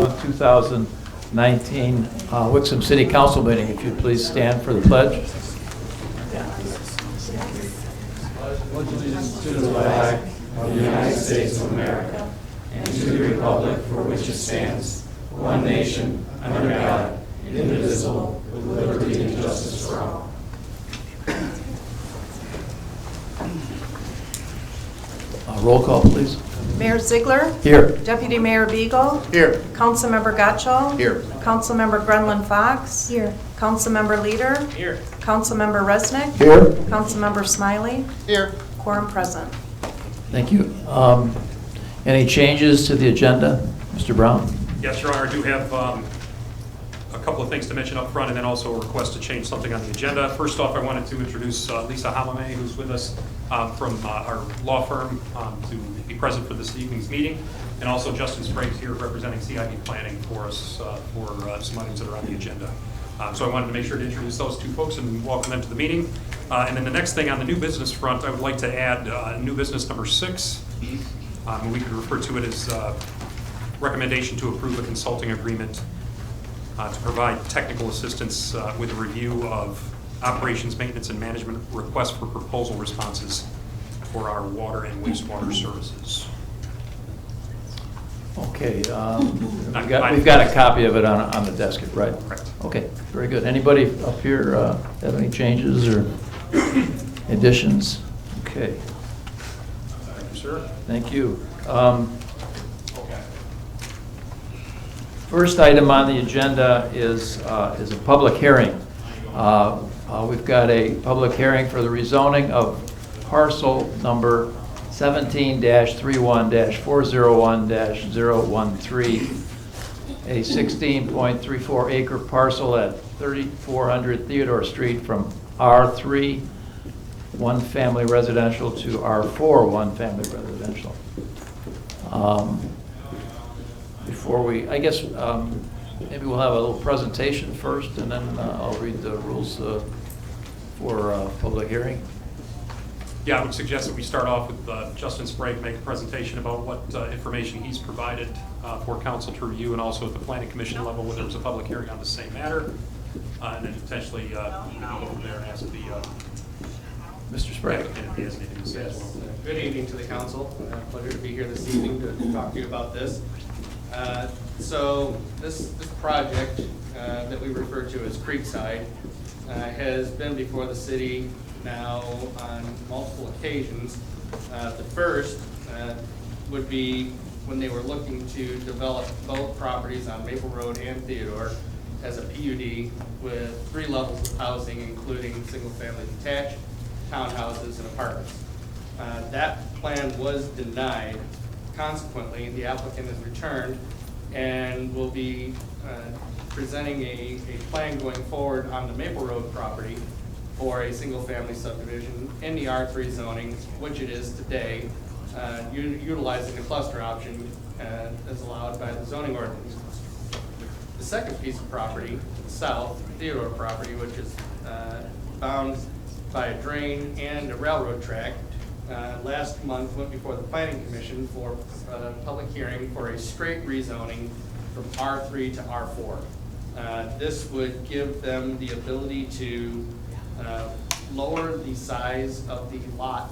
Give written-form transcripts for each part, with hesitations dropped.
11, 2019 Wixom City Council meeting. If you'd please stand for the pledge. Pledge allegiance to the flag of the United States of America and to the republic for which it stands, one nation, under God, indivisible, with liberty and justice for all. Roll call, please. Mayor Ziegler. Here. Deputy Mayor Beagle. Here. Councilmember Gotchall. Here. Councilmember Grenlund Fox. Here. Councilmember Leader. Here. Councilmember Resnick. Here. Councilmember Smiley. Here. Quorum present. Thank you. Any changes to the agenda? Mr. Brown? Yes, Your Honor, I do have a couple of things to mention up front and then also a request to change something on the agenda. First off, I wanted to introduce Lisa Hamame, who's with us from our law firm to be present for this evening's meeting, and also Justin Sprague here representing CIB Planning for us for some items that are on the agenda. So I wanted to make sure to introduce those two folks and welcome them to the meeting. And then the next thing on the new business front, I would like to add new business number 6. We could refer to it as recommendation to approve a consulting agreement to provide technical assistance with a review of operations, maintenance, and management requests for proposal responses for our water and wastewater services. Okay. We've got a copy of it on the desk, right? Correct. Okay, very good. Anybody up here have any changes or additions? Okay. Thank you, sir. Thank you. First item on the agenda is a public hearing. We've got a public hearing for the rezoning of parcel number 17-31-401-013, a 16.34 acre parcel at 3400 Theodore Street from R3 one family residential to R4 one family residential. Before we, I guess, maybe we'll have a little presentation first, and then I'll read the rules for public hearing. Yeah, I would suggest that we start off with Justin Sprague make a presentation about what information he's provided for council to review, and also at the planning commission level where there was a public hearing on the same matter, and then potentially go from there and ask the Mr. Sprague. applicant if he has anything to say as well. Good evening to the council. Pleasure to be here this evening to talk to you about this. So this project that we refer to as Creekside has been before the city now on multiple occasions. The first would be when they were looking to develop both properties on Maple Road and Theodore as a PUD with 3 levels of housing, including single-family detached, townhouses, and apartments. That plan was denied. Consequently, the applicant has returned and will be presenting a plan going forward on the Maple Road property for a single-family subdivision in the R3 zoning, which it is today, utilizing the cluster option as allowed by the zoning ordinance. The second piece of property, the south, Theodore property, which is bound by a drain and a railroad track, last month went before the planning commission for a public hearing for a straight rezoning from R3 to R4. This would give them the ability to lower the size of the lot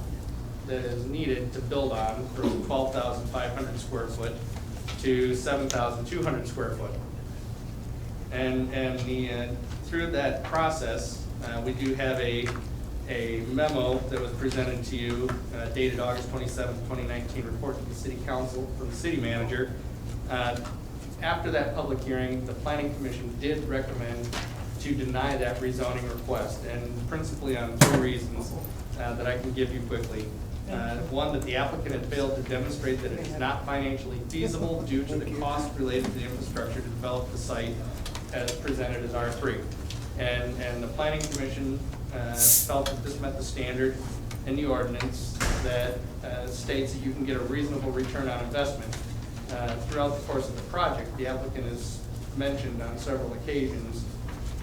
that is needed to build on from 12,500 square foot to 7,200 square foot. And through that process, we do have a memo that was presented to you dated August 27, 2019, report to the city council from the city manager. After that public hearing, the planning commission did recommend to deny that rezoning request, and principally on 2 reasons that I can give you quickly. One, that the applicant had failed to demonstrate that it is not financially feasible due to the cost related to the infrastructure to develop the site as presented as R3. And the planning commission felt that this met the standard in the ordinance that states that you can get a reasonable return on investment. Throughout the course of the project, the applicant has mentioned on several occasions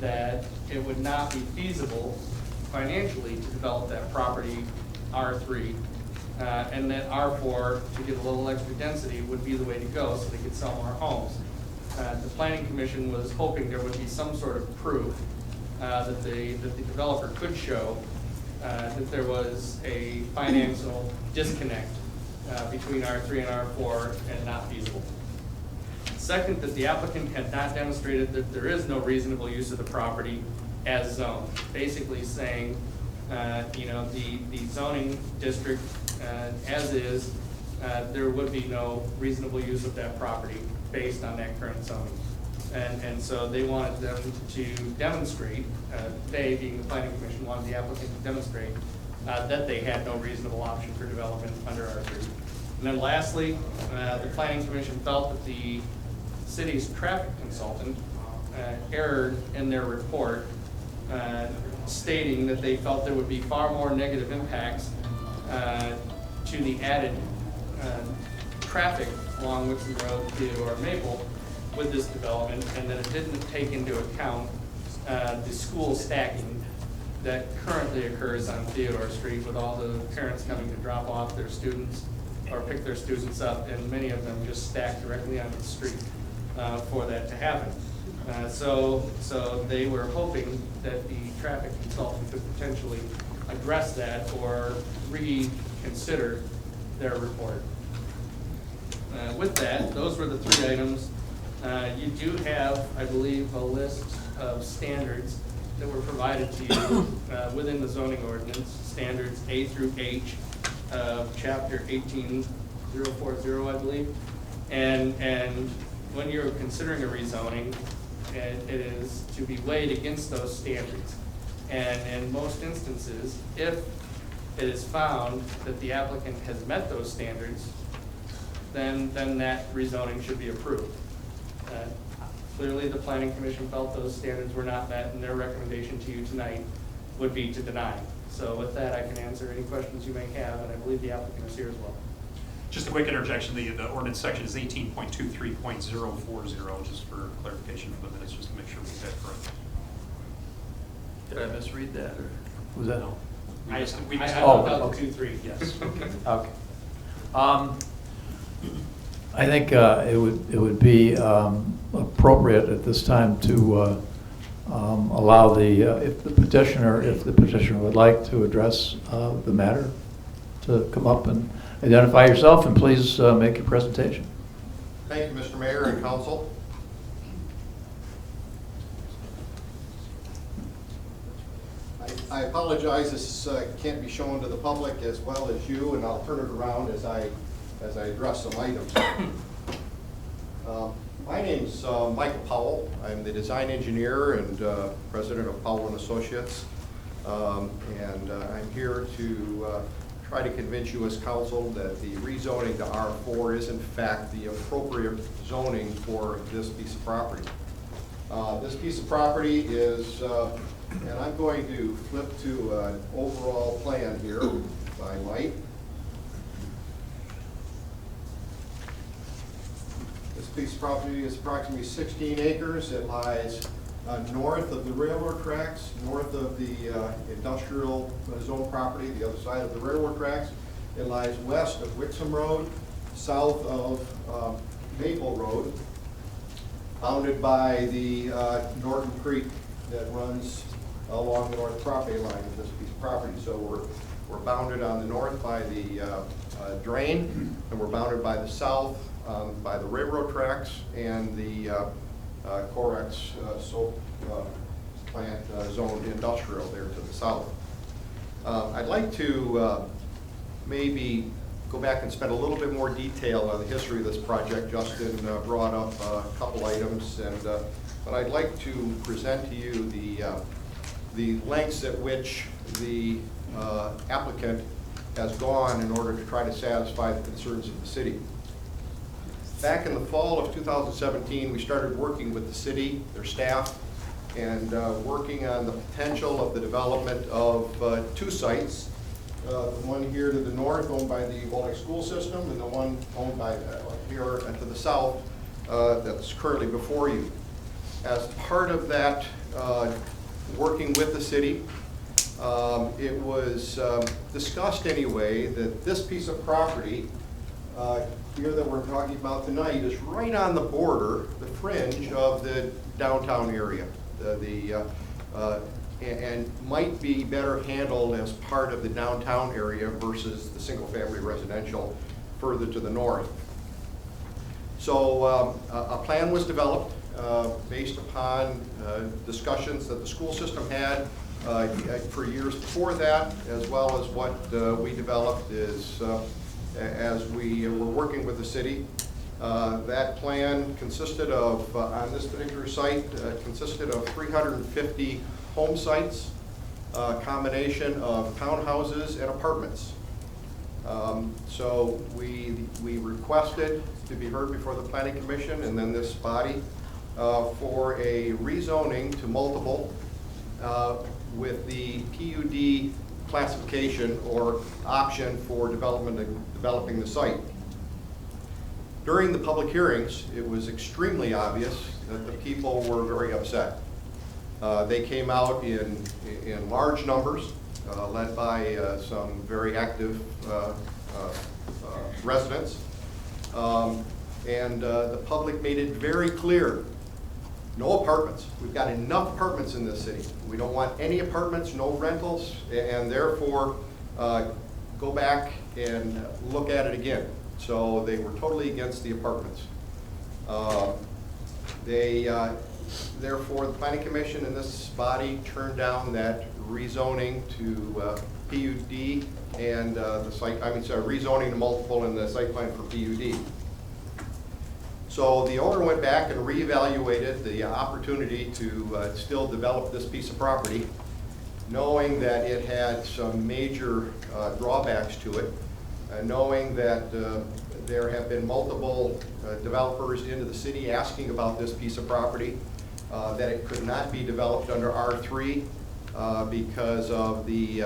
that it would not be feasible financially to develop that property R3, and that R4, to get a little extra density, would be the way to go so they could sell more homes. planning commission was hoping there would be some sort of proof that the developer could show that there was a financial disconnect between R3 and R4 and not feasible. Second, that the applicant had not demonstrated that there is no reasonable use of the property as zoned. Basically saying, the zoning district as is, there would be no reasonable use of that property based on that current zoning. And so they wanted them to demonstrate, they being the planning commission wanted the applicant to demonstrate that they had no reasonable option for development under R3. And then lastly, the planning commission felt that the city's traffic consultant erred in their report, stating that they felt there would be far more negative impacts to the added traffic along Whitson Road, Theodore, Maple with this development, and that it didn't take into account the school stacking that currently occurs on Theodore Street with all the parents coming to drop off their students or pick their students up, and many of them just stack directly onto the street for that to happen. So they were hoping that the traffic consultant could potentially address that or reconsider their report. With that, those were the three items. You do have, I believe, a list of standards that were provided to you within the zoning ordinance, standards A through H of chapter 18040, I believe. And when you're considering a rezoning, it is to be weighed against those standards. And in most instances, if it is found that the applicant has met those standards, then that rezoning should be approved. Clearly, the planning commission felt those standards were not met, and their recommendation to you tonight would be to deny. So with that, I can answer any questions you may have, and I believe the applicant is here as well. Just a quick interjection, the ordinance section is 18.23.040, just for clarification for the minutes, just to make sure we get that correct. Did I misread that, or was that? No. I We just took out okay. the 2-3, yes. Okay. I think it would be appropriate at this time to allow if the petitioner would like to address the matter, to come up and identify yourself, and please make your presentation. Thank you, Mr. Mayor and Council. I apologize, this can't be shown to the public as well as you, and I'll turn it around as I address some items. My name's Michael Powell. I'm the design engineer and president of Powell and Associates, and I'm here to try to convince you as council that the rezoning to R4 is in fact the appropriate zoning for this piece of property. This piece of property is, and I'm going to flip to an overall plan here, if I might. This piece of property is approximately 16 acres. It lies north of the railroad tracks, north of the industrial zone property, the other side of the railroad tracks. It lies west of Wixom Road, south of Maple Road, bounded by the Norton Creek that runs along the north property line of this piece of property. So we're bounded on the north by the drain, and we're bounded by the south by the railroad tracks and the Corex soap plant zoned industrial there to the south. I'd like to maybe go back and spend a little bit more detail on the history of this project. Justin brought up a couple items, but I'd like to present to you the lengths at which the applicant has gone in order to try to satisfy the concerns of the city. Back in the fall of 2017, we started working with the city, their staff, and working on the potential of the development of two sites. The one here to the north owned by the Volek School System, and the one owned by here to the south that's currently before you. As part of that working with the city, it was discussed anyway that this piece of property here that we're talking about tonight is right on the border, the fringe of the downtown area. And might be better handled as part of the downtown area versus the single-family residential further to the north. So a plan was developed based upon discussions that the school system had for years before that, as well as what we developed as we were working with the city. That plan consisted of, on this particular site, consisted of 350 home sites, a combination of townhouses and apartments. So we requested to be heard before the Planning Commission and then this body for a rezoning to multiple with the PUD classification or option for developing the site. During the public hearings, it was extremely obvious that the people were very upset. They came out in large numbers, led by some very active residents. And the public made it very clear, no apartments. We've got enough apartments in this city. We don't want any apartments, no rentals, and therefore go back and look at it again. So they were totally against the apartments. Therefore, the Planning Commission and this body turned down that rezoning to PUD and rezoning to multiple in the site plan for PUD. So the owner went back and reevaluated the opportunity to still develop this piece of property, knowing that it had some major drawbacks to it, knowing that there have been multiple developers into the city asking about this piece of property, that it could not be developed under R3 because of the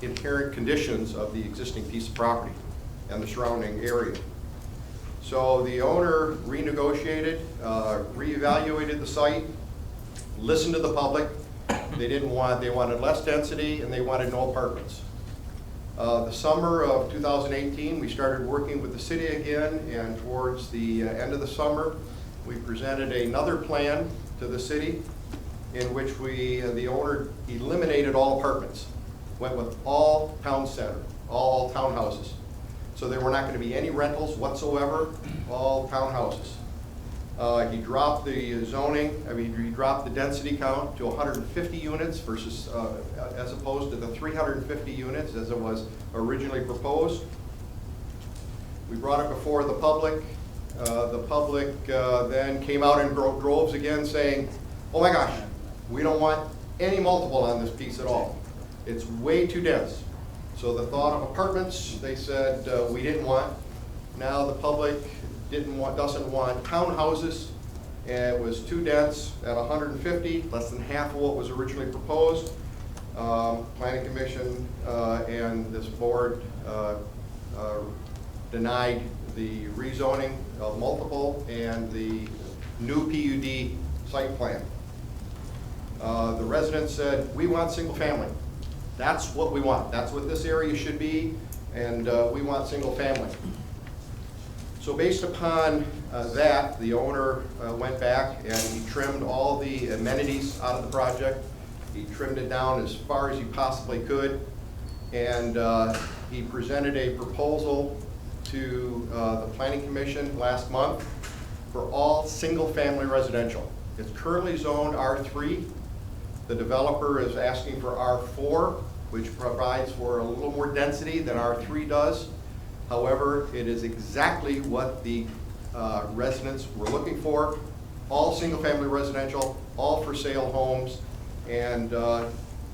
inherent conditions of the existing piece of property and the surrounding area. So the owner renegotiated, reevaluated the site, listened to the public. They wanted less density and they wanted no apartments. The summer of 2018, we started working with the city again, and towards the end of the summer, we presented another plan to the city in which the owner eliminated all apartments, went with all town center, all townhouses. So there were not going to be any rentals whatsoever, all townhouses. He dropped the zoning, he dropped the density count to 150 units versus, as opposed to the 350 units as it was originally proposed. We brought it before the public. The public then came out in droves again saying, oh my gosh, we don't want any multiple on this piece at all. It's way too dense. So the thought of apartments, they said we didn't want. Now the public doesn't want townhouses, and it was too dense at 150, less than half of what was originally proposed. Planning Commission and this board denied the rezoning of multiple and the new PUD site plan. The residents said, we want single family. That's what we want. That's what this area should be, and we want single family. So based upon that, the owner went back and he trimmed all the amenities out of the project. He trimmed it down as far as he possibly could, and he presented a proposal to the Planning Commission last month for all single-family residential. It's currently zoned R3. The developer is asking for R4, which provides for a little more density than R3 does. However, it is exactly what the residents were looking for. All single-family residential, all for sale homes, and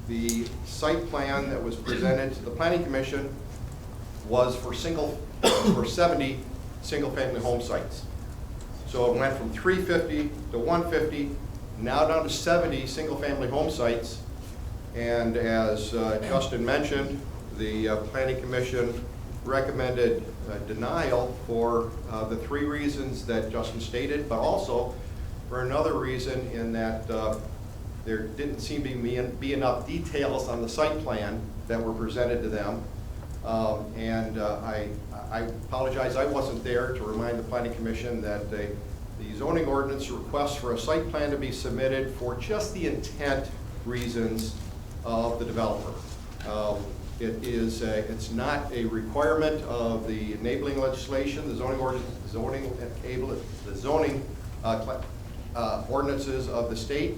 the site plan that was presented to the Planning Commission was for 70 single-family home sites. So it went from 350 to 150, now down to 70 single-family home sites. And as Justin mentioned, the Planning Commission recommended denial for the three reasons that Justin stated, but also for another reason in that there didn't seem to be enough details on the site plan that were presented to them. I apologize, I wasn't there to remind the Planning Commission that the zoning ordinance requests for a site plan to be submitted for just the intent reasons of the developer. It's not a requirement of the enabling legislation, the zoning ordinances of the state.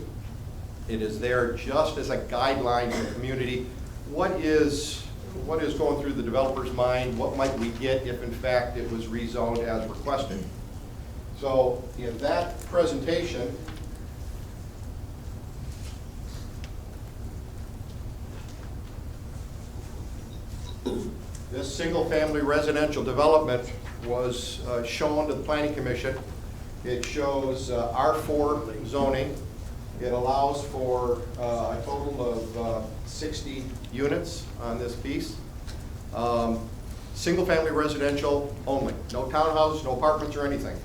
It is there just as a guideline for the community. What is going through the developer's mind? What might we get if in fact it was rezoned as requested? So in that presentation, this single-family residential development was shown to the Planning Commission. It shows R4 zoning. It allows for a total of 60 units on this piece. Single-family residential only. No townhouses, no apartments or anything.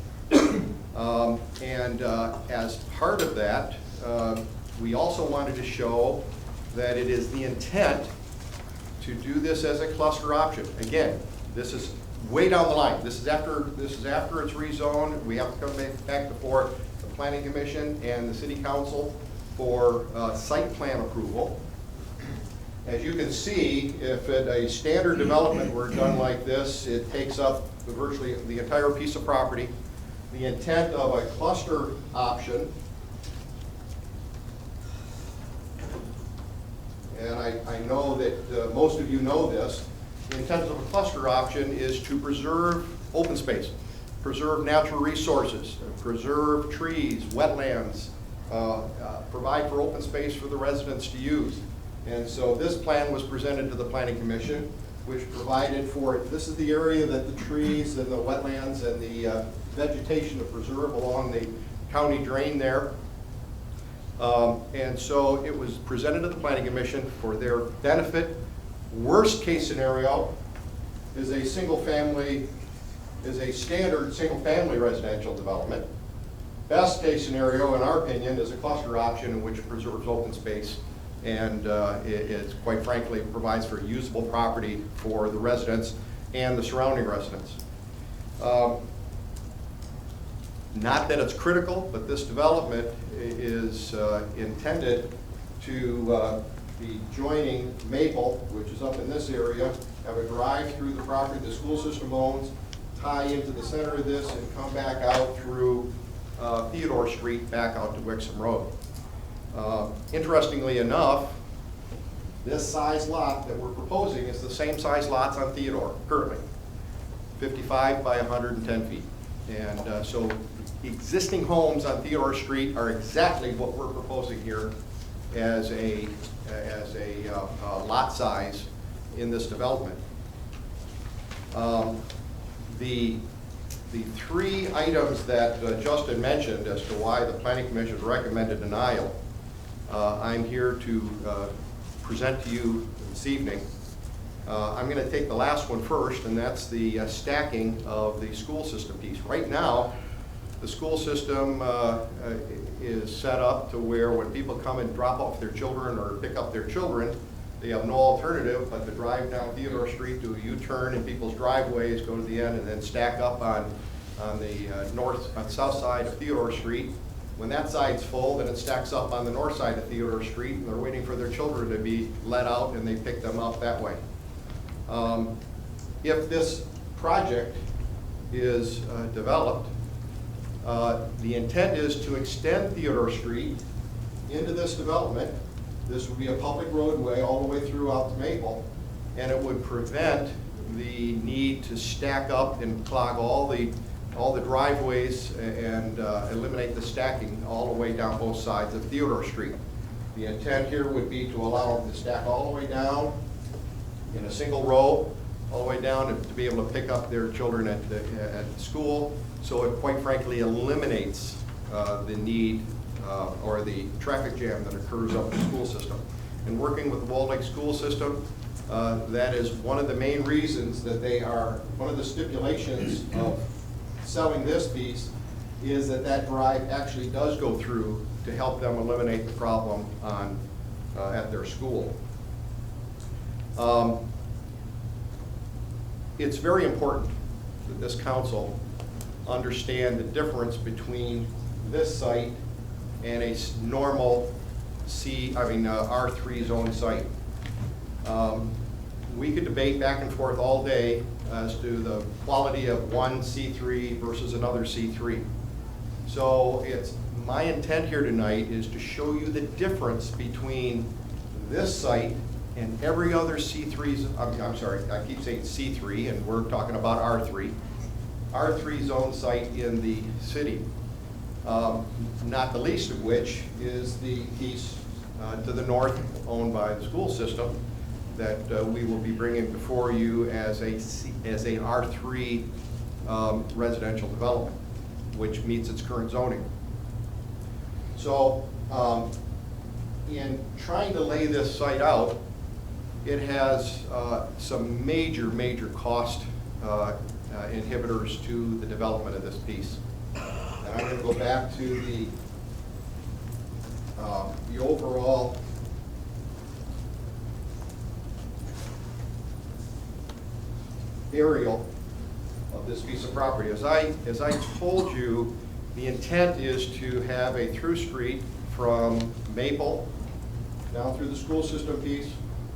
As part of that, we also wanted to show that it is the intent to do this as a cluster option. Again, this is way down the line. This is after it's rezoned. We have to come back before the Planning Commission and the City Council for site plan approval. As you can see, if a standard development were done like this, it takes up virtually the entire piece of property. The intent of a cluster option, and I know that most of you know this, the intent of a cluster option is to preserve open space, preserve natural resources, preserve trees, wetlands, provide for open space for the residents to use. And so this plan was presented to the Planning Commission, which provided for it. This is the area that the trees and the wetlands and the vegetation to preserve along the county drain there. And so it was presented to the Planning Commission for their benefit. Worst case scenario is a standard single family residential development. Best case scenario, in our opinion, is a cluster option in which preserves open space and it quite frankly provides for usable property for the residents and the surrounding residents. Not that it's critical, but this development is intended to be joining Maple, which is up in this area, have a drive through the property the school system owns, tie into the center of this, and come back out through Theodore Street back out to Wixom Road. Interestingly enough, this size lot that we're proposing is the same size lots on Theodore currently, 55 by 110 feet. And so existing homes on Theodore Street are exactly what we're proposing here as a lot size in this development. The three items that Justin mentioned as to why the Planning Commission recommended denial, I'm here to present to you this evening. I'm going to take the last one first, and that's the stacking of the school system piece. Right now, the school system is set up to where when people come and drop off their children or pick up their children, they have no alternative but to drive down Theodore Street, do a U-turn in people's driveways, go to the end, and then stack up on the south side of Theodore Street. When that side's full, then it stacks up on the north side of Theodore Street, and they're waiting for their children to be let out, and they pick them up that way. If this project is developed, the intent is to extend Theodore Street into this development. This would be a public roadway all the way throughout to Maple, and it would prevent the need to stack up and clog all the driveways and eliminate the stacking all the way down both sides of Theodore Street. The intent here would be to allow them to stack all the way down in a single row, all the way down to be able to pick up their children at school. So it quite frankly eliminates the need or the traffic jam that occurs up the school system. And working with the Walled Lake School System, that is one of the main reasons that one of the stipulations of selling this piece is that drive actually does go through to help them eliminate the problem at their school. it's very important that this council understand the difference between this site and a normal R3 zone site. We could debate back and forth all day as to the quality of one C3 versus another C3. So it's my intent here tonight is to show you the difference between this site and every other C3, I'm sorry, I keep saying C3 and we're talking about R3 zone site in the city. Not the least of which is the piece to the north owned by the school system that we will be bringing before you as a R3 residential development, which meets its current zoning. So in trying to lay this site out, it has some major cost inhibitors to the development of this piece. And I'm going to go back to the overall aerial of this piece of property. As I told you, the intent is to have a through street from Maple down through the school system piece,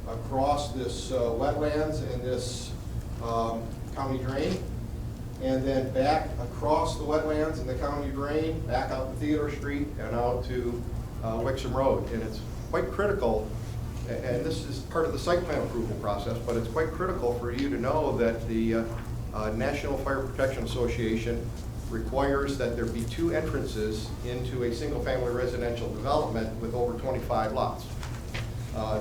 across this wetlands and this county drain, and then back across the wetlands and the county drain, back out to Theodore Street and out to Wixom Road. And it's quite critical, and this is part of the site plan approval process, but it's quite critical for you to know that the National Fire Protection Association requires that there be 2 entrances into a single-family residential development with over 25 lots.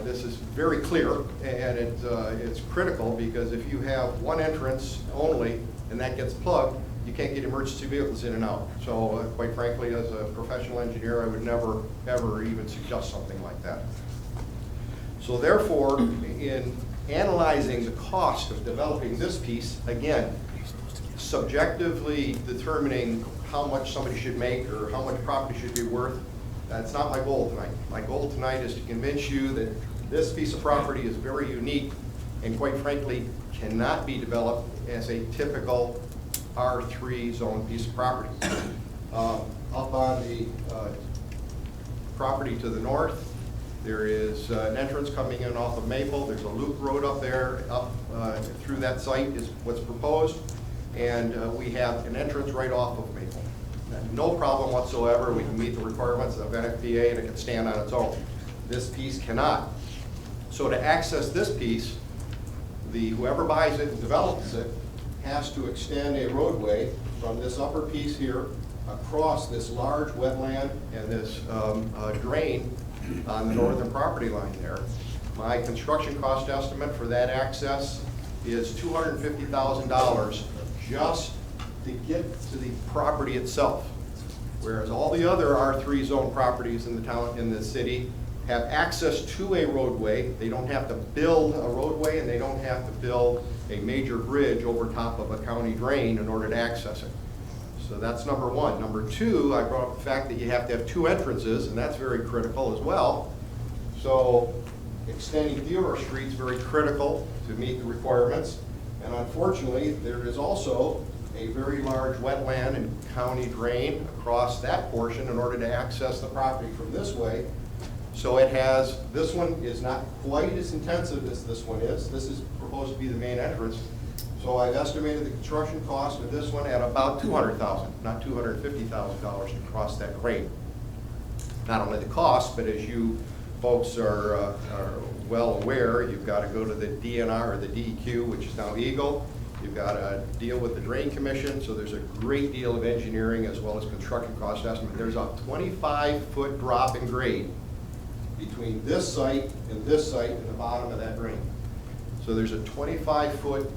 This is very clear, and it's critical because if you have one entrance only and that gets plugged, you can't get emergency vehicles in and out. So quite frankly, as a professional engineer, I would never, ever even suggest something like that. So therefore, in analyzing the cost of developing this piece, again, subjectively determining how much somebody should make or how much property should be worth, that's not my goal tonight. My goal tonight is to convince you that this piece of property is very unique and quite frankly cannot be developed as a typical R3 zone piece of property. Up on the property to the north, there is an entrance coming in off of Maple. There's a loop road up there, up through that site is what's proposed. And we have an entrance right off of Maple. No problem whatsoever. We can meet the requirements of NFPA and it can stand on its own. This piece cannot. So to access this piece, whoever buys it and develops it has to extend a roadway from this upper piece here across this large wetland and this drain on the northern property line there. My construction cost estimate for that access is $250,000 just to get to the property itself. Whereas all the other R3 zone properties in the town, in the city, have access to a roadway. They don't have to build a roadway and they don't have to build a major bridge over top of a county drain in order to access it. So that's number one. Number two, I brought up the fact that you have to have 2 entrances, and that's very critical as well. So extending Theodore Street is very critical to meet the requirements. And unfortunately, there is also a very large wetland and county drain across that portion in order to access the property from this way. So it has, this one is not quite as intensive as this one is. This is proposed to be the main entrance. So I've estimated the construction cost of this one at about $200,000, not $250,000 to cross that grade. Not only the cost, but as you folks are well aware, you've got to go to the DNR or the DEQ, which is now Eagle. You've got to deal with the Drain Commission, so there's a great deal of engineering as well as construction cost estimate. There's a 25-foot drop in grade between this site and the bottom of that drain. So there's a 25-foot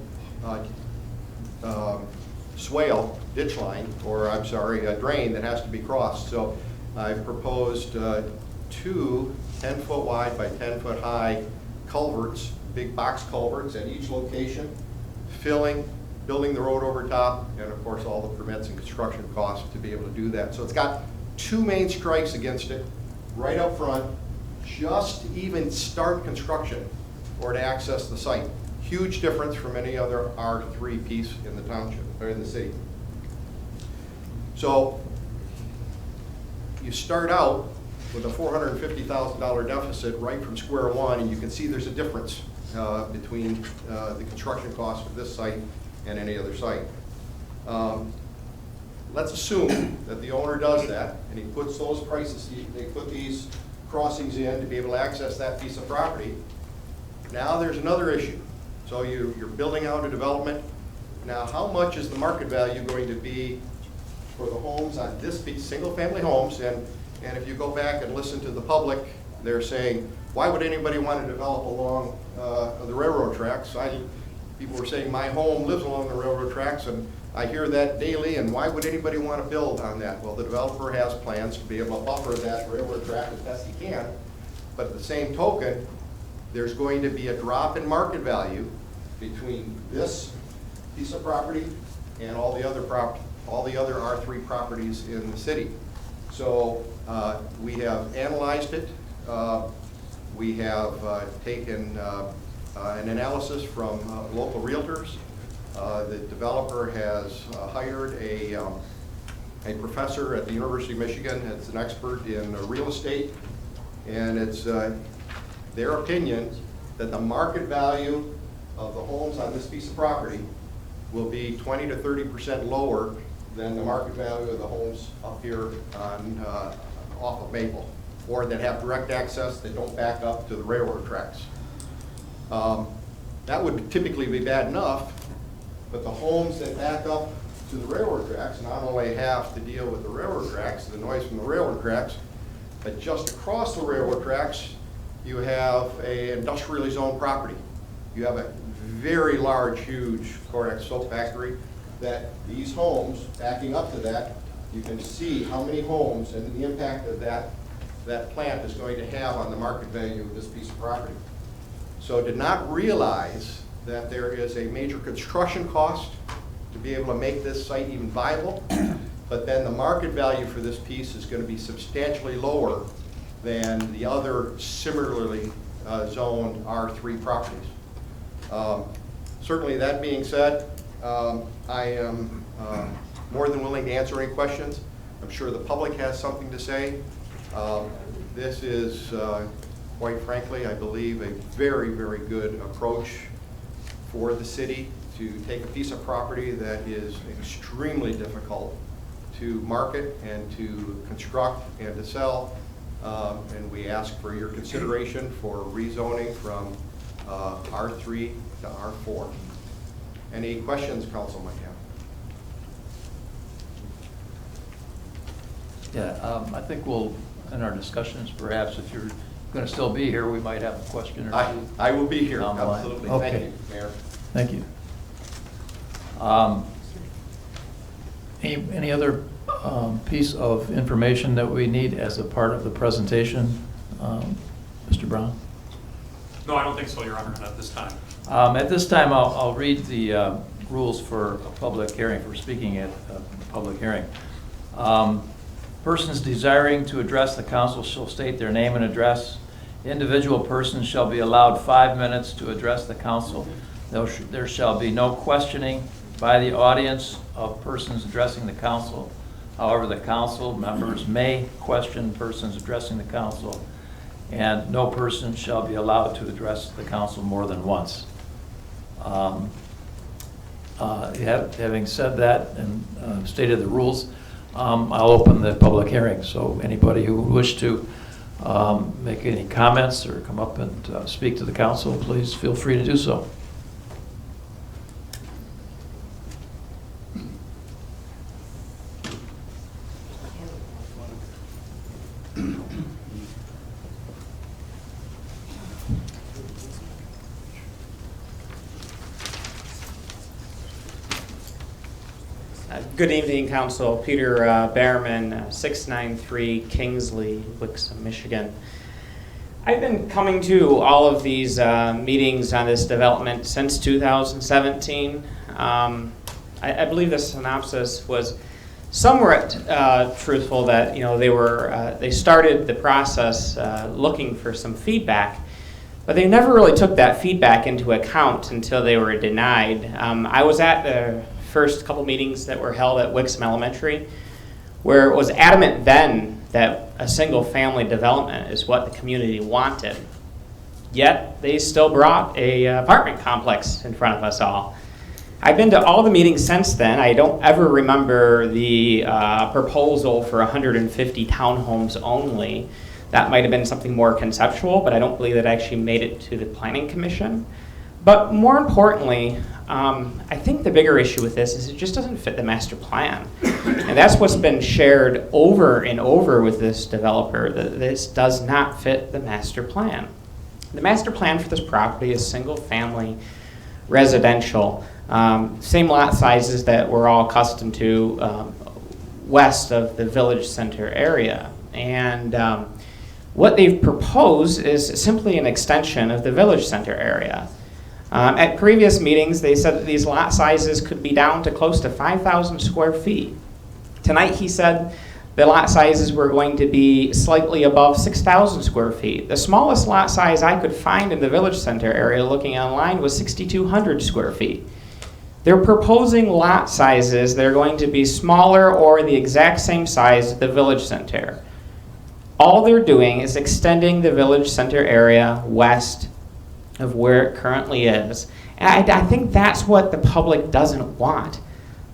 swale, ditch line, or I'm sorry, a drain that has to be crossed. So I've proposed 2 10-foot wide by 10-foot high culverts, big box culverts at each location, filling, building the road over top, and of course all the permits and construction costs to be able to do that. So it's got 2 main strikes against it right up front, just to even start construction or to access the site. huge difference from any other R3 piece in the township, or in the city. So you start out with a $450,000 deficit right from square one, and you can see there's a difference between the construction cost of this site and any other site. Let's assume that the owner does that, and he puts those prices, they put these crossings in to be able to access that piece of property. Now there's another issue. So you're building out a development. Now how much is the market value going to be for the homes on this piece, single-family homes? And if you go back and listen to the public, they're saying, why would anybody want to develop along the railroad tracks? People were saying, my home lives along the railroad tracks, and I hear that daily, and why would anybody want to build on that? Well, the developer has plans to be able to buffer that railroad track as best he can, but at the same token, there's going to be a drop in market value between this piece of property and all the other R3 properties in the city. So we have analyzed it. We have taken an analysis from local realtors. The developer has hired a professor at the University of Michigan that's an expert in real estate, and it's their opinion that the market value of the homes on this piece of property will be 20 to 30% lower than the market value of the homes up here on off of Maple, or that have direct access that don't back up to the railroad tracks. That would typically be bad enough, but the homes that back up to the railroad tracks not only have to deal with the railroad tracks, the noise from the railroad tracks, but just across the railroad tracks, you have an industrially zoned property. You have a very large, huge Corex soap factory that these homes, backing up to that, you can see how many homes and the impact of that plant is going to have on the market value of this piece of property. So did not realize that there is a major construction cost to be able to make this site even viable, but then the market value for this piece is going to be substantially lower than the other similarly zoned R3 properties. Certainly, that being said, I am more than willing to answer any questions. I'm sure the public has something to say. This is, quite frankly, I believe, a very, very good approach for the city to take a piece of property that is extremely difficult to market and to construct and to sell. And we ask for your consideration for rezoning from R3 to R4. Any questions council might have? Yeah, I think we'll, in our discussions, perhaps if you're going to still be here, we might have a question or two. I will be here, down the line. absolutely. Okay. Thank you, Mayor. Thank you. Any other piece of information that we need as a part of the presentation, Mr. Brown? No, I don't think so, Your Honor, not at this time. At this time, I'll read the rules for a public hearing, for speaking at a public hearing. Persons desiring to address the council shall state their name and address. Individual persons shall be allowed 5 minutes to address the council. There shall be no questioning by the audience of persons addressing the council. However, the council members may question persons addressing the council, and no person shall be allowed to address the council more than once. Having said that and stated the rules, I'll open the public hearing. So anybody who wish to make any comments or come up and speak to the council, please feel free to do so. Good evening, Council. Peter Behrman, 693 Kingsley, Wixom, Michigan. I've been coming to all of these meetings on this development since 2017. I believe the synopsis was somewhat truthful that they started the process looking for some feedback, But they never really took that feedback into account until they were denied. I was at the first couple meetings that were held at Wixom Elementary, where it was adamant then that a single-family development is what the community wanted. Yet, they still brought a apartment complex in front of us all. I've been to all the meetings since then. I don't ever remember the proposal for 150 townhomes only. That might have been something more conceptual, but I don't believe it actually made it to the Planning Commission. But more importantly, I think the bigger issue with this is it just doesn't fit the master plan. And that's what's been shared over and over with this developer, that this does not fit the master plan. The master plan for this property is single-family residential, same lot sizes that we're all accustomed to west of the village center area. And what they've proposed is simply an extension of the village center area. At previous meetings, they said that these lot sizes could be down to close to 5,000 square feet. Tonight, he said the lot sizes were going to be slightly above 6,000 square feet. The smallest lot size I could find in the village center area looking online was 6,200 square feet. They're proposing lot sizes that are going to be smaller or the exact same size as the village center. All they're doing is extending the village center area west of where it currently is. And I think that's what the public doesn't want.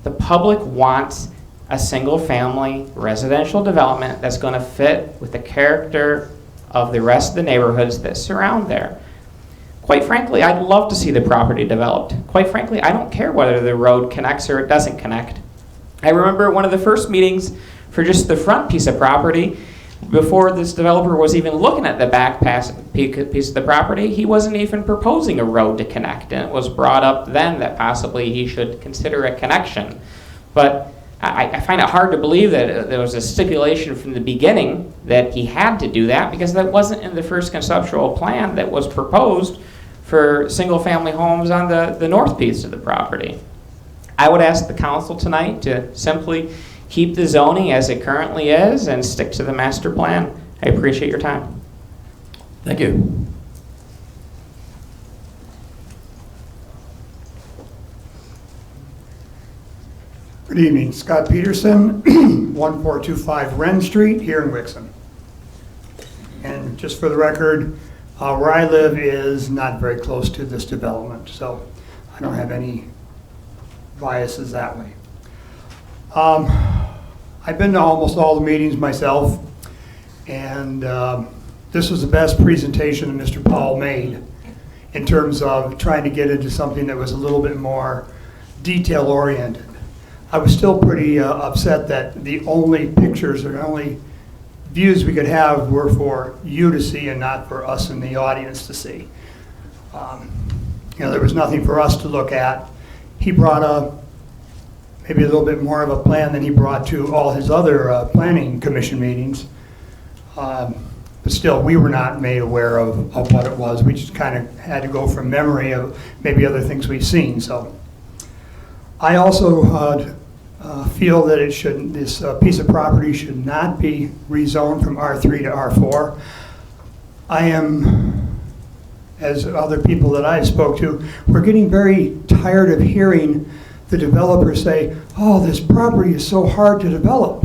The public wants a single-family residential development that's going to fit with the character of the rest of the neighborhoods that surround there. Quite frankly, I'd love to see the property developed. Quite frankly, I don't care whether the road connects or it doesn't connect. I remember one of the first meetings for just the front piece of property, before this developer was even looking at the back piece of the property, he wasn't even proposing a road to connect. And it was brought up then that possibly he should consider a connection. But I find it hard to believe that there was a stipulation from the beginning that he had to do that, because that wasn't in the first conceptual plan that was proposed for single-family homes on the north piece of the property. I would ask the council tonight to simply keep the zoning as it currently is and stick to the master plan. I appreciate your time. Thank you. Good evening, Scott Peterson, 1425 Wren Street here in Wixom. And just for the record, where I live is not very close to this development, so I don't have any biases that way. I've been to almost all the meetings myself, and this was the best presentation that Mr. Paul made in terms of trying to get into something that was a little bit more detail-oriented. I was still pretty upset that the only pictures or the only views we could have were for you to see and not for us in the audience to see. There was nothing for us to look at. He brought maybe a little bit more of a plan than he brought to all his other planning commission meetings. But still, we were not made aware of what it was. We just kind of had to go from memory of maybe other things we've seen. So I also feel that this piece of property should not be rezoned from R3 to R4. I am, as other people that I've spoke to, we're getting very tired of hearing the developer say, oh, this property is so hard to develop.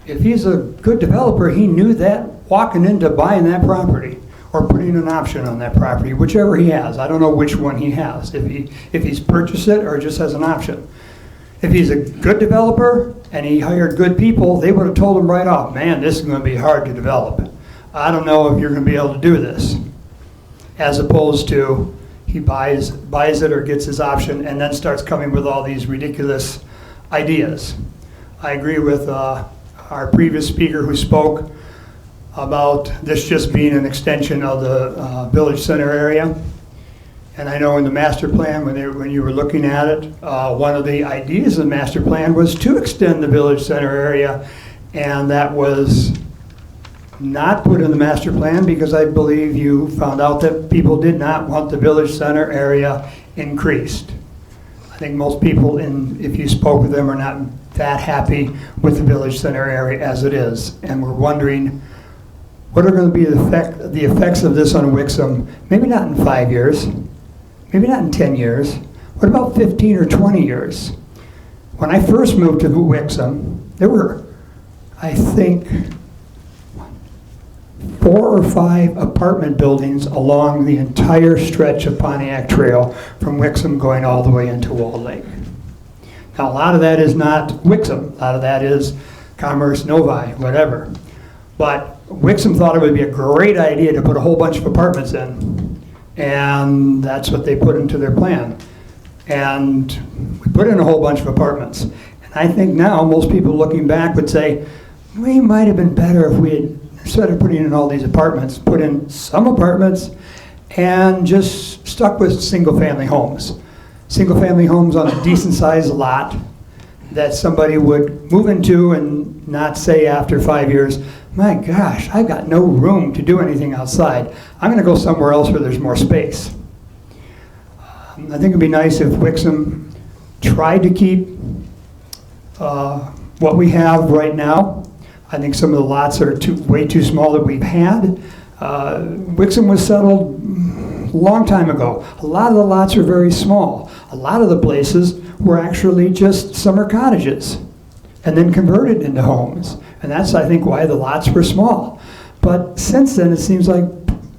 If he's a good developer, he knew that walking into buying that property or putting an option on that property, whichever he has. I don't know which one he has, if he's purchased it or just has an option. If he's a good developer and he hired good people, they would have told him right off, man, this is going to be hard to develop. I don't know if you're going to be able to do this. As opposed to he buys it or gets his option and then starts coming with all these ridiculous ideas. I agree with our previous speaker who spoke about this just being an extension of the village center area. And I know in the master plan, when you were looking at it, one of the ideas of the master plan was to extend the village center area, and that was not put in the master plan because I believe you found out that people did not want the village center area increased. I think most people, if you spoke with them, are not that happy with the village center area as it is, and we're wondering what are going to be the effects of this on Wixom? Maybe not in 5 years, maybe not in 10 years. What about 15 or 20 years? When I first moved to Wixom, there were, I think, 4 or 5 apartment buildings along the entire stretch of Pontiac Trail from Wixom going all the way into Wall Lake. Now, a lot of that is not Wixom. A lot of that is Commerce, Novi, whatever. But Wixom thought it would be a great idea to put a whole bunch of apartments in. And that's what they put into their plan. And we put in a whole bunch of apartments. And I think now most people looking back would say, we might have been better if we had, instead of putting in all these apartments, put in some apartments and just stuck with single-family homes. Single-family homes on a decent-sized lot that somebody would move into and not say after 5 years, my gosh, I've got no room to do anything outside. I'm going to go somewhere else where there's more space. I think it'd be nice if Wixom tried to keep what we have right now. I think some of the lots are way too small that we've had. Wixom was settled a long time ago. A lot of the lots are very small. A lot of the places were actually just summer cottages and then converted into homes. And that's, I think, why the lots were small. But since then, it seems like,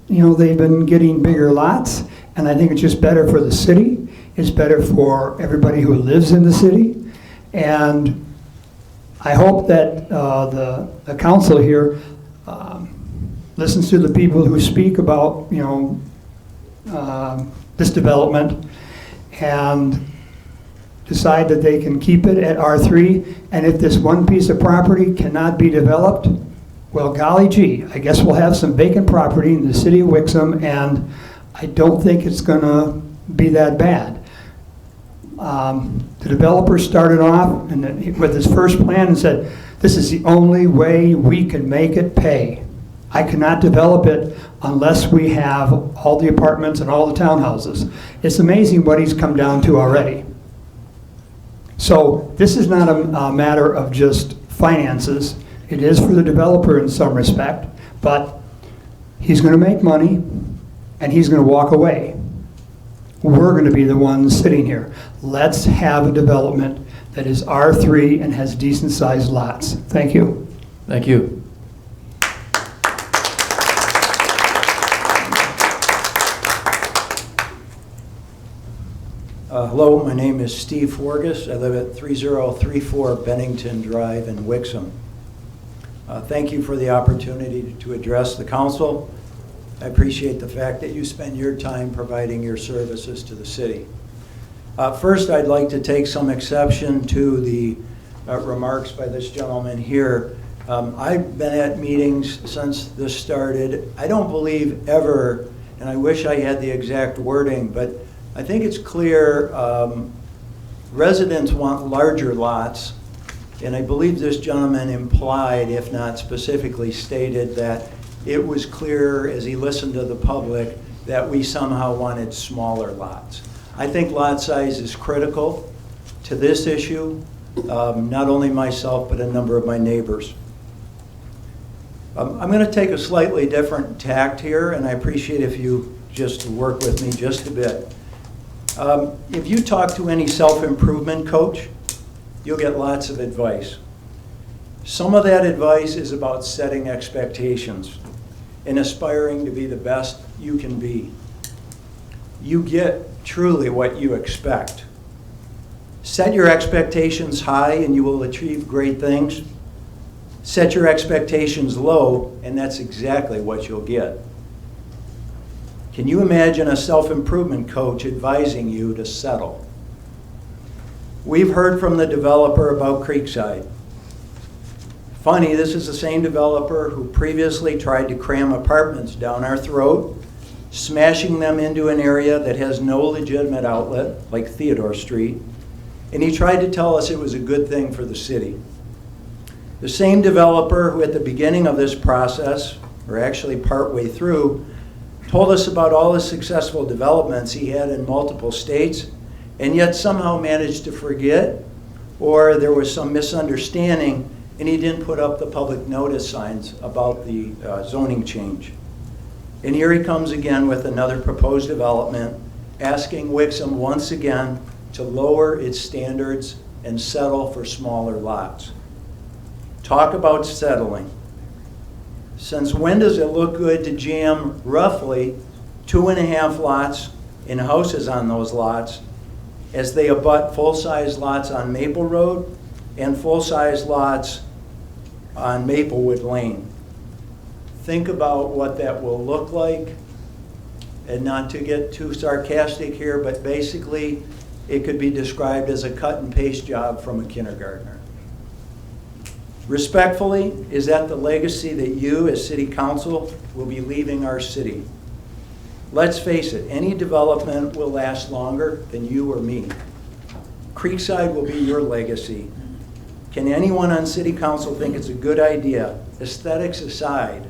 they've been getting bigger lots, and I think it's just better for the city. It's better for everybody who lives in the city. And I hope that the council here listens to the people who speak about, this development and decide that they can keep it at R3. And if this one piece of property cannot be developed, well, golly gee, I guess we'll have some vacant property in the city of Wixom, and I don't think it's going to be that bad. The developer started off with his first plan and said, this is the only way we can make it pay. I cannot develop it unless we have all the apartments and all the townhouses. It's amazing what he's come down to already. So this is not a matter of just finances. It is for the developer in some respect, but he's going to make money and he's going to walk away. We're going to be the ones sitting here. Let's have a development that is R3 and has decent sized lots. Thank you. Thank you. Hello, my name is Steve Forgas. I live at 3034 Bennington Drive in Wixom. Thank you for the opportunity to address the council. I appreciate the fact that you spend your time providing your services to the city. First, I'd like to take some exception to the remarks by this gentleman here. I've been at meetings since this started. I don't believe ever, and I wish I had the exact wording, but I think it's clear residents want larger lots, and I believe this gentleman implied, if not specifically stated, that it was clear as he listened to the public that we somehow wanted smaller lots. I think lot size is critical to this issue, not only myself, but a number of my neighbors. I'm going to take a slightly different tact here, and I appreciate if you just work with me just a bit. If you talk to any self-improvement coach, you'll get lots of advice. Some of that advice is about setting expectations and aspiring to be the best you can be. You get truly what you expect. Set your expectations high and you will achieve great things. Set your expectations low and that's exactly what you'll get. Can you imagine a self-improvement coach advising you to settle? We've heard from the developer about Creekside. Funny, this is the same developer who previously tried to cram apartments down our throat, smashing them into an area that has no legitimate outlet, like Theodore Street, and he tried to tell us it was a good thing for the city. The same developer who at the beginning of this process, or actually partway through, told us about all the successful developments he had in multiple states, and yet somehow managed to forget, or there was some misunderstanding, and he didn't put up the public notice signs about the zoning change. And here he comes again with another proposed development, asking Wixom once again to lower its standards and settle for smaller lots. Talk about settling. Since when does it look good to jam roughly 2.5 lots and houses on those lots as they abut full-size lots on Maple Road and full-size lots on Maplewood Lane? Think about what that will look like, and not to get too sarcastic here, but basically it could be described as a cut and paste job from a kindergartner. Respectfully, is that the legacy that you as city council will be leaving our city? Let's face it, any development will last longer than you or me. Creekside will be your legacy. Can anyone on city council think it's a good idea, aesthetics aside,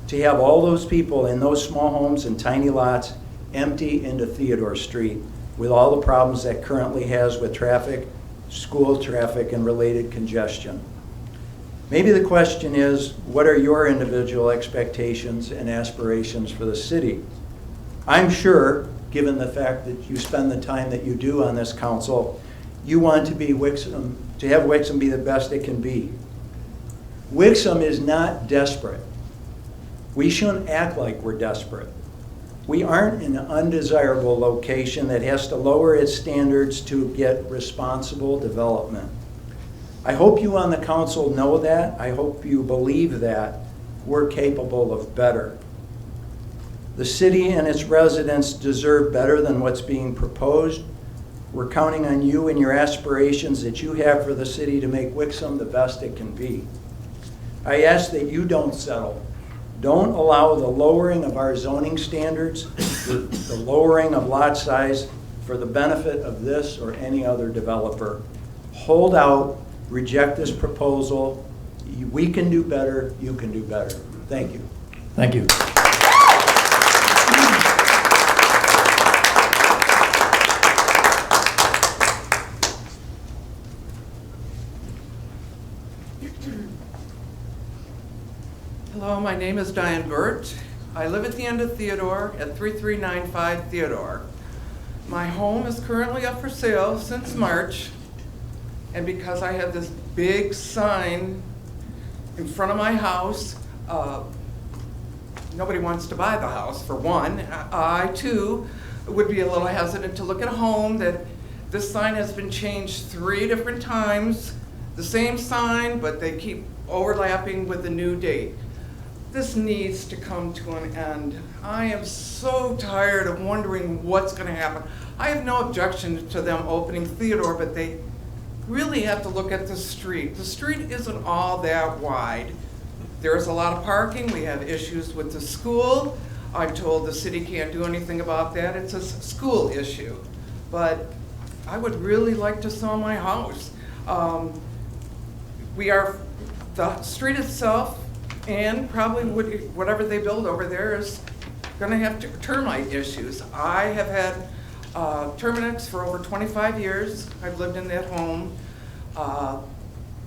to have all those people in those small homes and tiny lots empty into Theodore Street with all the problems that currently has with traffic, school traffic, and related congestion? Maybe the question is, what are your individual expectations and aspirations for the city? I'm sure, given the fact that you spend the time that you do on this council, you want to be Wixom, to have Wixom be the best it can be. Wixom is not desperate. We shouldn't act like we're desperate. We aren't in an undesirable location that has to lower its standards to get responsible development. I hope you on the council know that. I hope you believe that we're capable of better. The city and its residents deserve better than what's being proposed. We're counting on you and your aspirations that you have for the city to make Wixom the best it can be. I ask that you don't settle. Don't allow the lowering of our zoning standards, the lowering of lot size for the benefit of this or any other developer. Hold out, reject this proposal. We can do better, you can do better. Thank you. Thank you. Hello, my name is Diane Burt. I live at the end of Theodore at 3395 Theodore. My home is currently up for sale since March, and because I have this big sign in front of my house, nobody wants to buy the house, for one. I, too, would be a little hesitant to look at a home that this sign has been changed 3 different times, the same sign, but they keep overlapping with a new date. This needs to come to an end. I am so tired of wondering what's going to happen. I have no objection to them opening Theodore, but they really have to look at the street. The street isn't all that wide. There's a lot of parking. We have issues with the school. I'm told the city can't do anything about that. It's a school issue. But I would really like to sell my house. The street itself, and probably whatever they build over there, is going to have termite issues. I have had Terminix for over 25 years. I've lived in that home.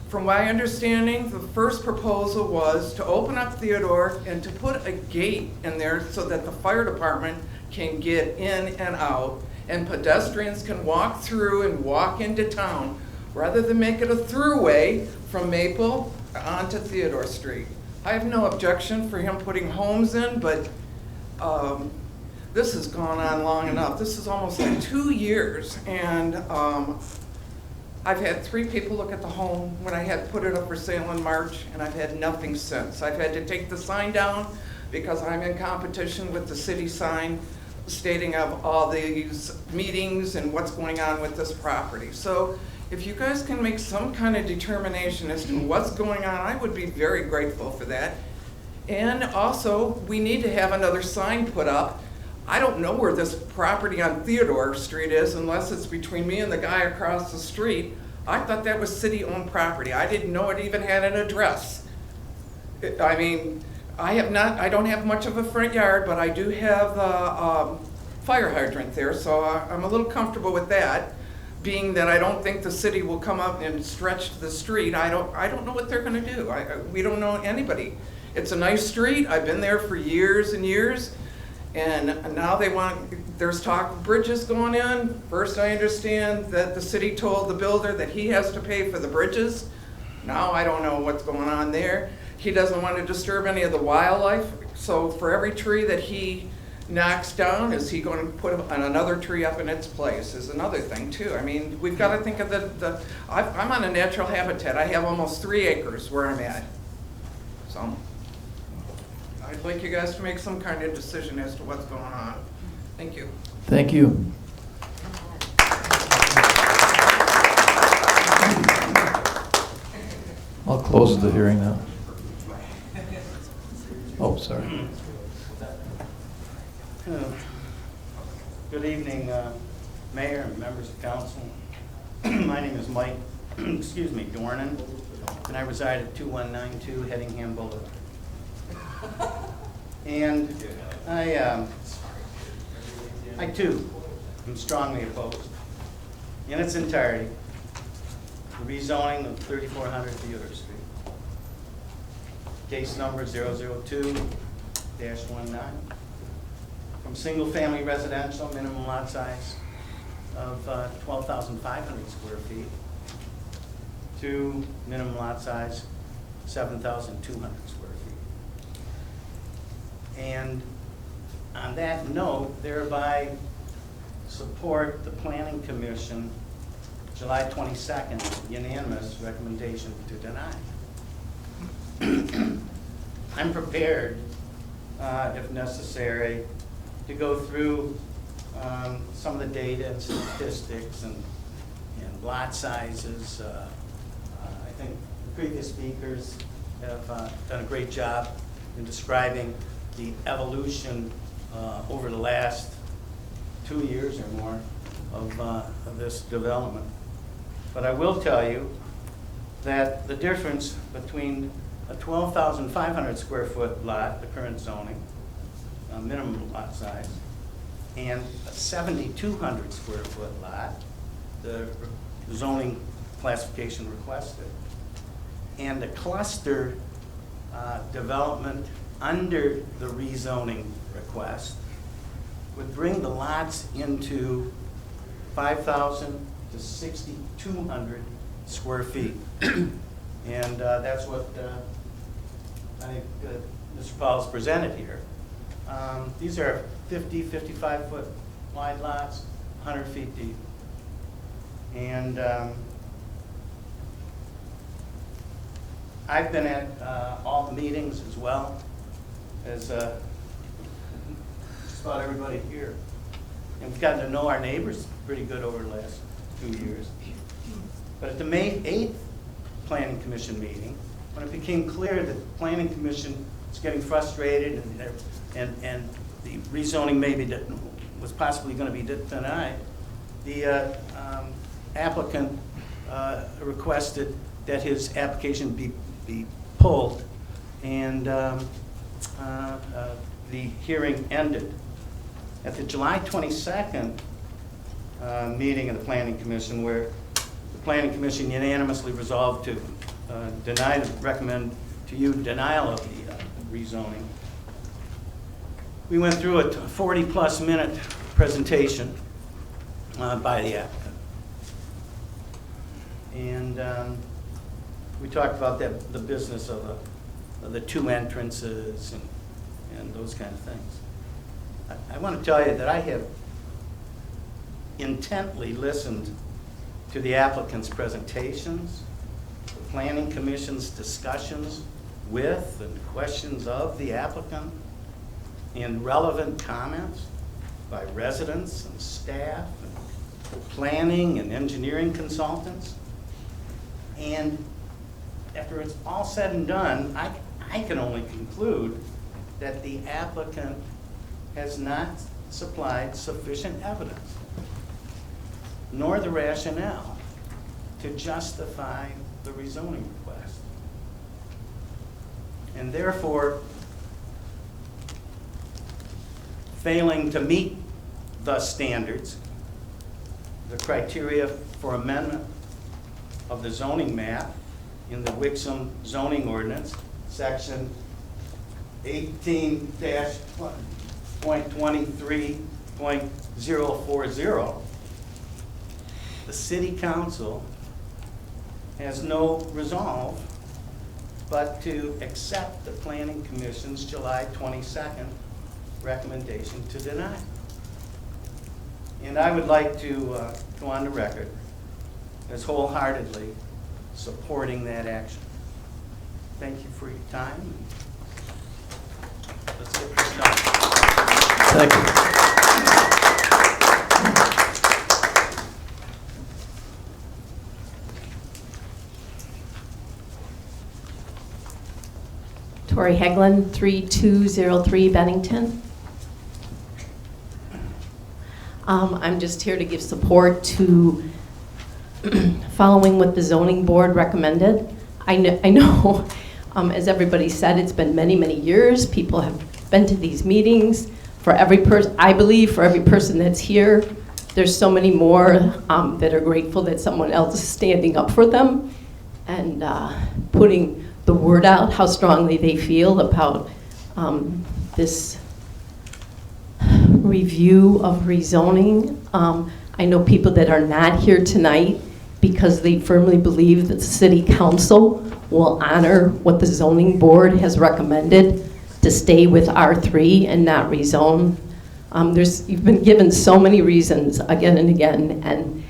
From my understanding, the first proposal was to open up Theodore and to put a gate in there so that the fire department can get in and out, and pedestrians can walk through and walk into town, rather than make it a throughway from Maple onto Theodore Street. I have no objection for him putting homes in, but this has gone on long enough. This is almost like 2 years, and I've had 3 people look at the home when I had put it up for sale in March, and I've had nothing since. I've had to take the sign down because I'm in competition with the city sign stating of all these meetings and what's going on with this property. So if you guys can make some kind of determination as to what's going on, I would be very grateful for that. And also, we need to have another sign put up. I don't know where this property on Theodore Street is unless it's between me and the guy across the street. I thought that was city-owned property. I didn't know it even had an address. I mean, I don't have much of a front yard, but I do have a fire hydrant there, so I'm a little comfortable with that. being that I don't think the city will come up and stretch the street, I don't know what they're gonna do. We don't know anybody. It's a nice street, I've been there for years and years, and now there's talk of bridges going in. First, I understand that the city told the builder that he has to pay for the bridges. Now, I don't know what's going on there. He doesn't want to disturb any of the wildlife, so for every tree that he knocks down, is he going to put another tree up in its place, is another thing too. I mean, we've got to think of I'm on a natural habitat. I have almost 3 acres where I'm at. So, I'd like you guys to make some kind of decision as to what's going on. Thank you. Thank you. I'll close the hearing now. Oh, sorry. Good evening, Mayor and members of council. My name is Mike, Dornan, and I reside at 2192 Headingham Boulevard. And I too am strongly opposed, in its entirety, the rezoning of 3400 Theodore Street. Case number 002-19. From single-family residential, minimum lot size of 12,500 square feet to minimum lot size 7,200 square feet. And on that note, thereby support the Planning Commission July 22nd unanimous recommendation to deny. I'm prepared, if necessary, to go through some of the data and statistics and lot sizes. I think the previous speakers have done a great job in describing the evolution over the last 2 years or more of this development. But I will tell you that the difference between a 12,500 square foot lot, the current zoning, minimum lot size, and a 7,200 square foot lot, the zoning classification requested, and the cluster development under the rezoning request would bring the lots into 5,000 to 6,200 square feet. And that's what I think Mr. Powell's presented here. These are 50, 55 foot wide lots, 100 feet deep. And I've been at all the meetings as well as just about everybody here. And we've gotten to know our neighbors pretty good over the last 2 years. But at the May 8th Planning Commission meeting, when it became clear that the Planning Commission was getting frustrated and the rezoning maybe was possibly going to be denied, the applicant requested that his application be pulled, and the hearing ended. At the July 22nd meeting of the Planning Commission, where the Planning Commission unanimously resolved to recommend to you denial of the rezoning, we went through a 40-plus minute presentation by the applicant. And we talked about the business of the 2 entrances and those kind of things. I want to tell you that I have intently listened to the applicant's presentations, the Planning Commission's discussions with and questions of the applicant, and relevant comments by residents and staff and planning and engineering consultants. And after it's all said and done, I can only conclude that the applicant has not supplied sufficient evidence, nor the rationale, to justify the rezoning request. And therefore, failing to meet the standards the criteria for amendment of the zoning map in the Wixom zoning ordinance, section 18-.23.040. The city council has no resolve but to accept the planning commission's July 22nd recommendation to deny. And I would like to go on the record as wholeheartedly supporting that action. Thank you for your time. Let's get this done. Thank you. Tori Hegland, 3203 Bennington. I'm just here to give support to following what the zoning board recommended. I know as everybody said, it's been many, many years. People have been to these meetings. For every person, I believe for every person that's here, there's so many more that are grateful that someone else is standing up for them and putting the word out, how strongly they feel about this review of rezoning. I know people that are not here tonight because they firmly believe that the city council will honor what the zoning board has recommended to stay with R3 and not rezone. You've been given so many reasons again and again, and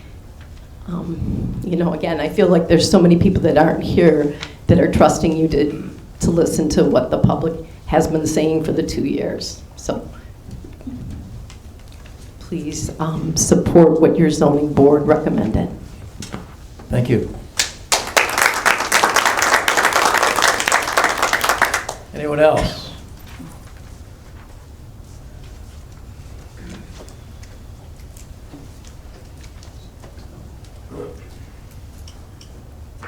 you know, again, I feel like there's so many people that aren't here that are trusting you to listen to what the public has been saying for the 2 years. So please support what your zoning board recommended. Thank you. Anyone else?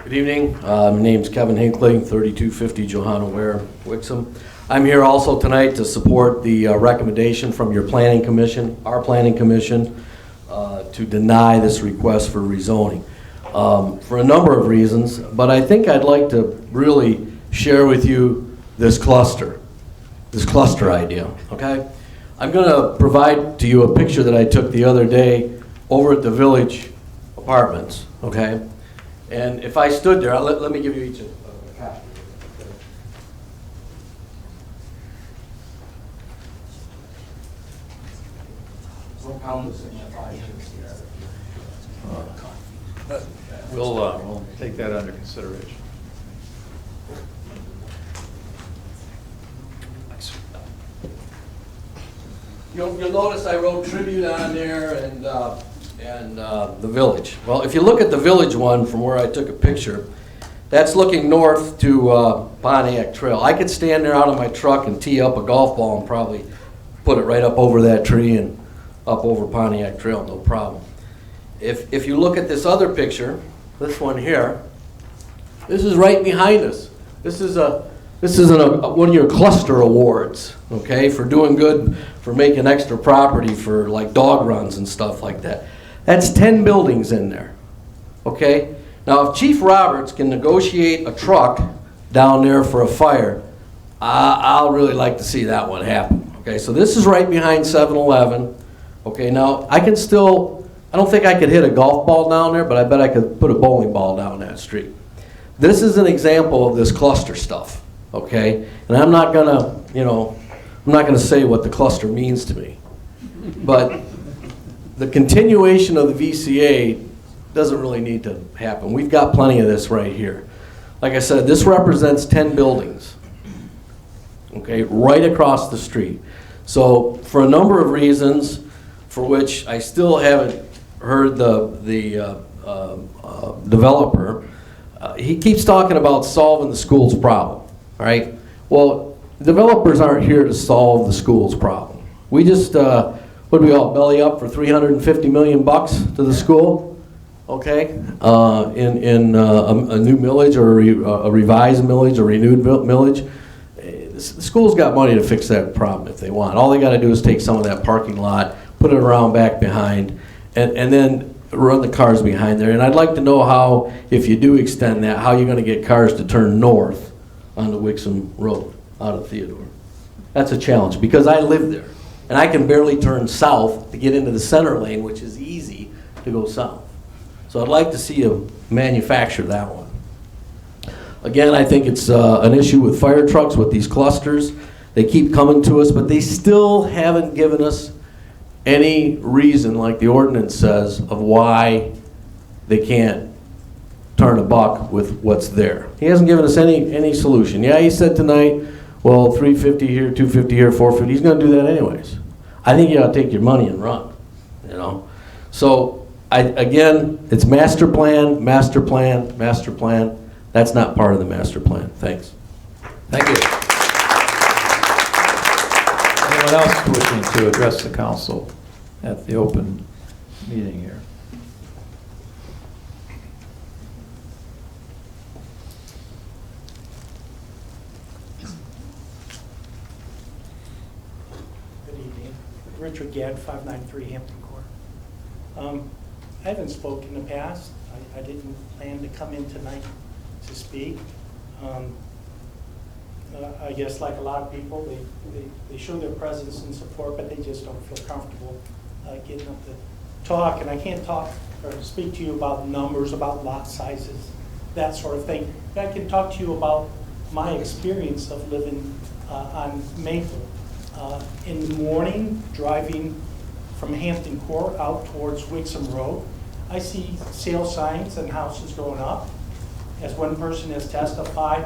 Good evening. My name's Kevin Hinckley, 3250 Johanna Ware, Wixom. I'm here also tonight to support the recommendation from your planning commission, our planning commission, to deny this request for rezoning for a number of reasons, but I think I'd like to really share with you this cluster idea, okay? I'm gonna provide to you a picture that I took the other day over at the Village Apartments, okay? And if I stood there, let me give you each a copy. We'll take that under consideration. You'll notice I wrote tribute on there and the Village. Well, if you look at the Village one from where I took a picture, that's looking north to Pontiac Trail. I could stand there out of my truck and tee up a golf ball and probably put it right up over that tree and up over Pontiac Trail, no problem. If you look at this other picture, this one here, this is right behind us. This is one of your cluster awards, okay, for doing good, for making extra property for like dog runs and stuff like that. That's 10 buildings in there, okay? Now, if Chief Roberts can negotiate a truck down there for a fire, I'll really like to see that one happen, okay? So this is right behind 7-Eleven, okay? Now, I don't think I could hit a golf ball down there, but I bet I could put a bowling ball down that street. This is an example of this cluster stuff, okay? And I'm not gonna, I'm not gonna say what the cluster means to me, but the continuation of the VCA doesn't really need to happen. We've got plenty of this right here. Like I said, this represents 10 buildings, okay, right across the street. So for a number of reasons, for which I still haven't heard the developer, he keeps talking about solving the school's problem, right? Well, developers aren't here to solve the school's problem. We just, what do we all belly up for $350 million to the school, okay? In a new millage or a revised millage or renewed millage. The school's got money to fix that problem if they want. All they got to do is take some of that parking lot, put it around back behind, and then run the cars behind there. And I'd like to know how, if you do extend that, how you're gonna get cars to turn north onto Wixom Road out of Theodore. That's a challenge, because I live there. And I can barely turn south to get into the center lane, which is easy to go south. So I'd like to see you manufacture that one. Again, I think it's an issue with fire trucks, with these clusters. They keep coming to us, but they still haven't given us any reason, like the ordinance says, of why they can't turn a buck with what's there. He hasn't given us any solution. Yeah, he said tonight, well, 350 here, 250 here, 450. He's going to do that anyways. I think you ought to take your money and run, you know. So, again, it's master plan, master plan, master plan. That's not part of the master plan. Thanks. Thank you. Anyone else wishing to address the council at the open meeting here? Good evening. Richard Gadd, 593 Hampton Court. I haven't spoken in the past. I didn't plan to come in tonight to speak. I guess like a lot of people, they show their presence and support, but they just don't feel comfortable getting up to talk. And I can't talk or speak to you about numbers, about lot sizes, that sort of thing. But I can talk to you about my experience of living on Maple. In the morning, driving from Hampton Court out towards Wixom Road, I see sale signs and houses going up. As one person has testified,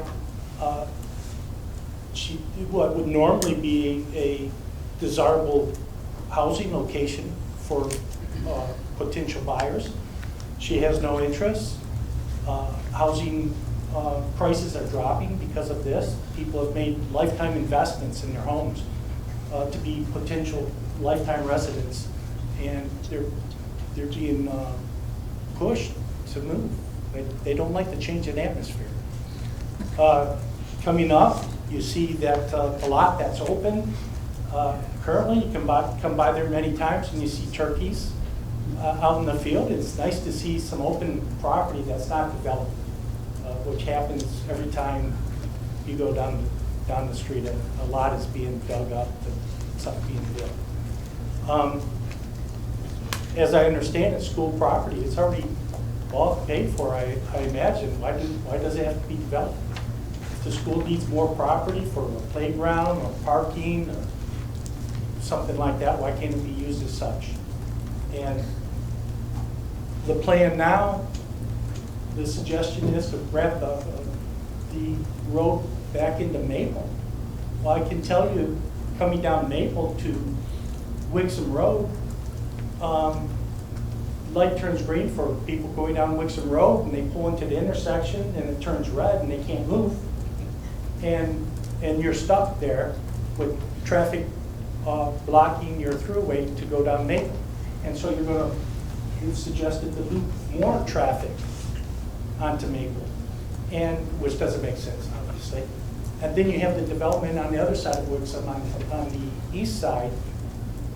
what would normally be a desirable housing location for potential buyers, she has no interest. Housing prices are dropping because of this. People have made lifetime investments in their homes to be potential lifetime residents, and they're being pushed to move. They don't like the change in atmosphere. Coming up, you see that the lot that's open currently, you can come by there many times and you see turkeys out in the field. It's nice to see some open property that's not developed, which happens every time you go down the street. A lot is being dug up and something being built. As I understand it, school property, it's already all paid for, I imagine. Why does it have to be developed? If the school needs more property for a playground or parking or something like that, why can't it be used as such? And the plan now, the suggestion is to wrap the road back into Maple. Well, I can tell you, coming down Maple to Wixom Road, light turns green for people going down Wixom Road, and they pull into the intersection and it turns red and they can't move. And you're stuck there with traffic blocking your throughway to go down Maple. And so you've suggested to loop more traffic onto Maple, and which doesn't make sense, obviously. And then you have the development on the other side of Wixom, on the east side,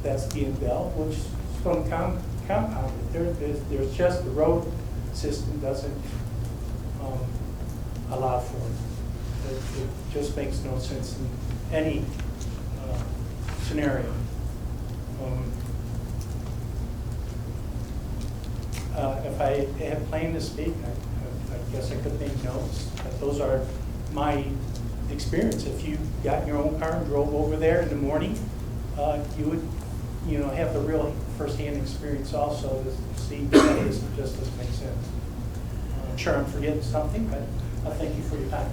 that's being built, which is going to compound it. There's just the road system doesn't allow for it. It just makes no sense in any scenario. If I had planned to speak, I guess I could make notes, but those are my experience. If you got in your own car and drove over there in the morning, you would have the real first-hand experience also to see that it just doesn't make sense. I'm sure I'm forgetting something, but I thank you for your time.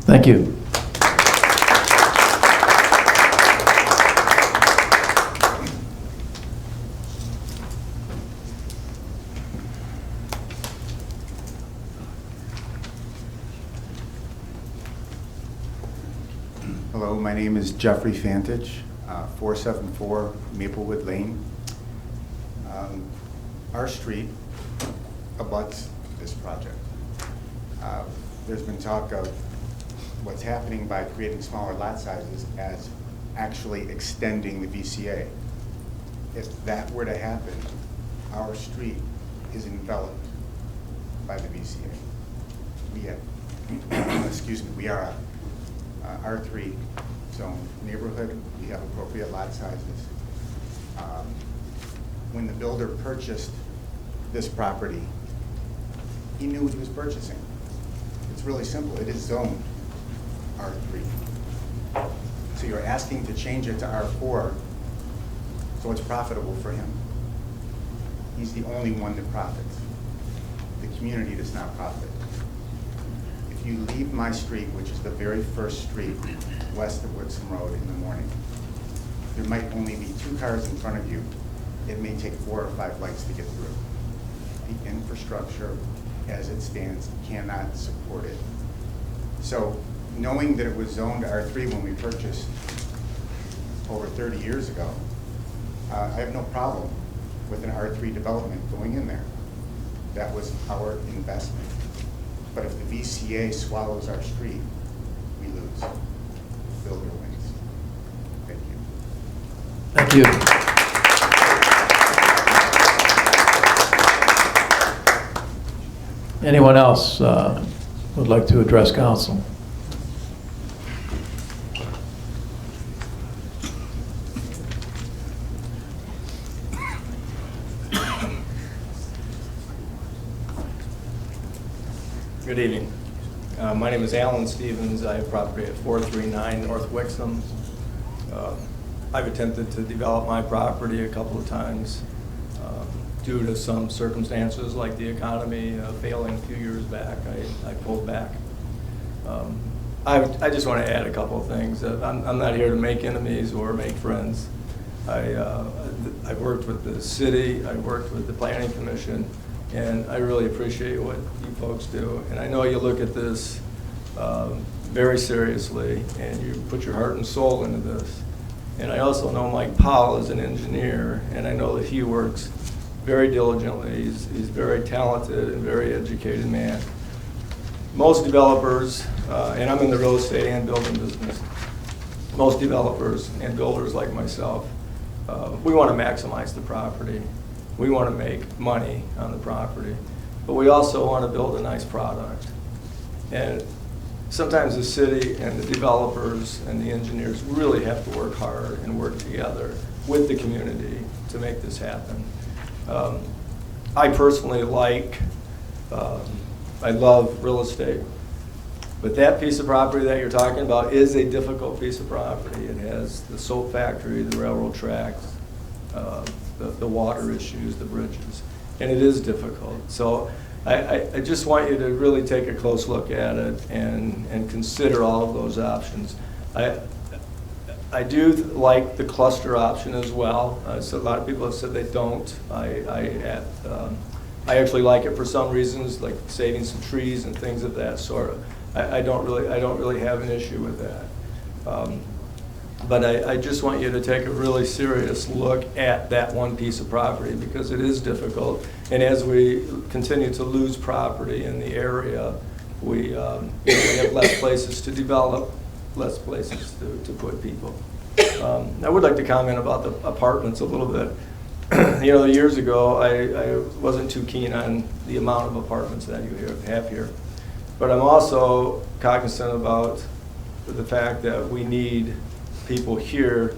Thank you. Hello, my name is Jeffrey Fantich, 474 Maplewood Lane. Our street abuts this project. There's been talk of what's happening by creating smaller lot sizes as actually extending the VCA. If that were to happen, our street is enveloped by the VCA. We have, excuse me, we are a R3 zone neighborhood. We have appropriate lot sizes. When the builder purchased this property, he knew what he was purchasing. It's really simple. It is zoned R3. So you're asking to change it to R4 so it's profitable for him. He's the only one that profits. The community does not profit. If you leave my street, which is the very first street west of Wixom Road in the morning, there might only be 2 cars in front of you. It may take 4 or 5 lights to get through. The infrastructure, as it stands, cannot support it. So knowing that it was zoned R3 when we purchased over 30 years ago, I have no problem with an R3 development going in there. That was our investment. But if the VCA swallows our street, we lose. The builder wins. Thank you. Thank you. Anyone else would like to address council? Good evening. My name is Alan Stevens. I have property at 439 North Wixom. I've attempted to develop my property a couple of times due to some circumstances like the economy failing a few years back. I pulled back. I just want to add a couple of things. I'm not here to make enemies or make friends. I've worked with the city, I've worked with the planning commission, and I really appreciate what you folks do. And I know you look at this very seriously, and you put your heart and soul into this. And I also know Mike Powell is an engineer, and I know that he works very diligently. He's very talented and very educated man. Most developers, and I'm in the real estate and building business, most developers and builders like myself, we want to maximize the property. We want to make money on the property, but we also want to build a nice product. And sometimes the city and the developers and the engineers really have to work hard and work together with the community to make this happen. I personally I love real estate, but that piece of property that you're talking about is a difficult piece of property. It has the soap factory, the railroad tracks, the water issues, the bridges, and it is difficult. So I just want you to really take a close look at it and consider all of those options. I do like the cluster option as well. So a lot of people have said they don't. I actually like it for some reasons, like saving some trees and things of that sort. I don't really have an issue with that. But I just want you to take a really serious look at that one piece of property because it is difficult. And as we continue to lose property in the area, we have less places to develop, less places to put people. I would like to comment about the apartments a little bit. Years ago, I wasn't too keen on the amount of apartments that you have here. But I'm also cognizant about the fact that we need people here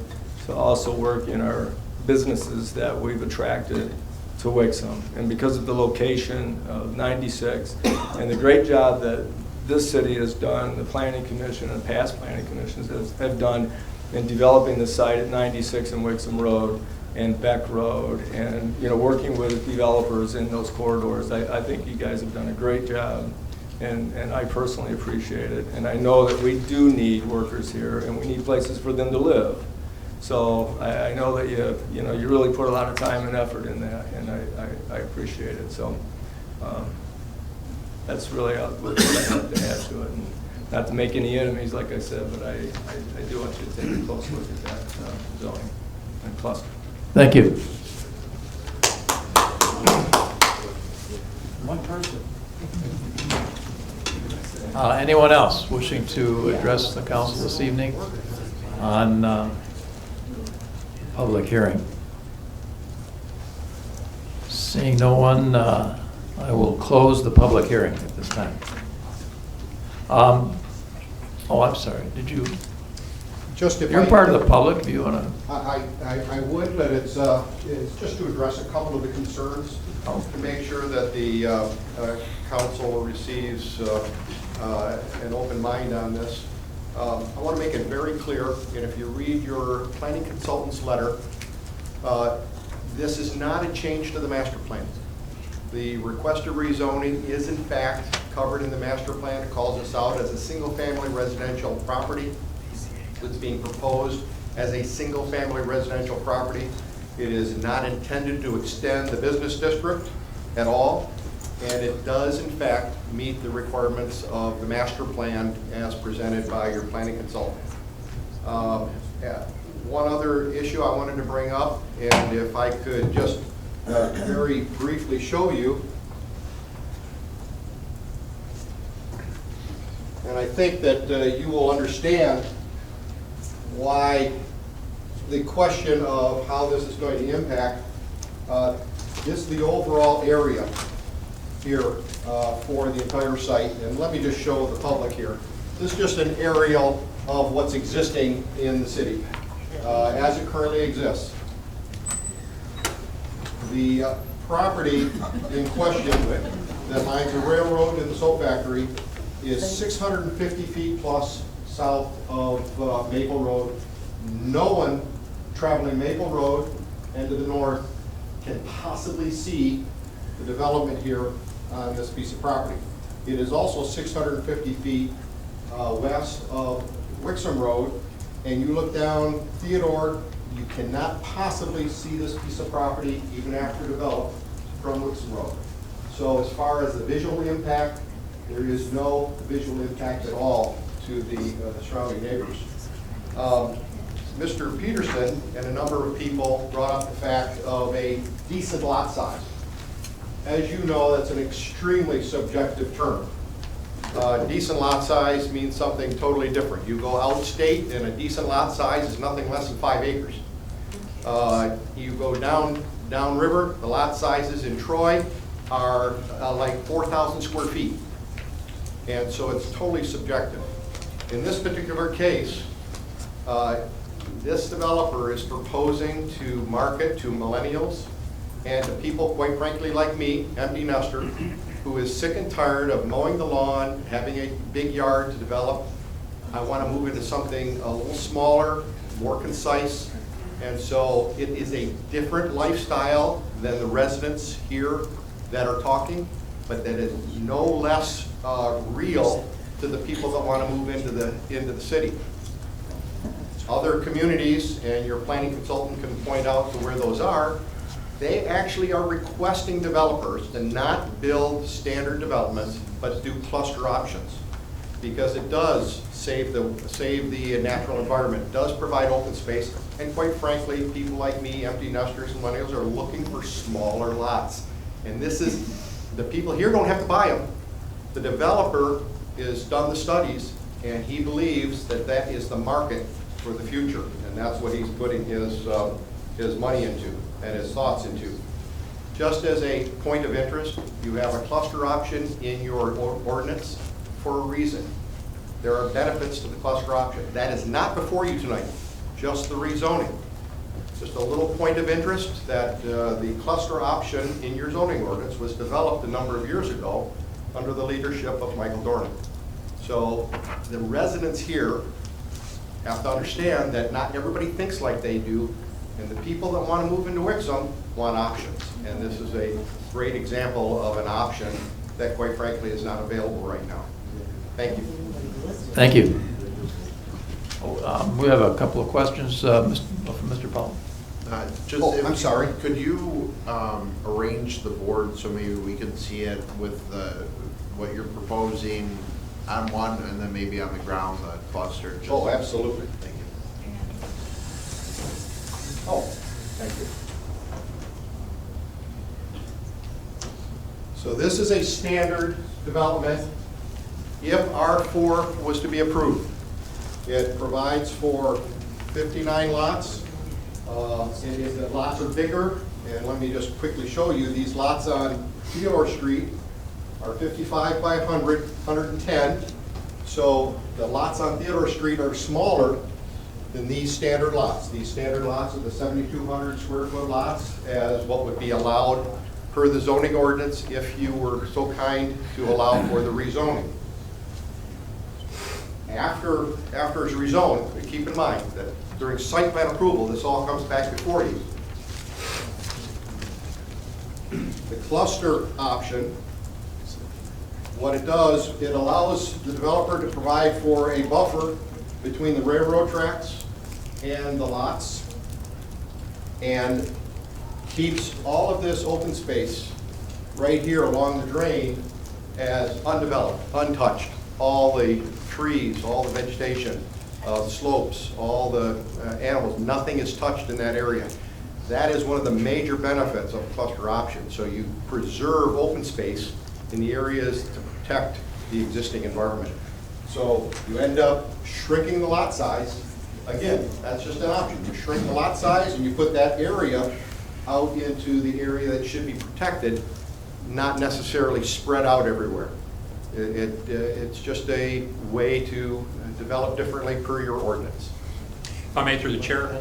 to also work in our businesses that we've attracted to Wixom. And because of the location of 96 and the great job that this city has done, the Planning Commission and past Planning Commissions have done in developing the site at 96 and Wixom Road and Beck Road and working with developers in those corridors, I think you guys have done a great job. And I personally appreciate it. And I know that we do need workers here, and we need places for them to live. So I know that you really put a lot of time and effort in that, and I appreciate it. So that's really what I have to add to it. And not to make any enemies, like I said, but I do want you to take a close look at that zoning and cluster. Thank you. One person. Anyone else wishing to address the council this evening on public hearing? Seeing no one, I will close the public hearing at this time. Oh, I'm sorry, did you? Just if You're I- part of the public, if you want to. I would, but it's just to address a couple of the concerns, to make sure that the council receives an open mind on this. I want to make it very clear, and if you read your planning consultant's letter, this is not a change to the master plan. The requested rezoning is in fact covered in the master plan. It calls this out as a single-family residential property that's being proposed as a single-family residential property. It is not intended to extend the business district at all, and it does in fact meet the requirements of the master plan as presented by your planning consultant. One other issue I wanted to bring up, and if I could just very briefly show you, and I think that you will understand why the question of how this is going to impact just the overall area here for the entire site. And let me just show the public here. This is just an aerial of what's existing in the city as it currently exists. The property in question that lines the railroad and the soap factory is 650 feet plus south of Maple Road. No one traveling Maple Road and to the north can possibly see the development here on this piece of property. It is also 650 feet west of Wixom Road, and you look down Theodore, you cannot possibly see this piece of property even after developed from Wixom Road. So as far as the visual impact, there is no visual impact at all to the surrounding neighbors. Mr. Peterson and a number of people brought up the fact of a decent lot size. As you know, that's an extremely subjective term. Decent lot size means something totally different. You go out state and a decent lot size is nothing less than 5 acres. You go down river, the lot sizes in Troy are like 4,000 square feet. And so it's totally subjective. In this particular case, this developer is proposing to market to millennials and to people, quite frankly, like me, empty nester, who is sick and tired of mowing the lawn, having a big yard to develop. I want to move into something a little smaller, more concise, and so it is a different lifestyle than the residents here that are talking, but that is no less real to the people that want to move into the city. Other communities, and your planning consultant can point out to where those are, they actually are requesting developers to not build standard developments, but do cluster options, because it does save the natural environment, it does provide open space, and quite frankly, people like me, empty nesters and millennials, are looking for smaller lots. And this is, the people here don't have to buy them. The developer has done the studies, and he believes that that is the market for the future, and that's what he's putting his money into and his thoughts into. Just as a point of interest, you have a cluster option in your ordinance for a reason. There are benefits to the cluster option. That is not before you tonight, just the rezoning. Just a little point of interest that the cluster option in your zoning ordinance was developed a number of years ago under the leadership of Michael Dornan. So the residents here have to understand that not everybody thinks like they do, and the people that want to move into Wixom want options. And this is a great example of an option that, quite frankly, is not available right now. Thank you. Thank you. We have a couple of questions from Mr. Powell. I'm sorry. Could you arrange the board so maybe we can see it with what you're proposing on one and then maybe on the ground, the cluster? Oh, absolutely. Thank you. Oh, thank you. So this is a standard development if R4 was to be approved. It provides for 59 lots. The lots are bigger And let me just quickly show you, these lots on Theodore Street are 55 by 100, 110. So the lots on Theodore Street are smaller than these standard lots. These standard lots are the 7,200 square foot lots as what would be allowed per the zoning ordinance if you were so kind to allow for the rezoning. After it's rezoned, keep in mind that during site plan approval, this all comes back before you. The cluster option, what it does, it allows the developer to provide for a buffer between the railroad tracks and the lots, and keeps all of this open space right here along the drain as undeveloped, untouched. All the trees, all the vegetation, slopes, all the animals, nothing is touched in that area. That is one of the major benefits of a cluster option. So you preserve open space in the areas to protect the existing environment. So you end up shrinking the lot size. Again, that's just an option. You shrink the lot size and you put that area out into the area that should be protected, not necessarily spread out everywhere. It's just a way to develop differently per your ordinance. If I may, through the chair.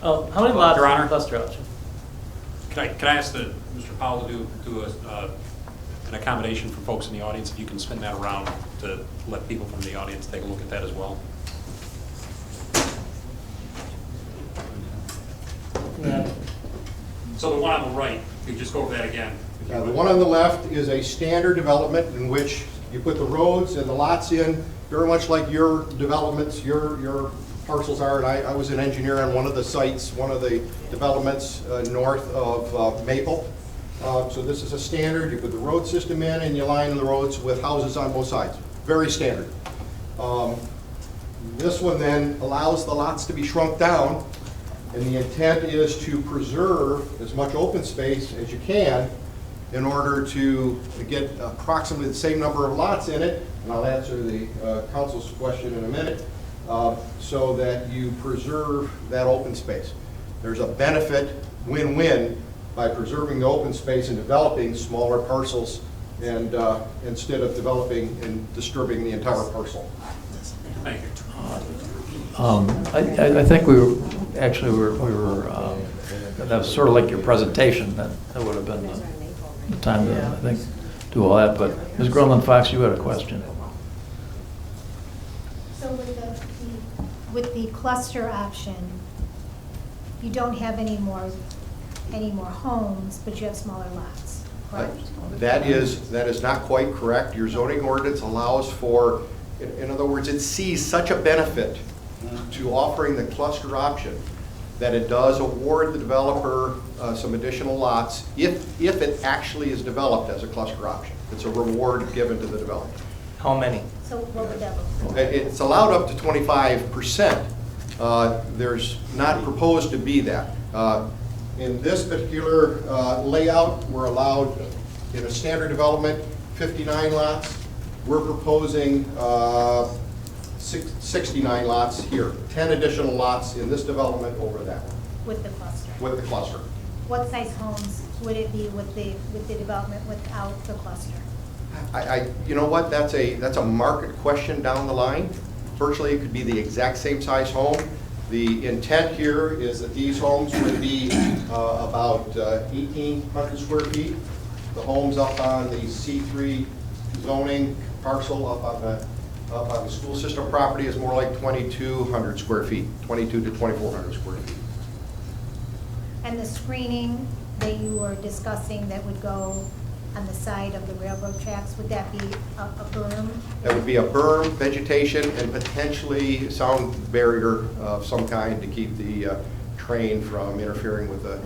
Oh, how many lots Your are Honor. in cluster option? Can I ask Mr. Powell to do an accommodation for folks in the audience? If you can spin that around to let people from the audience take a look at that as well. Yeah. So the one on the right, you just go over that again. The one on the left is a standard development in which you put the roads and the lots in, very much like your developments, your parcels are. And I was an engineer on one of the sites, one of the developments north of Maple. So this is a standard. You put the road system in and you line the roads with houses on both sides. Very standard. This one then allows the lots to be shrunk down, and the intent is to preserve as much open space as you can in order to get approximately the same number of lots in it, and I'll answer the council's question in a minute, so that you preserve that open space. There's a benefit, win-win, by preserving the open space and developing smaller parcels and instead of developing and disturbing the entire parcel. Thank you. I think we were, actually, that was sort of like your presentation, that would have been the time to, I think, do all that, but Ms. Grumland-Fox, you had a question. So with the cluster option, you don't have any more homes, but you have smaller lots, correct? That is not quite correct. Your zoning ordinance allows for, in other words, it sees such a benefit to offering the cluster option that it does award the developer some additional lots if it actually is developed as a cluster option. It's a reward given to the developer. How many? So what would that look like? It's allowed up to 25%. There's not proposed to be that. In this particular layout, we're allowed, in a standard development, 59 lots. We're proposing 69 lots here, 10 additional lots in this development over that one. With the cluster? With the cluster. What size homes would it be with the development without the cluster? You know what, that's a market question down the line. Virtually, it could be the exact same size home. The intent here is that these homes would be about 1,800 square feet. The homes up on the C3 zoning parcel up on the school system property is more like 2,200 square feet, 2,200 to 2,400 square feet. And the screening that you were discussing that would go on the side of the railroad tracks, would that be a berm? That would be a berm, vegetation, and potentially sound barrier of some kind to keep the train from interfering with the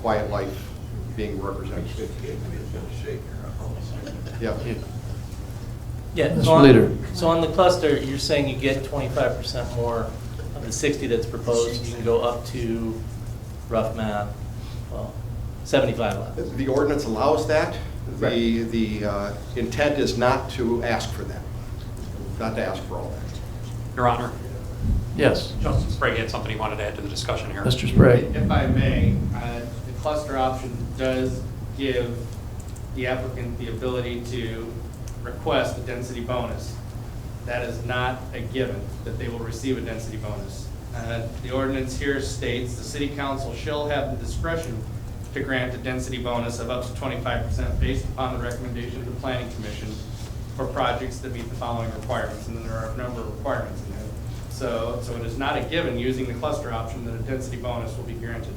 quiet life being represented. Yeah. Yeah. Mr. So Leader. So on the cluster, you're saying you get 25% more of the 60 that's proposed. You can go up to, rough math, well, 75 lots. The ordinance allows that. The intent is not to ask for that, not to ask for all that. Your Honor. Yes. Justin Sprague had something he wanted to add to the discussion here. Mr. Sprague. If I may, the cluster option does give the applicant the ability to request a density bonus. That is not a given, that they will receive a density bonus. The ordinance here states the city council shall have the discretion to grant a density bonus of up to 25% based upon the recommendation of the planning commission for projects that meet the following requirements, and then there are a number of requirements in there. So it is not a given using the cluster option that a density bonus will be granted.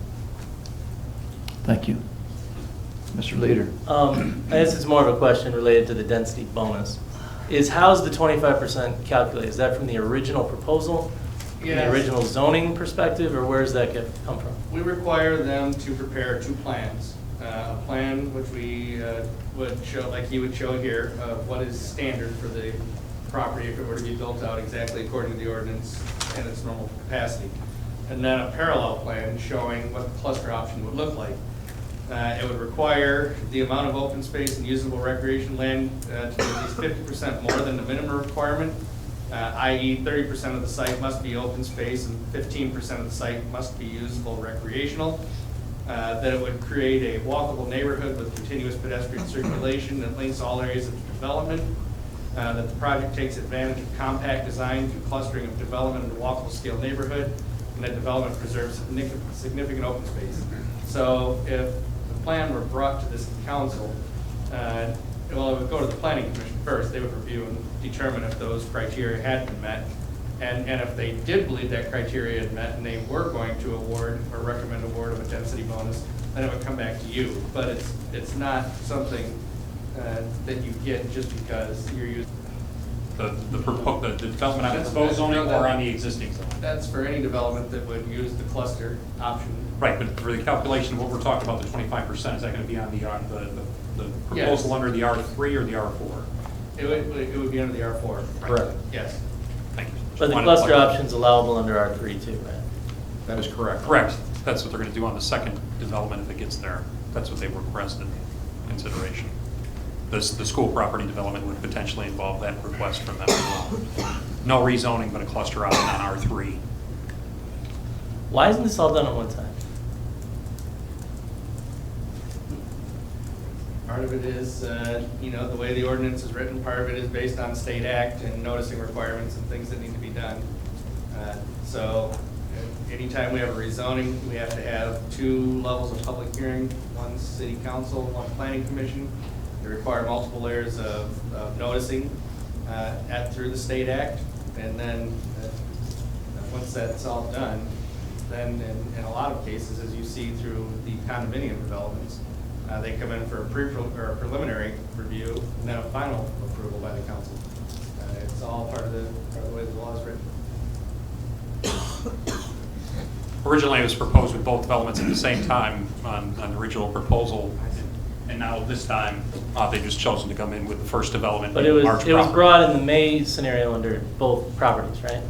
Thank you. Mr. Leader. This is more of a question related to the density bonus. How's the 25% calculated? Is that from the original proposal? From Yes. the original zoning perspective, or where does that come from? We require them to prepare two plans. A plan which we would show, like you would show here, of what is standard for the property if it were to be built out exactly according to the ordinance and its normal capacity. And then a parallel plan showing what the cluster option would look like. It would require the amount of open space and usable recreation land to be at least 50% more than the minimum requirement, i.e. 30% of the site must be open space and 15% of the site must be usable recreational. That it would create a walkable neighborhood with continuous pedestrian circulation that links all areas of development. That the project takes advantage of compact design through clustering of development in a walkable scale neighborhood, and that development preserves significant open space. So if the plan were brought to this council, well, it would go to the planning commission first. They would review and determine if those criteria had been met. And if they did believe that criteria had met and they were going to award or recommend award of a density bonus, then it would come back to you. But it's not something that you get just because you're using The development on the proposed zoning or on the existing zoning? That's for any development that would use the cluster option. Right, but for the calculation of what we're talking about, the 25%, is that going to be on the proposal under the R3 or the R4? It would be under the R4. Correct. Yes. Thank you. But the cluster option's allowable under R3 too, right? That is correct. Correct. That's what they're going to do on the second development if it gets there. That's what they requested consideration. The school property development would potentially involve that request from them as well. No rezoning, but a cluster option on R3. Why isn't this all done at one time? Part of it is, the way the ordinance is written. Part of it is based on state act and noticing requirements and things that need to be done. So anytime we have a rezoning, we have to have two levels of public hearing, one city council, one planning commission. They require multiple layers of noticing through the state act. And then once that's all done, then in a lot of cases, as you see through the condominium developments, they come in for a preliminary review and then a final approval by the council. It's all part of the way the law is written. Originally, it was proposed with both developments at the same time on the original proposal. And now this time, they've just chosen to come in with the first development. But it was brought in the May scenario under both properties, right?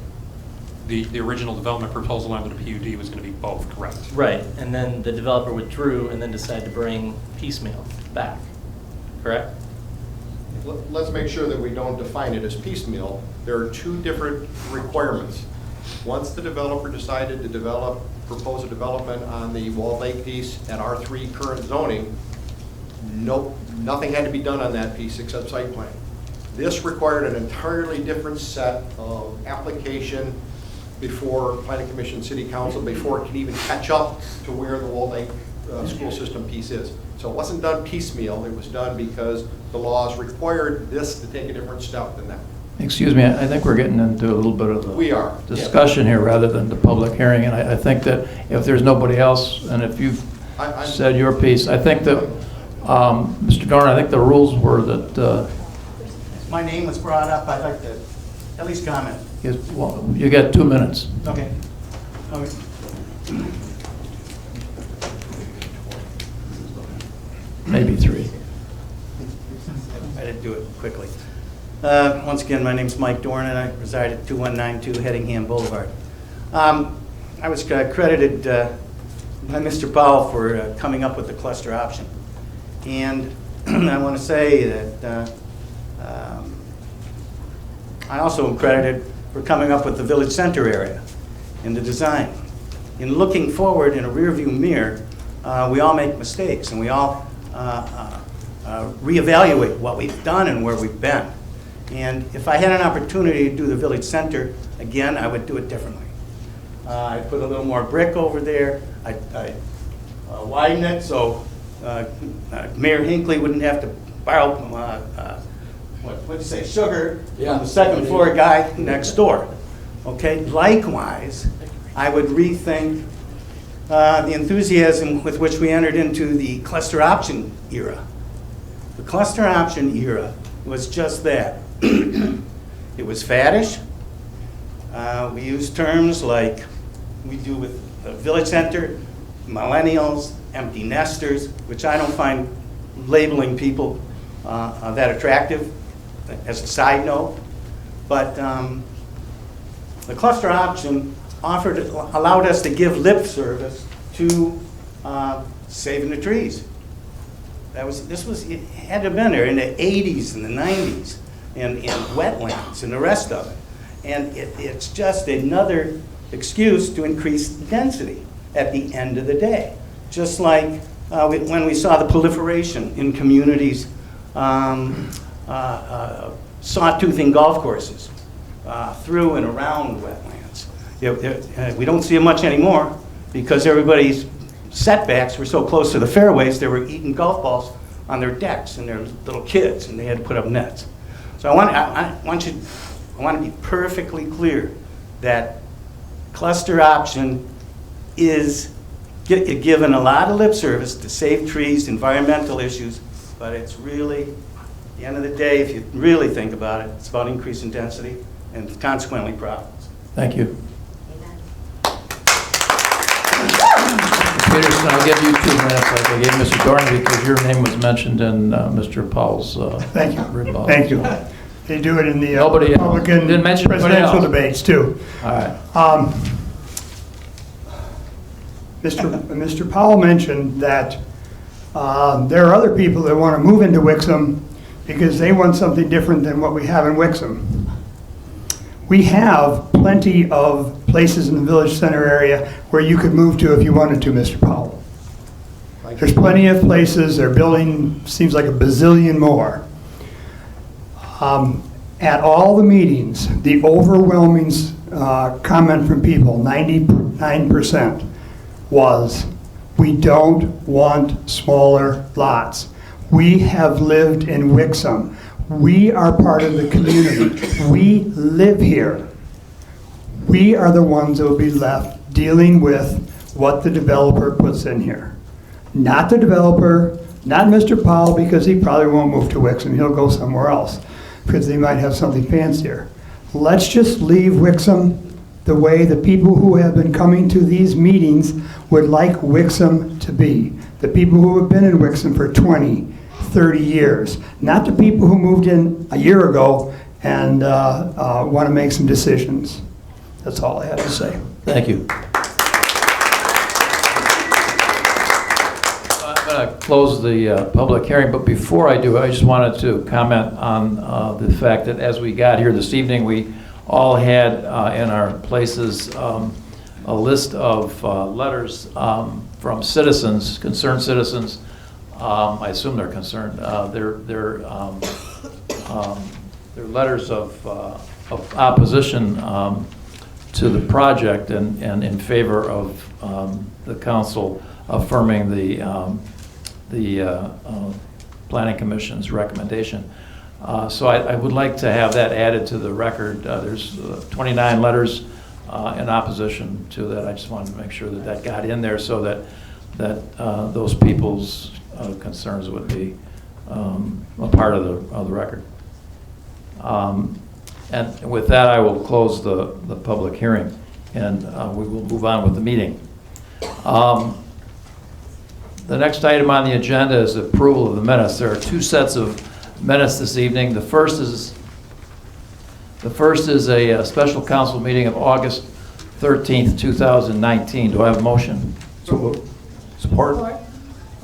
The original development proposal under the PUD was going to be both, correct? Right, and then the developer withdrew and then decided to bring piecemeal back, correct? Let's make sure that we don't define it as piecemeal. There are two different requirements. Once the developer decided to propose a development on the Walled Lake piece at R3 current zoning, nothing had to be done on that piece except site plan. This required an entirely different set of application before Planning Commission, City Council, before it could even catch up to where the Walled Lake school system piece is. So it wasn't done piecemeal, it was done because the laws required this to take a different step than that. Excuse me, I think we're getting into a little bit of the discussion here rather than the public hearing, and I think that if there's nobody else, and if you've said your piece, I think that, Mr. Dorn, I think the rules were that... My name was brought up, I'd like to at least comment. You got 2 minutes. Okay. Maybe 3. I didn't do it quickly. Once again, my name's Mike Dorn, and I reside at 2192 Headingham Boulevard. I was credited by Mr. Powell for coming up with the cluster option. And I want to say that I also am credited for coming up with the village center area. in the design. In looking forward in a rearview mirror, we all make mistakes, and we all reevaluate what we've done and where we've been. And if I had an opportunity to do the village center again, I would do it differently. I'd put a little more brick over there. I'd widen it so Mayor Hinckley wouldn't have to borrow, what'd you say, sugar from the second floor guy next door. Okay, likewise, I would rethink the enthusiasm with which we entered into the cluster option era. The cluster option era was just that. It was faddish. We used terms like we do with the village center, millennials, empty nesters, which I don't find labeling people that attractive as a side note. But the cluster option allowed us to give lip service to saving the trees. It had to have been there in the 80s and the 90s, and wetlands and the rest of it. And it's just another excuse to increase density at the end of the day. Just like when we saw the proliferation in communities, sawtoothing golf courses through and around wetlands. We don't see it much anymore because everybody's setbacks were so close to the fairways, they were eating golf balls on their decks and their little kids, and they had to put up nets. So I want to be perfectly clear that cluster option is given a lot of lip service to save trees, environmental issues, but it's really, at the end of the day, if you really think about it, it's about increasing density and consequently profits. Thank you. Mr. Peterson, I'll give you 2 minutes like I gave Mr. Dorn because your name was mentioned in Mr. Powell's Thank you. rebuttal. Thank you. They do it in the Nobody Republican didn't mention presidential else. debates, too. All right. Mr. Powell mentioned that there are other people that want to move into Wixom because they want something different than what we have in Wixom. We have plenty of places in the village center area where you could move to if you wanted to, Mr. Powell. There's plenty of places. They're building, seems like a bazillion more. At all the meetings, the overwhelming comment from people, 99%, was we don't want smaller lots. We have lived in Wixom. We are part of the community. We live here. We are the ones that will be left dealing with what the developer puts in here. Not the developer, not Mr. Powell, because he probably won't move to Wixom. He'll go somewhere else because they might have something fancier. Let's just leave Wixom the way the people who have been coming to these meetings would like Wixom to be. The people who have been in Wixom for 20, 30 years. Not the people who moved in a year ago and want to make some decisions. That's all I have to say. Thank you. I'm going to close the public hearing, but before I do, I just wanted to comment on the fact that as we got here this evening, we all had in our places a list of letters from citizens, concerned citizens. I assume they're concerned. They're letters of opposition to the project and in favor of the council affirming the Planning Commission's recommendation. So I would like to have that added to the record. There's 29 letters in opposition to that. I just wanted to make sure that that got in there so that those people's concerns would be a part of the record. And with that, I will close the public hearing, and we will move on with the meeting. The next item on the agenda is approval of the minutes. There are 2 sets of minutes this evening. The first is a special council meeting of August 13th, 2019. Do I have a motion? Support.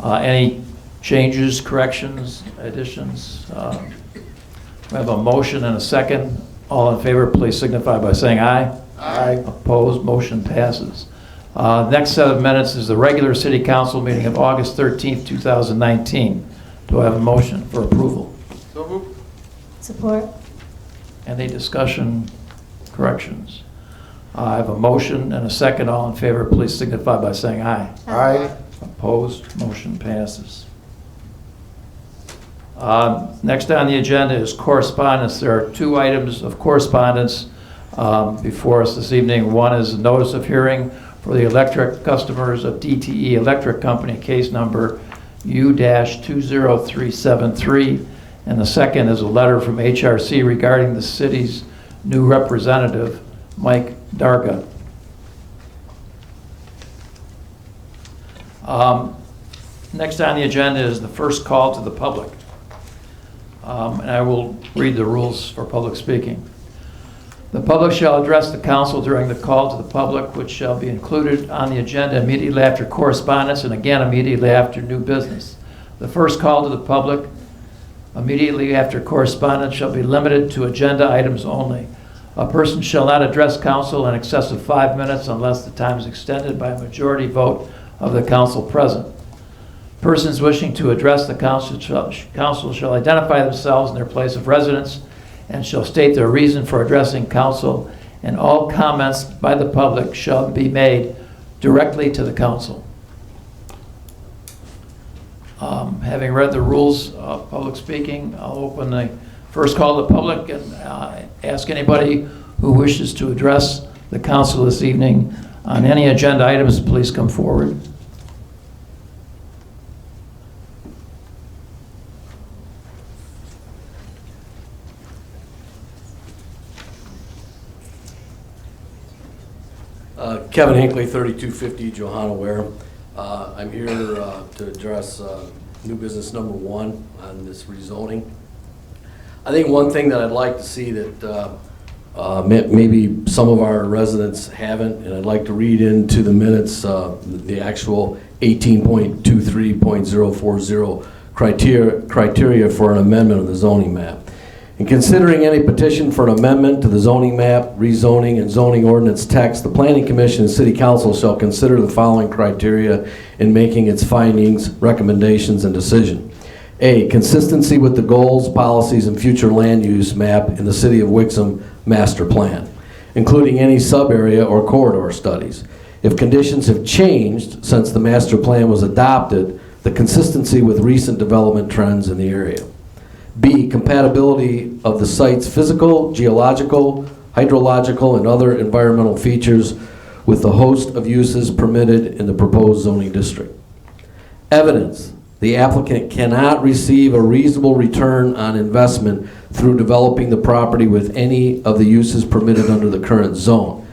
Any changes, corrections, additions? We have a motion and a second. All in favor, please signify by saying aye. Aye. Opposed, motion passes. Next set of minutes is the regular city council meeting of August 13th, 2019. Do I have a motion for approval? So moved. Support. Any discussion, corrections? I have a motion and a second. All in favor, please signify by saying aye. Aye. Opposed, motion passes. Next on the agenda is correspondence. There are two items of correspondence before us this evening. One is a notice of hearing for the electric customers of DTE Electric Company, case number U-20373. And the second is a letter from HRC regarding the city's new representative, Mike Darga. Next on the agenda is the first call to the public. And I will read the rules for public speaking. The public shall address the council during the call to the public, which shall be included on the agenda immediately after correspondence and again immediately after new business. The first call to the public immediately after correspondence shall be limited to agenda items only. A person shall not address council in excess of 5 minutes unless the time is extended by a majority vote of the council present. Persons wishing to address the council shall identify themselves and their place of residence and shall state their reason for addressing council, and all comments by the public shall be made directly to the council. Having read the rules of public speaking, I'll open the first call to the public and ask anybody who wishes to address the council this evening on any agenda items, please come forward. Kevin Hinckley, 3250 Johanna Ware. I'm here to address new business number 1 on this rezoning. I think one thing that I'd like to see that maybe some of our residents haven't, and I'd like to read into the minutes the actual 18.23.040 criteria for an amendment of the zoning map. In considering any petition for an amendment to the zoning map, rezoning, and zoning ordinance text, the Planning Commission and City Council shall consider the following criteria in making its findings, recommendations, and decision. A, consistency with the goals, policies, and future land use map in the City of Wixom Master Plan, including any sub-area or corridor studies. If conditions have changed since the master plan was adopted, the consistency with recent development trends in the area. B, compatibility of the site's physical, geological, hydrological, and other environmental features with the host of uses permitted in the proposed zoning district. Evidence, the applicant cannot receive a reasonable return on investment through developing the property with any of the uses permitted under the current zone.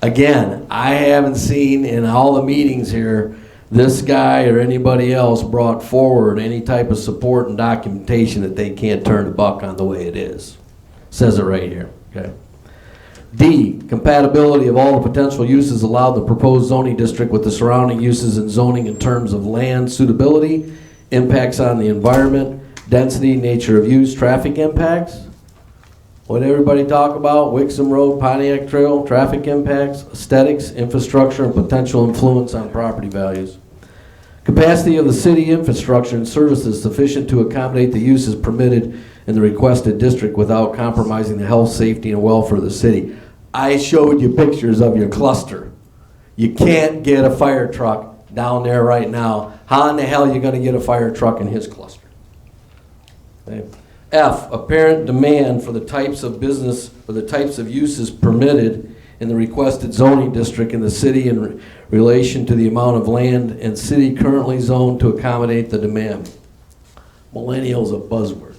Again, I haven't seen in all the meetings here this guy or anybody else brought forward any type of support and documentation that they can't turn the buck on the way it is. Says it right here, okay? D, compatibility of all the potential uses allowed in the proposed zoning district with the surrounding uses and zoning in terms of land suitability, impacts on the environment, density, nature of use, traffic impacts. What everybody talk about, Wixom Road, Pontiac Trail, traffic impacts, aesthetics, infrastructure, and potential influence on property values. Capacity of the city infrastructure and services sufficient to accommodate the uses permitted in the requested district without compromising the health, safety, and welfare of the city. I showed you pictures of your cluster. You can't get a fire truck down there right now. How in the hell are you going to get a fire truck in his cluster? Okay. F, apparent demand for the types of business or the types of uses permitted in the requested zoning district in the city in relation to the amount of land and city currently zoned to accommodate the demand. Millennial's a buzzword.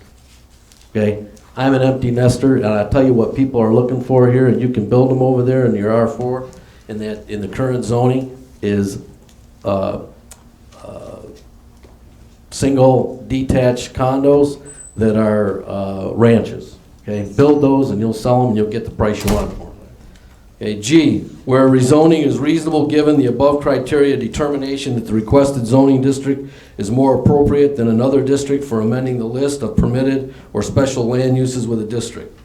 Okay? I'm an empty nester, and I tell you what people are looking for here, and you can build them over there in your R4, and that in the current zoning is single detached condos that are ranches. Okay, build those and you'll sell them and you'll get the price you want for them. Okay, G, where rezoning is reasonable given the above criteria, determination that the requested zoning district is more appropriate than another district for amending the list of permitted or special land uses with a district.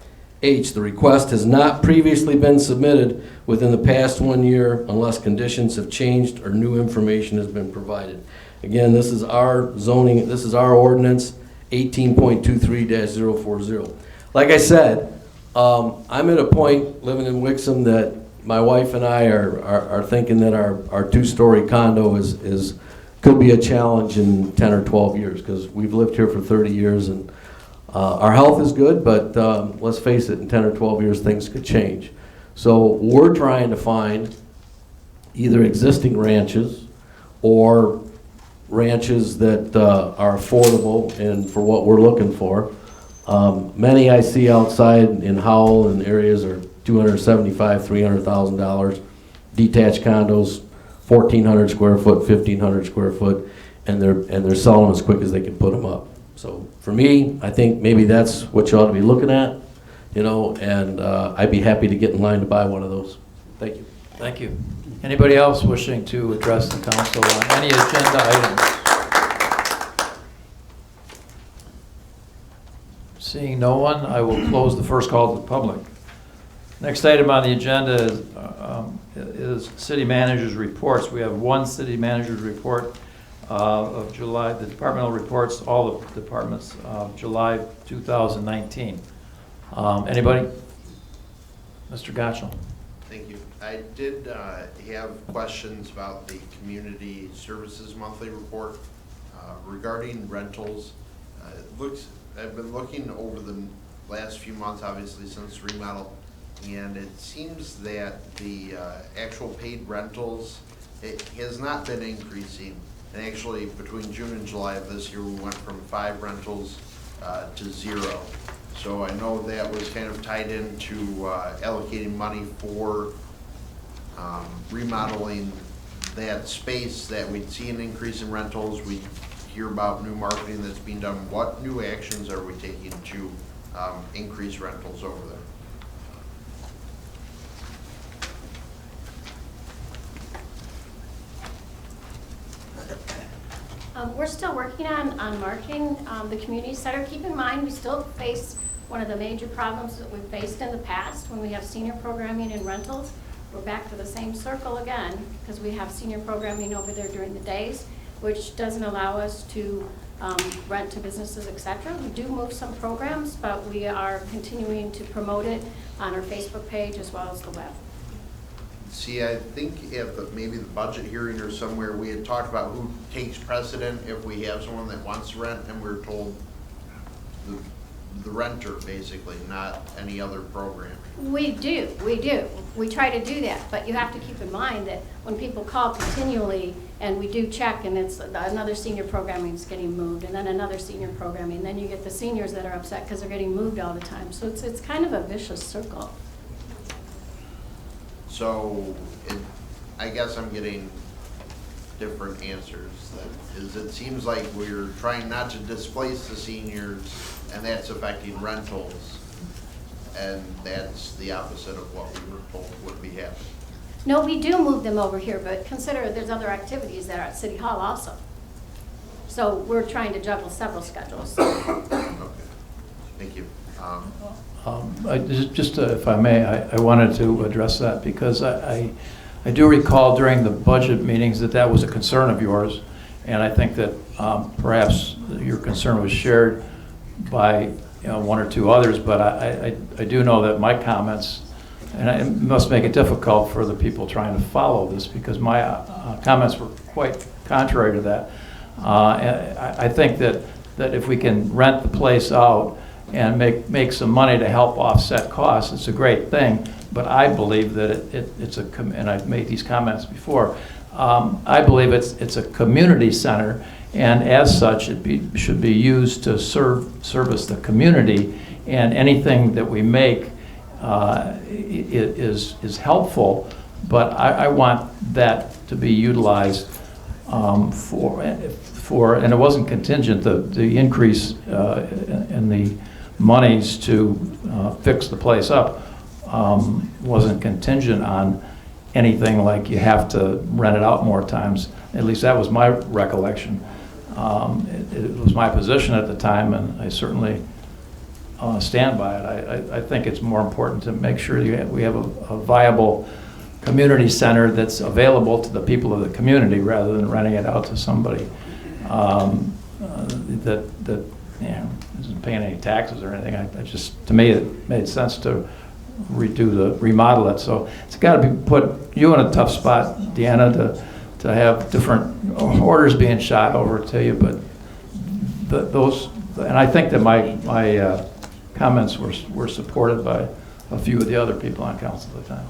H, the request has not previously been submitted within the past 1 year unless conditions have changed or new information has been provided. Again, this is our zoning, this is our ordinance, 18.23-040. Like I said, I'm at a point living in Wixom that my wife and I are thinking that our two-story condo could be a challenge in 10 or 12 years, because we've lived here for 30 years and our health is good, but let's face it, in 10 or 12 years things could change. So we're trying to find either existing ranches or ranches that are affordable and for what we're looking for. Many I see outside in Howell and areas are $275,000, $300,000. Detached condos, 1,400 square foot, 1,500 square foot, and they're selling as quick as they can put them up. So for me, I think maybe that's what you ought to be looking at, you know, and I'd be happy to get in line to buy one of those. Thank you. Thank you. Anybody else wishing to address the council on any agenda items? Seeing no one, I will close the first call to the public. Next item on the agenda is city manager's reports. We have one city manager's report of July, the departmental reports, all the departments of July 2019. Anybody? Mr. Gottschall. Thank you. I did have questions about the Community Services Monthly Report regarding rentals. I've been looking over the last few months, obviously since remodel, and it seems that the actual paid rentals, it has not been increasing. And actually, between June and July of this year, we went from 5 rentals to 0. So I know that was kind of tied into allocating money for remodeling that space, that we'd see an increase in rentals. We hear about new marketing that's being done. What new actions are we taking to increase rentals over there? We're still working on marketing the community center. Keep in mind, we still face one of the major problems that we've faced in the past when we have senior programming and rentals. We're back to the same circle again because we have senior programming over there during the days, which doesn't allow us to rent to businesses, etc. We do move some programs, but we are continuing to promote it on our Facebook page as well as the web. See, I think at maybe the budget hearing or somewhere, we had talked about who takes precedent if we have someone that wants to rent, and we were told the renter, basically, not any other program. We do. We try to do that, but you have to keep in mind that when people call continually, and we do check, and it's another senior programming is getting moved, and then another senior programming, then you get the seniors that are upset because they're getting moved all the time. So it's kind of a vicious circle. So I guess I'm getting different answers. It seems like we're trying not to displace the seniors, and that's affecting rentals, and that's the opposite of what we were told would be happening. No, we do move them over here, but consider there's other activities that are at City Hall also. So we're trying to juggle several schedules. Okay. Thank you. If I may, I wanted to address that because I do recall during the budget meetings that was a concern of yours, and I think that perhaps your concern was shared by one or two others, but I do know that my comments, and it must make it difficult for the people trying to follow this because my comments were quite contrary to that. I think that if we can rent the place out and make some money to help offset costs, it's a great thing. But I believe that it's and I've made these comments before, I believe it's a community center, and as such, it should be used to service the community, and anything that we make is helpful, but I want that to be utilized for, and it wasn't contingent, the increase in the monies to fix the place up wasn't contingent on anything like you have to rent it out more times. At least that was my recollection. It was my position at the time, and I certainly stand by it. I think it's more important to make sure we have a viable community center that's available to the people of the community rather than renting it out to somebody that isn't paying any taxes or anything. To me, it made sense to remodel it. So it's got to put you in a tough spot, Deanna, to have different orders being shot over to you. But and I think that my comments were supported by a few of the other people on council at the time.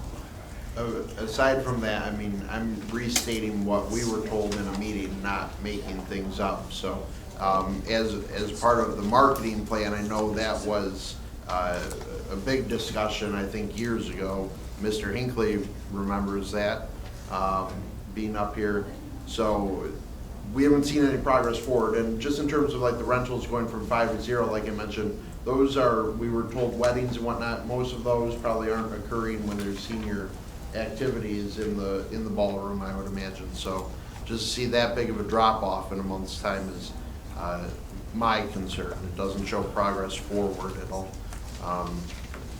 Aside from that, I mean, I'm restating what we were told in a meeting, not making things up. So as part of the marketing plan, I know that was a big discussion, I think, years ago. Mr. Hinckley remembers that being up here. So we haven't seen any progress forward. And just in terms of like the rentals going from 5 to 0, like I mentioned, those are, we were told, weddings and whatnot. Most of those probably aren't occurring when there's senior activities in the ballroom, I would imagine. So just to see that big of a drop off in a month's time is my concern. It doesn't show progress forward at all.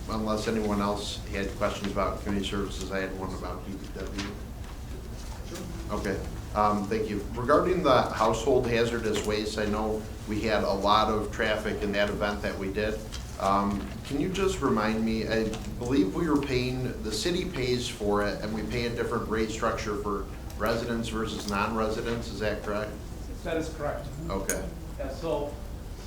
Unless anyone else had questions about community services, I had one about DPW. Okay, thank you. Regarding the household hazardous waste, I know we had a lot of traffic in that event that we did. Can you just remind me, I believe we were paying, the city pays for it, and we pay a different rate structure for residents versus non-residents, is that correct? That is correct. Okay. Yeah, so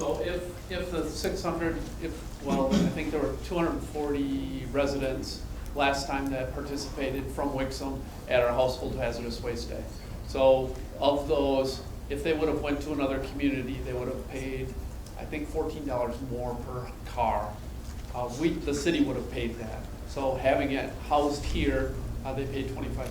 if the 600, I think there were 240 residents last time that participated from Wixom at our household hazardous waste day. So of those, if they would have went to another community, they would have paid, I think, $14 more per car. The city would have paid that. So having it housed here, they paid $25.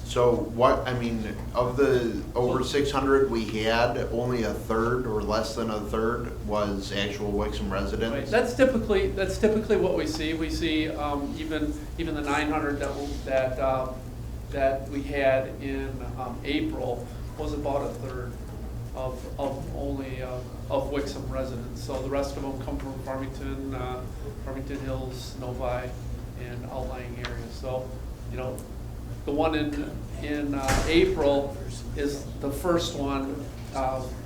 So what, I mean, of the over 600 we had, only a third or less than a third was actual Wixom residents? Right. That's typically what we see. We see even the 900 that we had in April was about a third of Wixom residents. So the rest of them come from Farmington, Farmington Hills, Novi, and outlying areas. So, you know, the one in April is the first one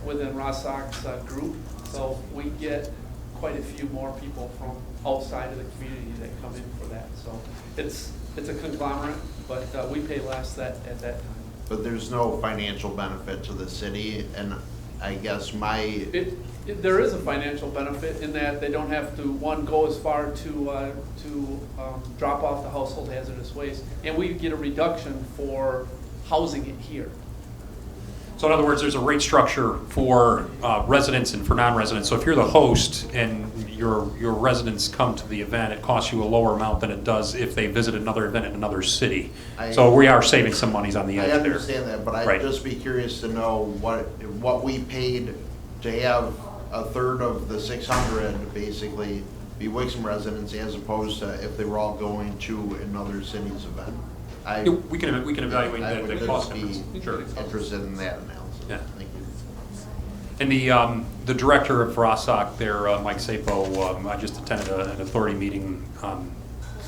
within Rossach's group. So we get quite a few more people from outside of the community that come in for that. So it's a conglomerate, but we pay less at that time. But there's no financial benefit to the city, and I guess there is a financial benefit in that they don't have to, one, go as far to drop off the household hazardous waste, and we get a reduction for housing it here. So in other words, there's a rate structure for residents and for non-residents. So if you're the host and your residents come to the event, it costs you a lower amount than it does if they visit another event in another city. So we are saving some monies on the edge there. I understand that, but I'd just be curious to know what we paid to have a third of the 600 basically be Wixom residents, as opposed to if they were all going to another city's event. We can evaluate the cost difference. Sure. Interested in that analysis. Yeah. Thank you. And the director of Rossach there, Mike Sapo, I just attended an authority meeting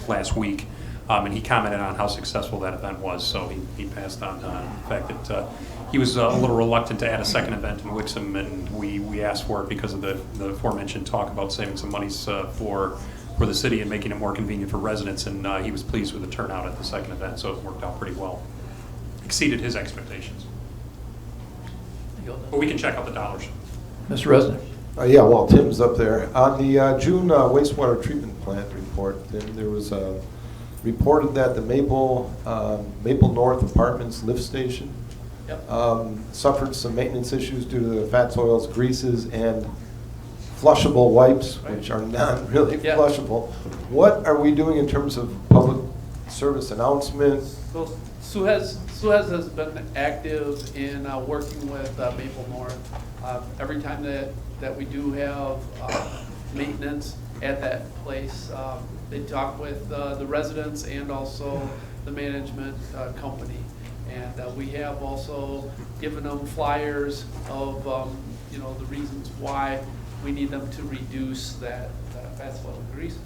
last week, and he commented on how successful that event was. So he passed on the fact that he was a little reluctant to add a second event in Wixom, and we asked for it because of the aforementioned talk about saving some monies for the city and making it more convenient for residents, and he was pleased with the turnout at the second event, so it worked out pretty well. Exceeded his expectations. But we can check out the dollars. Mr. Resnick. Yeah, well, Tim's up there. On the June wastewater treatment plant report, there was reported that the Maple North Apartments lift station suffered some maintenance issues due to the fats, oils, greases, and flushable wipes, which are not really flushable. What are we doing in terms of public service announcements? So Suez has been active in working with Maple North. Every time that we do have maintenance at that place, they talk with the residents and also the management company. And we have also given them flyers of the reasons why we need them to reduce that fats, oil, and grease.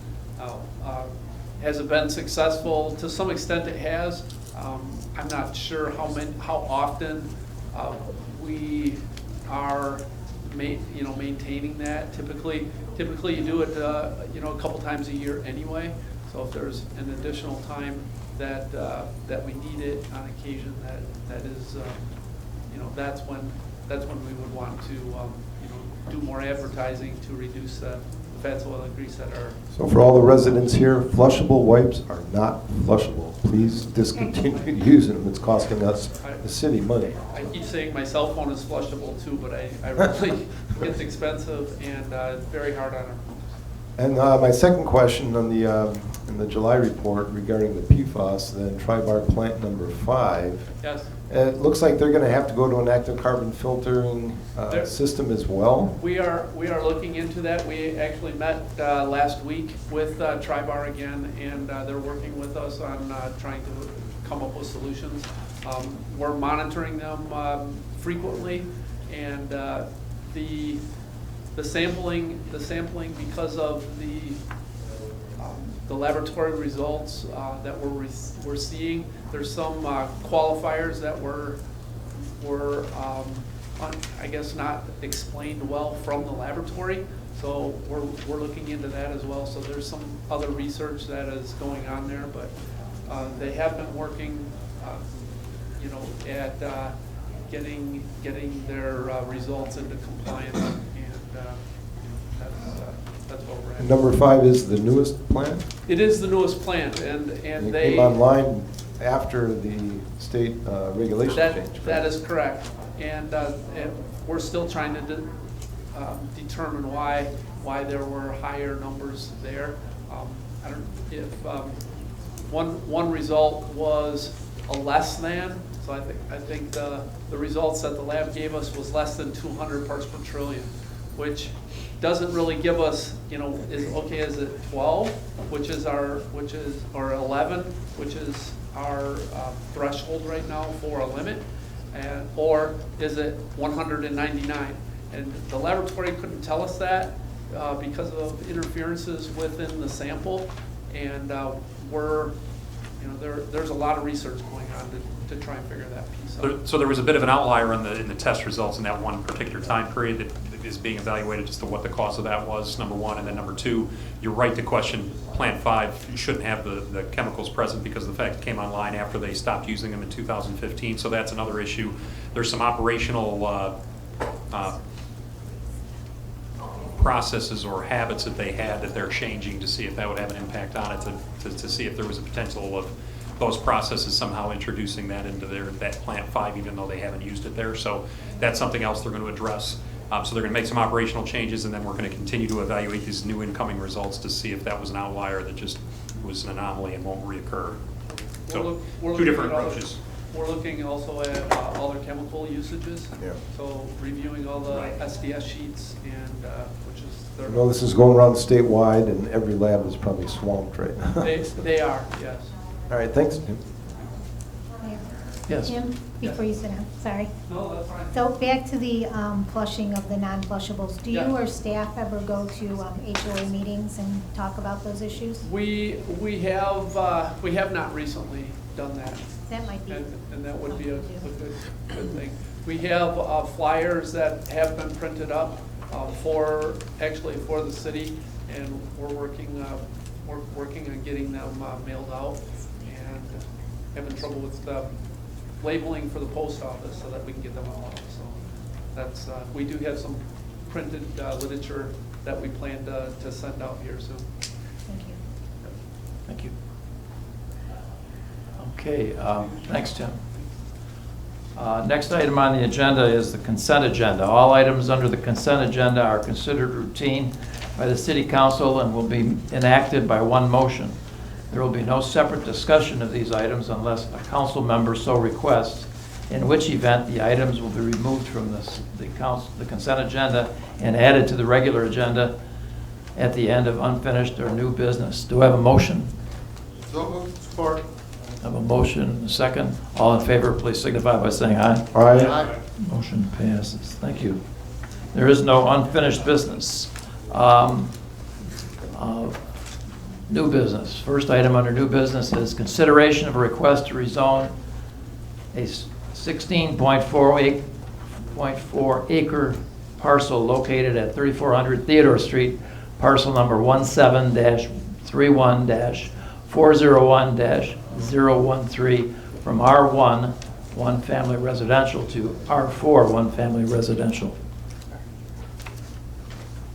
Has it been successful? To some extent it has. I'm not sure how often we are maintaining that. Typically you do it a couple times a year anyway. So if there's an additional time that we need it on occasion, that is that's when we would want to do more advertising to reduce the fats, oil, and grease that are. So for all the residents here, flushable wipes are not flushable. Please discontinue using them. It's costing us, the city, money. I keep saying my cell phone is flushable too, but I really, it's expensive and very hard on our phones. And my second question on in the July report regarding the PFAS, then Tri-Bar plant number 5. Yes. It looks like they're going to have to go to an active carbon filtering system as well. We are looking into that. We actually met last week with Tri-Bar again, and they're working with us on trying to come up with solutions. We're monitoring them frequently, and the sampling because of the laboratory results that we're seeing. There's some qualifiers that were I guess not explained well from the laboratory. So we're looking into that as well. So there's some other research that is going on there, but they have been working, at getting their results into compliance, and that's what we're at. And number 5 is the newest plant? It is the newest plant, and It they came online after the state regulation change. That is correct, and we're still trying to determine why there were higher numbers there. I don't if one result was a less than. So I think the results that the lab gave us was less than 200 parts per trillion, which doesn't really give us, is it 12, or 11, which is our threshold right now for a limit, or is it 199? And the laboratory couldn't tell us that because of interferences within the sample, and there's a lot of research going on to try and figure that piece out. So there was a bit of an outlier in the test results in that one particular time period that is being evaluated as to what the cause of that was, number one. And then number two, you're right to question Plant 5 shouldn't have the chemicals present because of the fact it came online after they stopped using them in 2015. So that's another issue. There's some operational processes or habits that they had that they're changing to see if that would have an impact on it, to see if there was a potential of those processes somehow introducing that into that Plant 5, even though they haven't used it there. So that's something else they're going to address. So they're going to make some operational changes, and then we're going to continue to evaluate these new incoming results to see if that was an outlier that just was an anomaly and won't reoccur. So we're two different looking at approaches. We're looking also at all their chemical usages. Yeah. So reviewing all the SDS sheets, and which is I know this is going around statewide, and every lab is probably swamped right now. They are, yes. All right, thanks, Tim. Yes. Jim, before you sit down, sorry. No, that's fine. So back to the flushing of the non-flushables. Do you Yeah. or staff ever go to HOA meetings and talk about those issues? We have not recently done that. That might be. And that would be a good thing. We have flyers that have been printed up for the city, and we're working on getting them mailed out, and having trouble with labeling for the post office so that we can get them all out. So that's we do have some printed literature that we plan to send out here soon. Thank you. Thank you. Okay, thanks, Tim. Next item on the agenda is the consent agenda. All items under the consent agenda are considered routine by the City Council and will be enacted by one motion. There will be no separate discussion of these items unless a council member so requests, in which event the items will be removed from the consent agenda and added to the regular agenda at the end of unfinished or new business. Do I have a motion? So moved. Support. I have a motion and a second. All in favor, please signify by saying aye. Aye. Motion passes. Thank you. There is no unfinished business. New business. First item under new business is consideration of a request to rezone a 16.4 acre parcel located at 3400 Theodore Street, parcel number 17-31-401-013 from R1, one family residential, to R4, one family residential.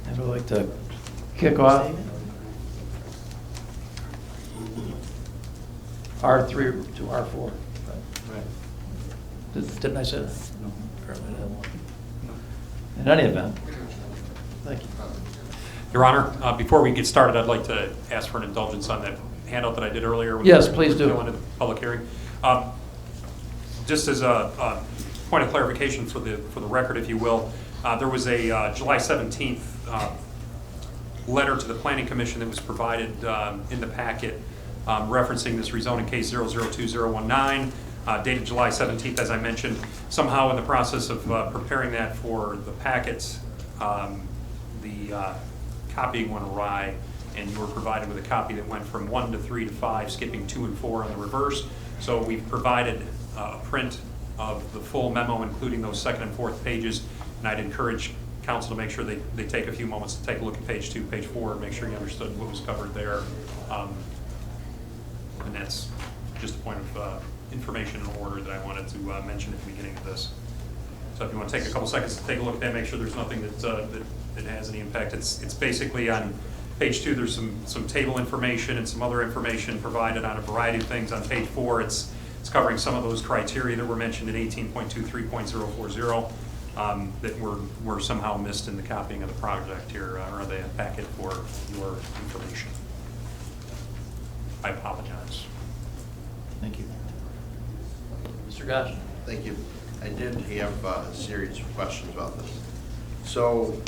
I'd like to kick off. R3 to R4. Didn't I say that? No. Apparently I didn't. In any event, thank you. Your Honor, before we get started, I'd like to ask for an indulgence on that handout that I did earlier. Yes, please do. Into the public hearing. Just as a point of clarification for the record, if you will, there was a July 17th letter to the Planning Commission that was provided in the packet referencing this rezoning case 002019, dated July 17th, as I mentioned. Somehow in the process of preparing that for the packets, the copying went awry, and you were provided with a copy that went from 1 to 3 to 5, skipping 2 and 4 on the reverse. So we've provided a print of the full memo, including those second and fourth pages, and I'd encourage council to make sure they take a few moments to take a look at page 2, page 4, and make sure you understood what was covered there. And that's just a point of information and order that I wanted to mention at the beginning of this. So if you want to take a couple seconds to take a look at that, make sure there's nothing that has any impact. It's basically on page 2, there's some table information and some other information provided on a variety of things. On page 4, it's covering some of those criteria that were mentioned in 18.23.040 that were somehow missed in the copying of the project here, or the packet for your information. I apologize. Thank you. Mr. Gosh. Thank you. I did have a series of questions about this. So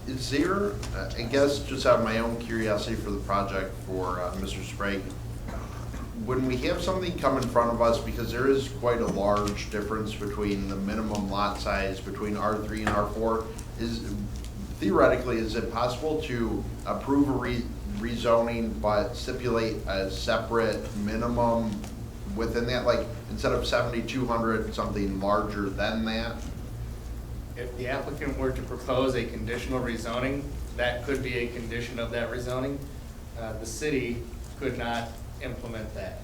is there, I guess just out of my own curiosity for the project for Mr. Sprague, when we have something come in front of us, because there is quite a large difference between the minimum lot size between R3 and R4, theoretically, is it possible to approve a rezoning but stipulate a separate minimum within that, like instead of 7,200, something larger than that? If the applicant were to propose a conditional rezoning, that could be a condition of that rezoning. The city could not implement that.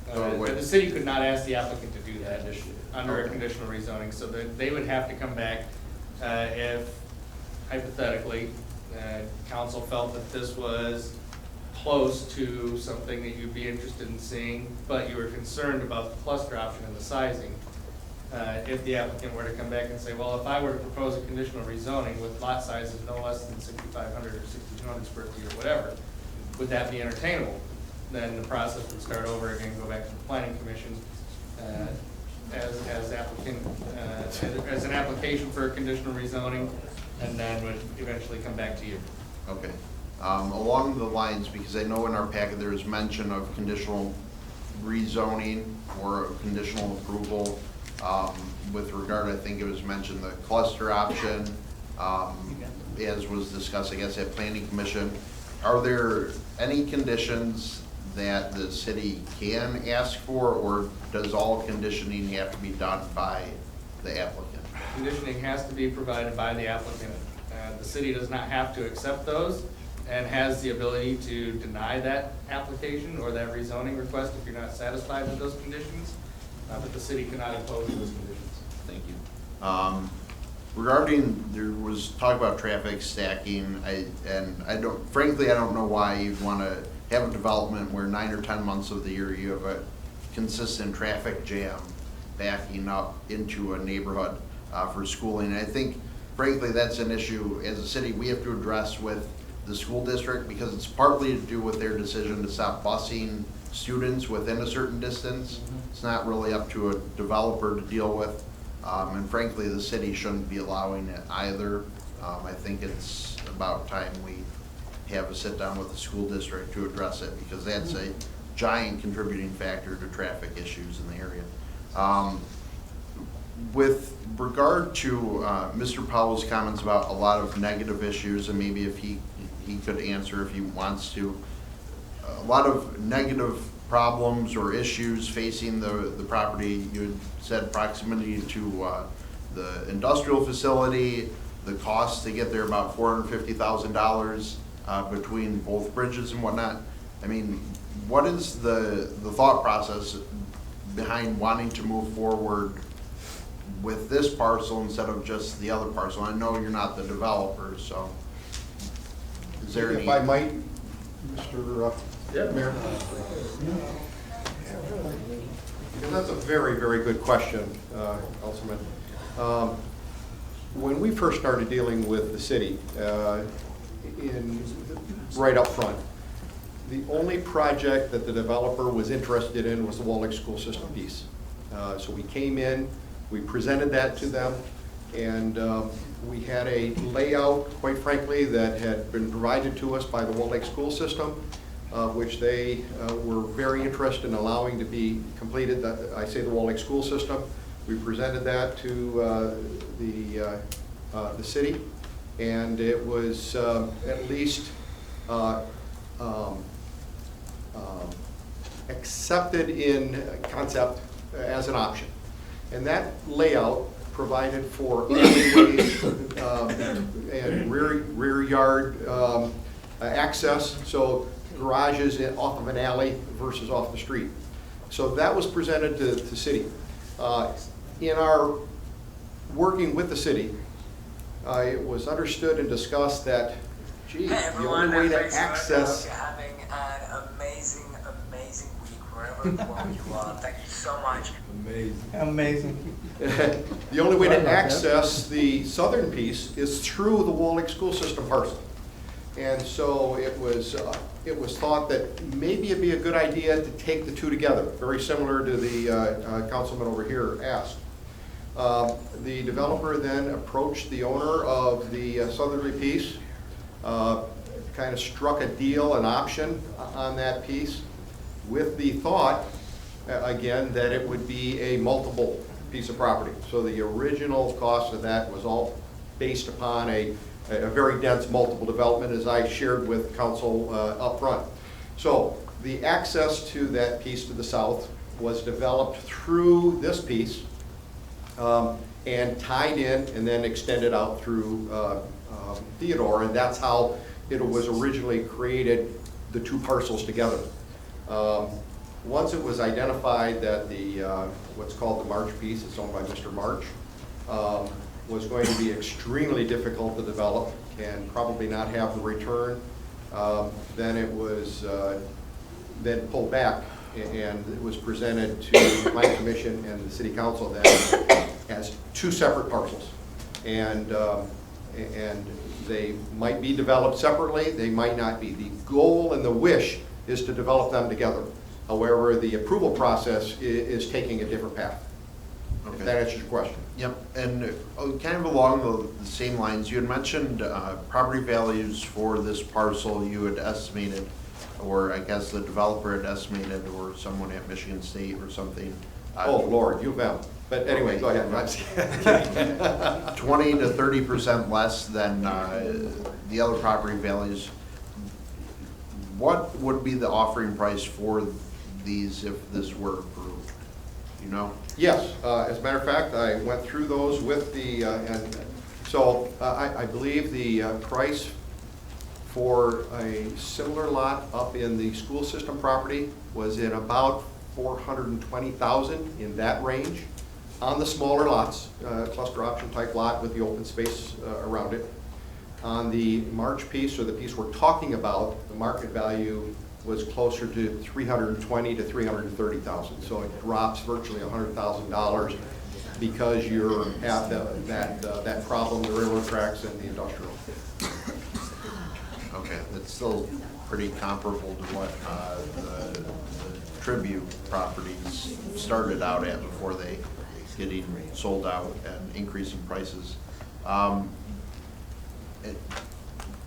The city could not ask the applicant to do that under a conditional rezoning, so that they would have to come back if, hypothetically, council felt that this was close to something that you'd be interested in seeing, but you were concerned about the cluster option and the sizing. If the applicant were to come back and say, well, if I were to propose a conditional rezoning with lot sizes no less than 6,500 or 6,200 square feet or whatever, would that be entertainable? Then the process would start over again, go back to the planning commission as an application for a conditional rezoning, and then would eventually come back to you. Okay. Along the lines, because I know in our packet there is mention of conditional rezoning or conditional approval with regard, I think it was mentioned, the cluster option, as was discussed, I guess, at Planning Commission. Are there any conditions that the city can ask for, or does all conditioning have to be done by the applicant? Conditioning has to be provided by the applicant. The city does not have to accept those and has the ability to deny that application or that rezoning request if you're not satisfied with those conditions, but the city cannot impose those conditions. Thank you. Regarding, there was talk about traffic stacking, frankly, I don't know why you'd want to have a development where 9 or 10 months of the year you have a consistent traffic jam backing up into a neighborhood for schooling. And I think, frankly, that's an issue as a city we have to address with the school district, because it's partly to do with their decision to stop busing students within a certain distance. It's not really up to a developer to deal with. And frankly, the city shouldn't be allowing it either. I think it's about time we have a sit down with the school district to address it, because that's a giant contributing factor to traffic issues in the area. With regard to Mr. Powell's comments about a lot of negative issues, and maybe if he could answer if he wants to, a lot of negative problems or issues facing the property. You had said proximity to the industrial facility, the cost to get there about $450,000 between both bridges and whatnot. I mean, what is the thought process behind wanting to move forward with this parcel instead of just the other parcel? I know you're not the developer, so is there any? If I might, Mr. Mayor. That's a very, very good question, Councilman. When we first started dealing with the city, right up front, the only project that the developer was interested in was the Wall Lake School System piece. So we came in, we presented that to them, and we had a layout, quite frankly, that had been provided to us by the Wall Lake School System, which they were very interested in allowing to be completed. I say the Wall Lake School System. We presented that to the city, and it was at least accepted in concept as an option. And that layout provided for alleyways and rear yard access, so garages off of an alley versus off the street. So that was presented to the city. In our working with the city, it was understood and discussed that, gee, the only way to access. You're having an amazing week wherever you are. Thank you so much. Amazing. The only way to access the southern piece is through the Wall Lake School System parcel. And so it was thought that maybe it'd be a good idea to take the two together, very similar to the councilman over here asked. The developer then approached the owner of the southerly piece, kind of struck a deal, an option on that piece, with the thought, again, that it would be a multiple piece of property. So the original cost of that was all based upon a very dense multiple development, as I shared with council up front. So the access to that piece to the south was developed through this piece and tied in and then extended out through Theodore, and that's how it was originally created, the two parcels together. Once it was identified that the what's called the March piece, it's owned by Mr. March, was going to be extremely difficult to develop and probably not have the return, then it was then pulled back, and it was presented to my commission and the city council then as two separate parcels. And they might be developed separately, they might not be. The goal and the wish is to develop them together. However, the approval process is taking a different path. Okay. If that answers your question. Yep, and kind of along the same lines, you had mentioned property values for this parcel you had estimated, or I guess the developer had estimated, or someone at Michigan State or something. Oh, Lord, U of M. But anyway, go ahead. 20 to 30% less than the other property values. What would be the offering price for these if this were approved? You know? Yes, as a matter of fact, I went through those with the, and so I believe the price for a similar lot up in the school system property was in about $420,000, in that range, on the smaller lots, cluster option type lot with the open space around it. On the March piece, or the piece we're talking about, the market value was closer to $320,000 to $330,000. So it drops virtually $100,000 because you have that problem, the railroad tracks and the industrial. Okay, that's still pretty comparable to what the Tribute properties started out at before they getting sold out and increasing prices.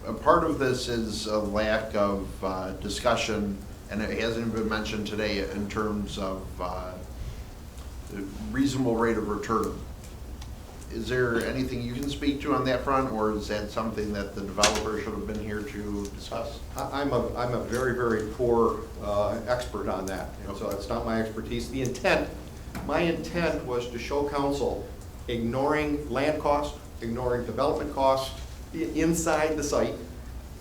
A part of this is a lack of discussion, and it hasn't been mentioned today, in terms of the reasonable rate of return is there anything you can speak to on that front, or is that something that the developer should have been here to discuss? I'm a very, very poor expert on that, and so it's not my expertise. My intent was to show council ignoring land cost, ignoring development cost inside the site,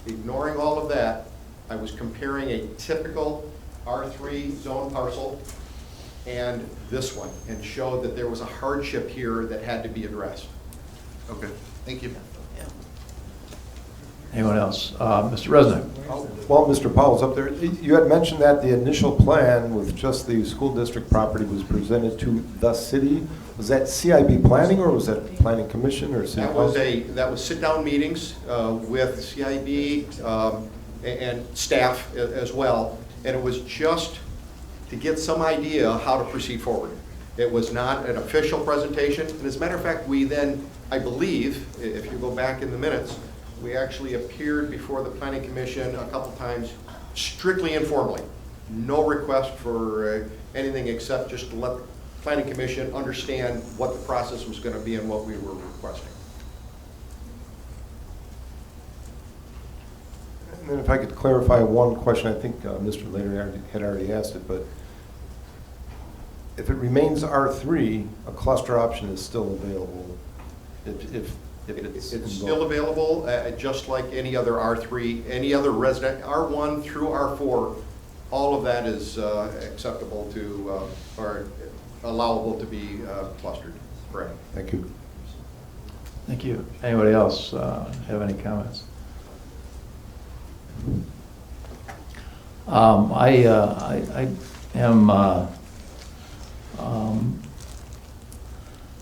ignoring all of that. I was comparing a typical R3 zone parcel and this one, and showed that there was a hardship here that had to be addressed. Okay, thank you. Anyone else? Mr. Resnick? While Mr. Powell's up there, you had mentioned that the initial plan with just the school district property was presented to the city. Was that CIB planning, or was that planning commission, or city? That was sit-down meetings with CIB and staff as well, and it was just to get some idea how to proceed forward. It was not an official presentation, and as a matter of fact, we then, I believe, if you go back in the minutes, we actually appeared before the Planning Commission a couple times, strictly informally. No request for anything except just to let the Planning Commission understand what the process was going to be and what we were requesting. And then if I could clarify one question, I think Mr. Lader had already asked it, but if it remains R3, a cluster option is still available if it's still available, just like any other R3, any other resident, R1 through R4, all of that is acceptable to, or allowable to be clustered. Correct. Thank you. Thank you. Anybody else have any comments?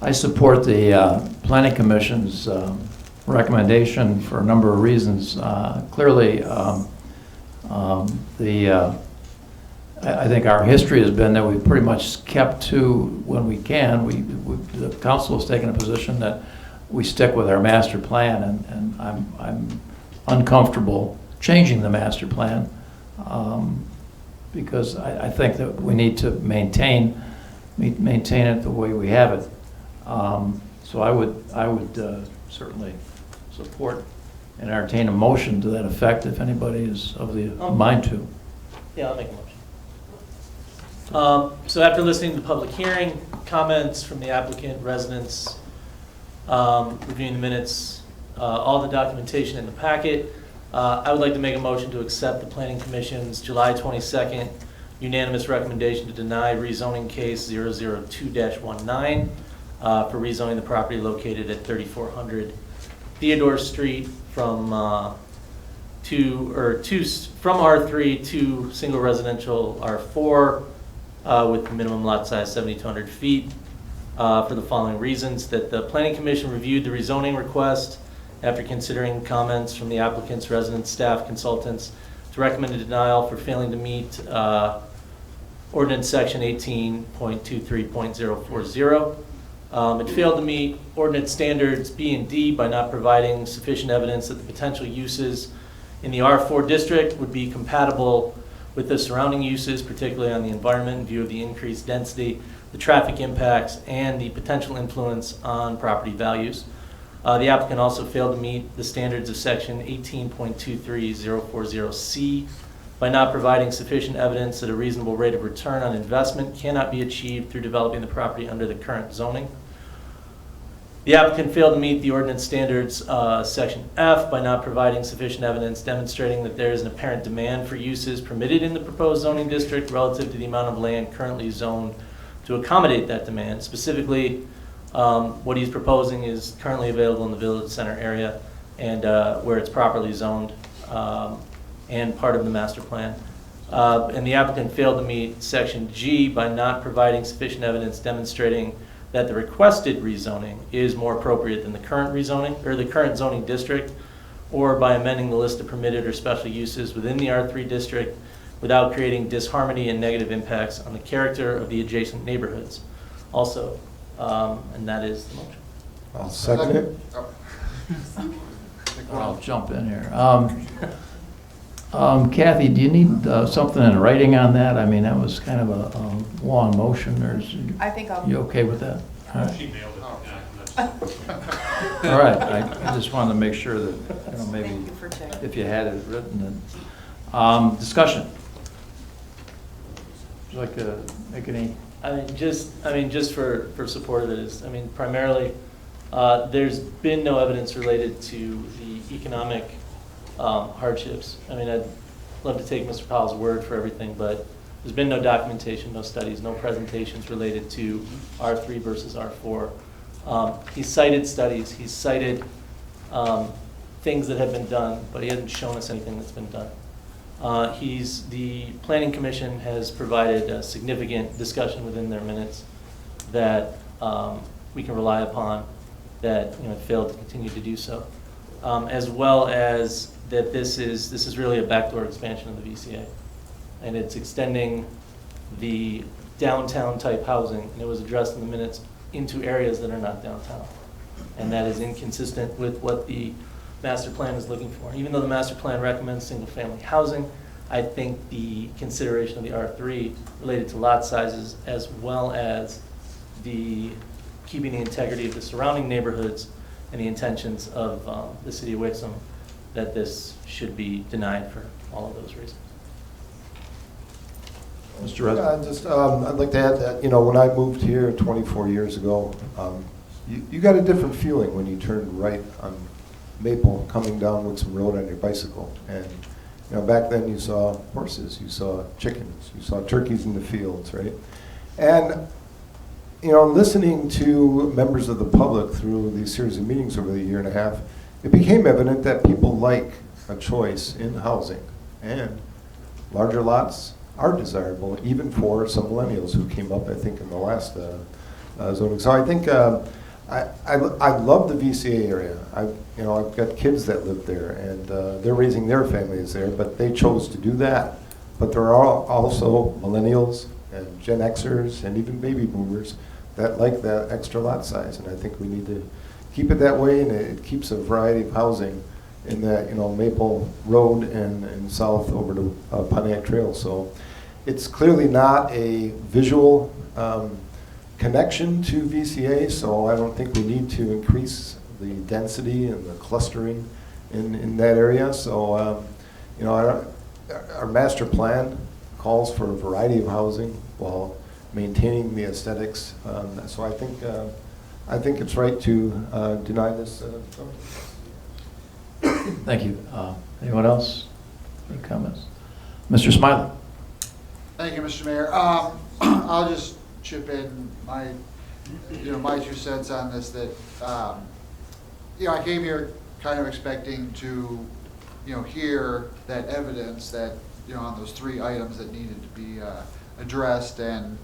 I support the Planning Commission's recommendation for a number of reasons. Clearly, I think our history has been that we've pretty much kept to, when we can, the council has taken a position that we stick with our master plan, and I'm uncomfortable changing the master plan because I think that we need to maintain it the way we have it. So I would certainly support and entertain a motion to that effect if anybody is of the mind to. Yeah, I'll make a motion. So after listening to the public hearing, comments from the applicant, residents, reviewing the minutes, all the documentation in the packet, I would like to make a motion to accept the Planning Commission's July 22nd unanimous recommendation to deny rezoning case 002-19 for rezoning the property located at 3400 Theodore Street from R3 to single residential R4 with the minimum lot size 7,200 feet for the following reasons: that the Planning Commission reviewed the rezoning request after considering comments from the applicant's residents, staff, consultants to recommend a denial for failing to meet ordinance section 18.23.040. It failed to meet ordinance standards B and D by not providing sufficient evidence that the potential uses in the R4 district would be compatible with the surrounding uses, particularly on the environment in view of the increased density, the traffic impacts, and the potential influence on property values. The applicant also failed to meet the standards of section 18.23040C by not providing sufficient evidence that a reasonable rate of return on investment cannot be achieved through developing the property under the current zoning. The applicant failed to meet the ordinance standards section F by not providing sufficient evidence demonstrating that there is an apparent demand for uses permitted in the proposed zoning district relative to the amount of land currently zoned to accommodate that demand. Specifically, what he's proposing is currently available in the village center area and where it's properly zoned and part of the master plan. And the applicant failed to meet section G by not providing sufficient evidence demonstrating that the requested rezoning is more appropriate than the current rezoning or the current zoning district, or by amending the list of permitted or special uses within the R3 district without creating disharmony and negative impacts on the character of the adjacent neighborhoods. Also, and that is the motion. I'll second it. I'll jump in here. Kathy, do you need something in writing on that? I mean, that was kind of a long motion, or is I think I'll. you okay with that? All right. She nailed it. Yeah, that's- All right, I just wanted to make sure that, you know, maybe Thank you for checking. if you had it written. Discussion. Would you like to make any? just for support of it is, primarily, there's been no evidence related to the economic hardships. I'd love to take Mr. Powell's word for everything, but there's been no documentation, no studies, no presentations related to R3 versus R4. He's cited studies, he's cited things that have been done, but he hasn't shown us anything that's been done. The Planning Commission has provided a significant discussion within their minutes that we can rely upon, that failed to continue to do so, as well as that this is really a backdoor expansion of the VCA, and it's extending the downtown type housing, and it was addressed in the minutes, into areas that are not downtown, and that is inconsistent with what the master plan is looking for. Even though the master plan recommends single-family housing, I think the consideration of the R3 related to lot sizes, as well as the keeping the integrity of the surrounding neighborhoods and the intentions of the city of Wixom, that this should be denied for all of those reasons. Mr. Rudd? I'd like to add that, when I moved here 24 years ago, you got a different feeling when you turned right on Maple coming down Wixom Road on your bicycle. And, back then you saw horses, you saw chickens, you saw turkeys in the fields, right? And, listening to members of the public through these series of meetings over the year and a half, it became evident that people like a choice in housing. And larger lots are desirable, even for some millennials who came up, I think, in the last zoning. So I think I love the VCA area. I've got kids that live there, and they're raising their families there, but they chose to do that. But there are also millennials and Gen Xers and even baby boomers that like that extra lot size, and I think we need to keep it that way, and it keeps a variety of housing in that, Maple Road and south over to Pontiac Trail. So it's clearly not a visual connection to VCA, so I don't think we need to increase the density and the clustering in that area. So, our master plan calls for a variety of housing while maintaining the aesthetics. So I think it's right to deny this. Thank you. Anyone else? Any comments? Mr. Smiley? Thank you, Mr. Mayor. I'll just chip in my 2 cents on this. That I came here kind of expecting to, hear that evidence that on those 3 items that needed to be addressed, and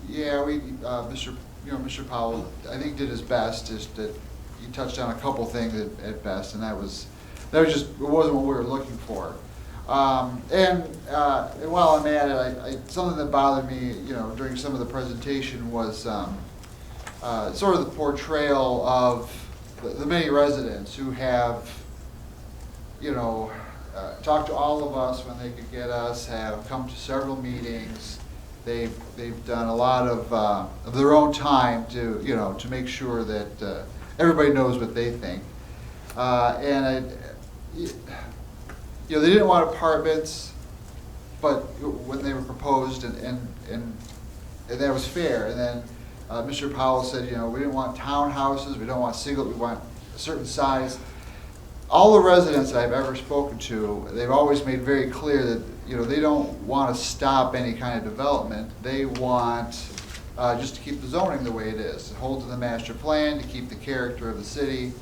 yeah, Mr. Powell, I think, did his best. Just that he touched on a couple things at best, and that was just, it wasn't what we were looking for. And while I'm at it, something that bothered me, during some of the presentation was sort of the portrayal of the many residents who have, talked to all of us when they could get us, have come to several meetings. They've done a lot of their own time to, to make sure that everybody knows what they think. And they didn't want apartments, but when they were proposed, and that was fair. And then Mr. Powell said, we didn't want townhouses, we don't want single, we want a certain size. All the residents that I've ever spoken to, they've always made very clear that they don't want to stop any kind of development. They want just to keep the zoning the way it is, to hold to the master plan, to keep the character of the city.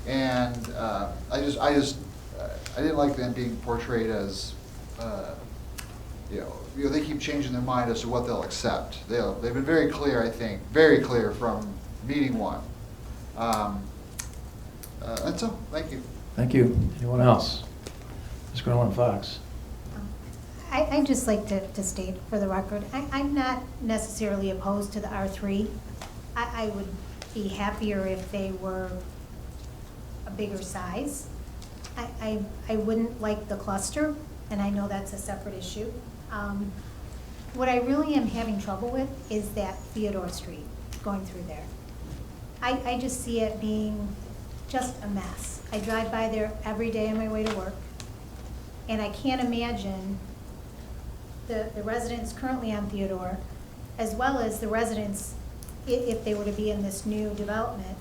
And I didn't like them being portrayed as, they keep changing their mind as to what they'll accept. They've been very clear, I think, very clear from meeting 1. That's all. Thank you. Thank you. Anyone else? Ms. Grenell Fox. I'd just like to state for the record, I'm not necessarily opposed to the R3. I would be happier if they were a bigger size. I wouldn't like the cluster, and I know that's a separate issue. What I really am having trouble with is that Theodore Street. going through there. I just see it being just a mess. I drive by there every day on my way to work, and I can't imagine the residents currently on Theodore, as well as the residents, if they were to be in this new development,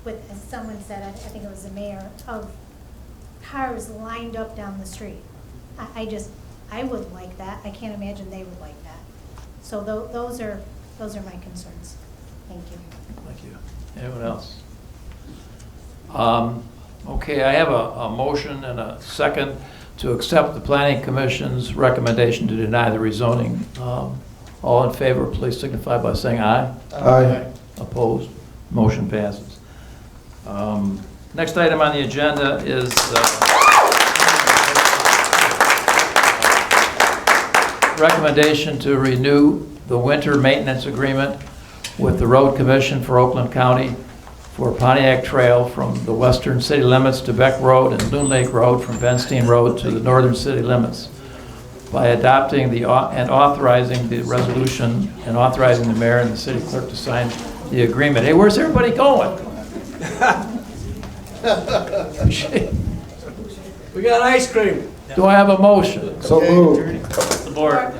with, as someone said, I think it was the mayor, of cars lined up down the street. I would like that. I can't imagine they would like that. So those are my concerns. Thank you. Thank you. Anyone else? Okay, I have a motion and a second to accept the Planning Commission's recommendation to deny the rezoning. All in favor, please signify by saying aye. Aye. Opposed? Motion passes. Next item on the agenda is recommendation to renew the winter maintenance agreement with the Road Commission for Oakland County for Pontiac Trail from the western city limits to Beck Road and Loon Lake Road from Benstein Road to the northern city limits by adopting and authorizing the resolution and authorizing the mayor and the city clerk to sign the agreement. Hey, where's everybody going? We got ice cream. Do I have a motion? So moved. Support.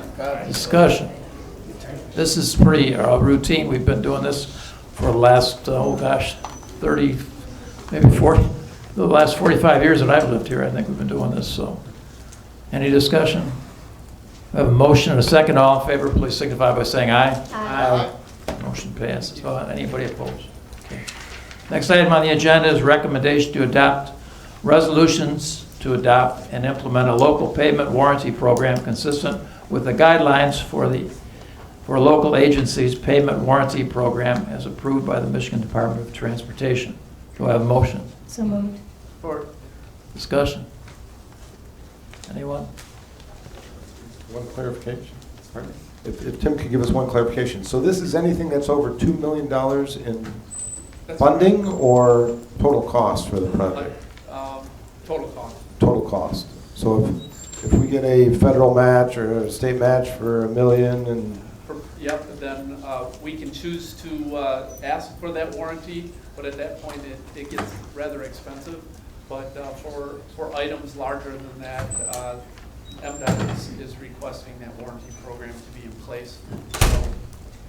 Discussion. This is pretty routine. We've been doing this for the last, 30, maybe 40, the last 45 years that I've lived here. I think we've been doing this, so. Any discussion? I have a motion and a second. All in favor, please signify by saying aye. Aye. Motion passes. Anybody opposed? Okay. Next item on the agenda is recommendation to adopt resolutions to adopt and implement a local pavement warranty program consistent with the guidelines for local agencies' pavement warranty program as approved by the Michigan Department of Transportation. Do I have a motion? So moved. Support. Discussion? Anyone? One clarification. Pardon me? If Tim could give us one clarification. So this is anything that's over $2 million in funding or total cost for the project? Total cost. Total cost. So if we get a federal match or a state match for $1 million and... Yep, then we can choose to ask for that warranty, but at that point it gets rather expensive. But for items larger than that, MDOT is requesting that warranty program to be in place. So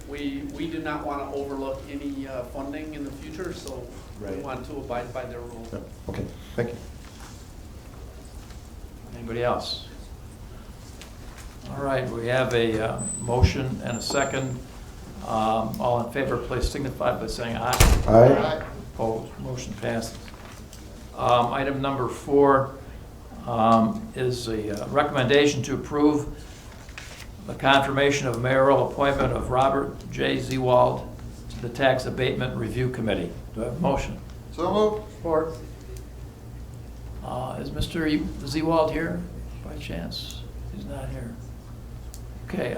we do not want to overlook any funding in the future, so we want to abide by their rules. Okay, thank you. Anybody else? All right, we have a motion and a second. All in favor, please signify by saying aye. Aye. Opposed, motion passes. Item number 4 is a recommendation to approve the confirmation of mayoral appointment of Robert J. Zewald to the Tax Abatement Review Committee. Do I have a motion? So moved. Support. Is Mr. Zewald here by chance? He's not here. Okay.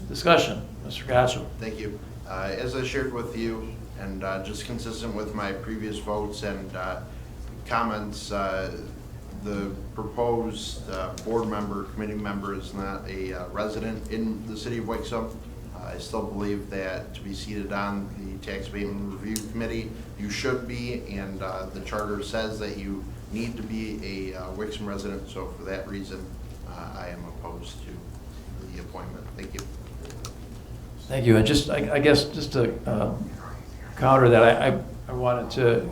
Discussion, Mr. Gatchel. Thank you. As I shared with you, and just consistent with my previous votes and comments, the proposed board member, committee member is not a resident in the city of Wixom. I still believe that to be seated on the Tax Abatement Review Committee, you should be, and the charter says that you need to be a Wixom resident, so for that reason, I am opposed to the appointment. Thank you. Thank you. And just, I guess, just to counter that, I wanted to.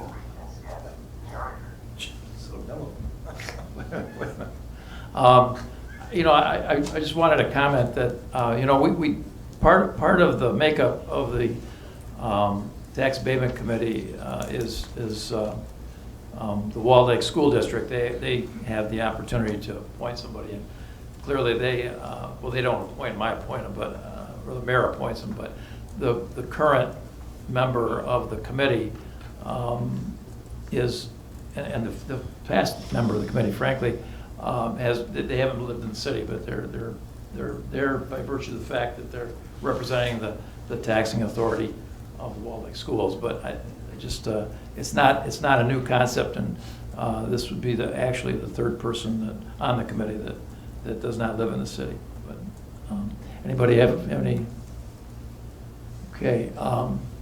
You know, I just wanted to comment that you know, we part of the makeup of the Tax Abatement Committee is the Walled Lake School District. They have the opportunity to appoint somebody, and clearly they well, they don't appoint them, I appoint them, but or the mayor appoints them, but the current member of the committee is, and the past member of the committee, frankly, they haven't lived in the city, but they're there by virtue of the fact that they're representing the taxing authority of the Walled Lake Schools. But I just it's not a new concept, and this would be actually the third person on the committee that does not live in the city. But Anybody have any? Okay,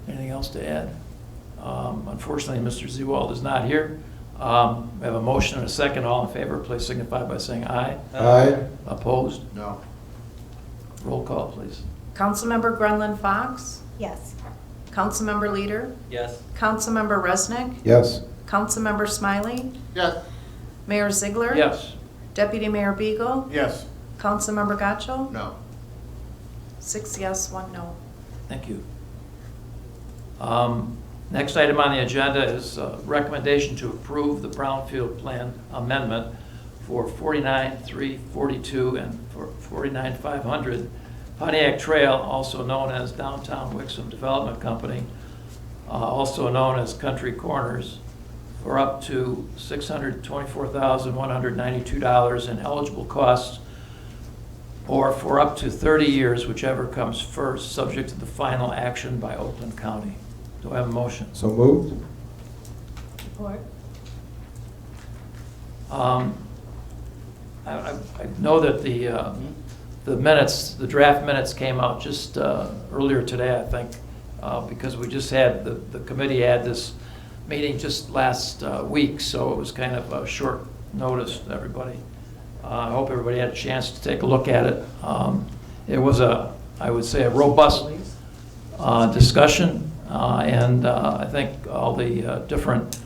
anything else to add? Unfortunately, Mr. Zewald is not here. We have a motion and a second. All in favor, please signify by saying aye. Aye. Opposed? No. Roll call, please. Councilmember Grenlund Fox, Yes. Councilmember Leader, Yes. Councilmember Resnick, Yes. Councilmember Smiley, Yes. Mayor Ziegler. Yes. Deputy Mayor Beagle, Yes. Councilmember Gotchel. No. 6 yes, 1 no. Thank you. Next item on the agenda is recommendation to approve the Brownfield Plan amendment for 49-342 and for 49-500 Pontiac Trail, also known as Downtown Wixom Development Company, also known as Country Corners, for up to $624,192 in eligible costs, or for up to 30 years, whichever comes first, subject to the final action by Oakland County. Do I have a motion? So moved. Support. I know that the minutes, the draft minutes came out just earlier today, I think, because we just had, the committee had this meeting just last week, so it was kind of a short notice to everybody. I hope everybody had a chance to take a look at it. It was I would say, a robust discussion, and I think all the different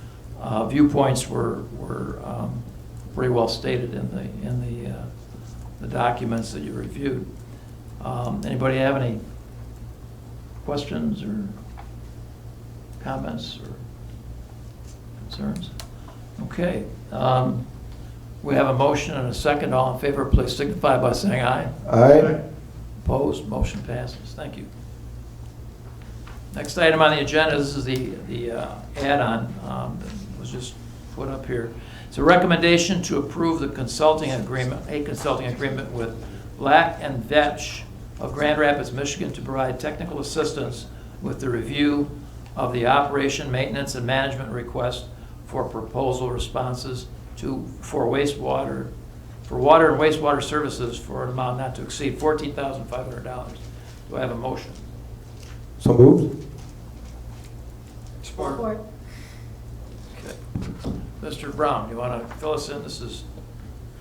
viewpoints were pretty well stated in the documents that you reviewed. Anybody have any questions or comments or concerns? Okay. We have a motion and a second. All in favor, please signify by saying aye. Aye. Opposed? Motion passes. Thank you. Next item on the agenda, this is the add-on that was just put up here. It's a recommendation to approve the consulting agreement, with Black and Vetch of Grand Rapids, Michigan, to provide technical assistance with the review of the operation, maintenance, and management request for proposal responses for water and wastewater services for an amount not to exceed $14,500. Do I have a motion? So moved. Support. Okay. Mr. Brown, you want to fill us in? This is...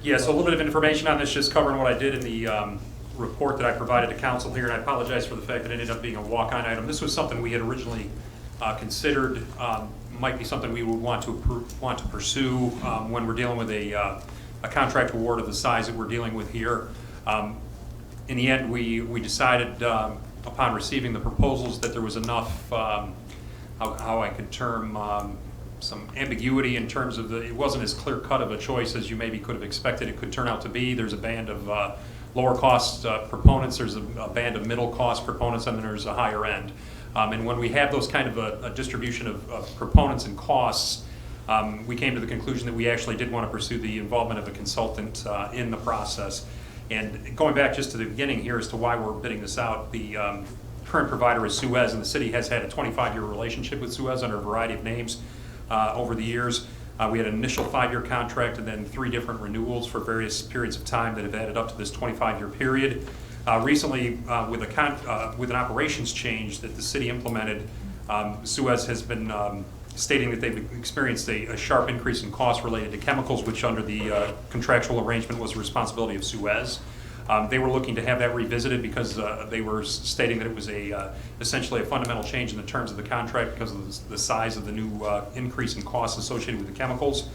Yeah, so a little bit of information on this, just covering what I did in the report that I provided to council here, and I apologize for the fact that it ended up being a walk-on item. This was something we had originally considered might be something we would want to pursue when we're dealing with a contract award of the size that we're dealing with here. In the end, we decided upon receiving the proposals that there was enough, how I could term, some ambiguity in terms of it wasn't as clear-cut of a choice as you maybe could have expected it could turn out to be. There's a band of lower cost proponents, there's a band of middle cost proponents, and then there's a higher end. And when we have those kind of a distribution of proponents and costs, we came to the conclusion that we actually did want to pursue the involvement of a consultant in the process. And going back just to the beginning here as to why we're bidding this out, the current provider is Suez, and the city has had a 25-year relationship with Suez under a variety of names over the years. We had an initial 5-year contract and then 3 different renewals for various periods of time that have added up to this 25-year period. Recently, with an operations change that the city implemented, Suez has been stating that they've experienced a sharp increase in costs related to chemicals, which under the contractual arrangement was the responsibility of Suez. They were looking to have that revisited because they were stating that it was essentially a fundamental change in the terms of the contract because of the size of the new increase in costs associated with the chemicals.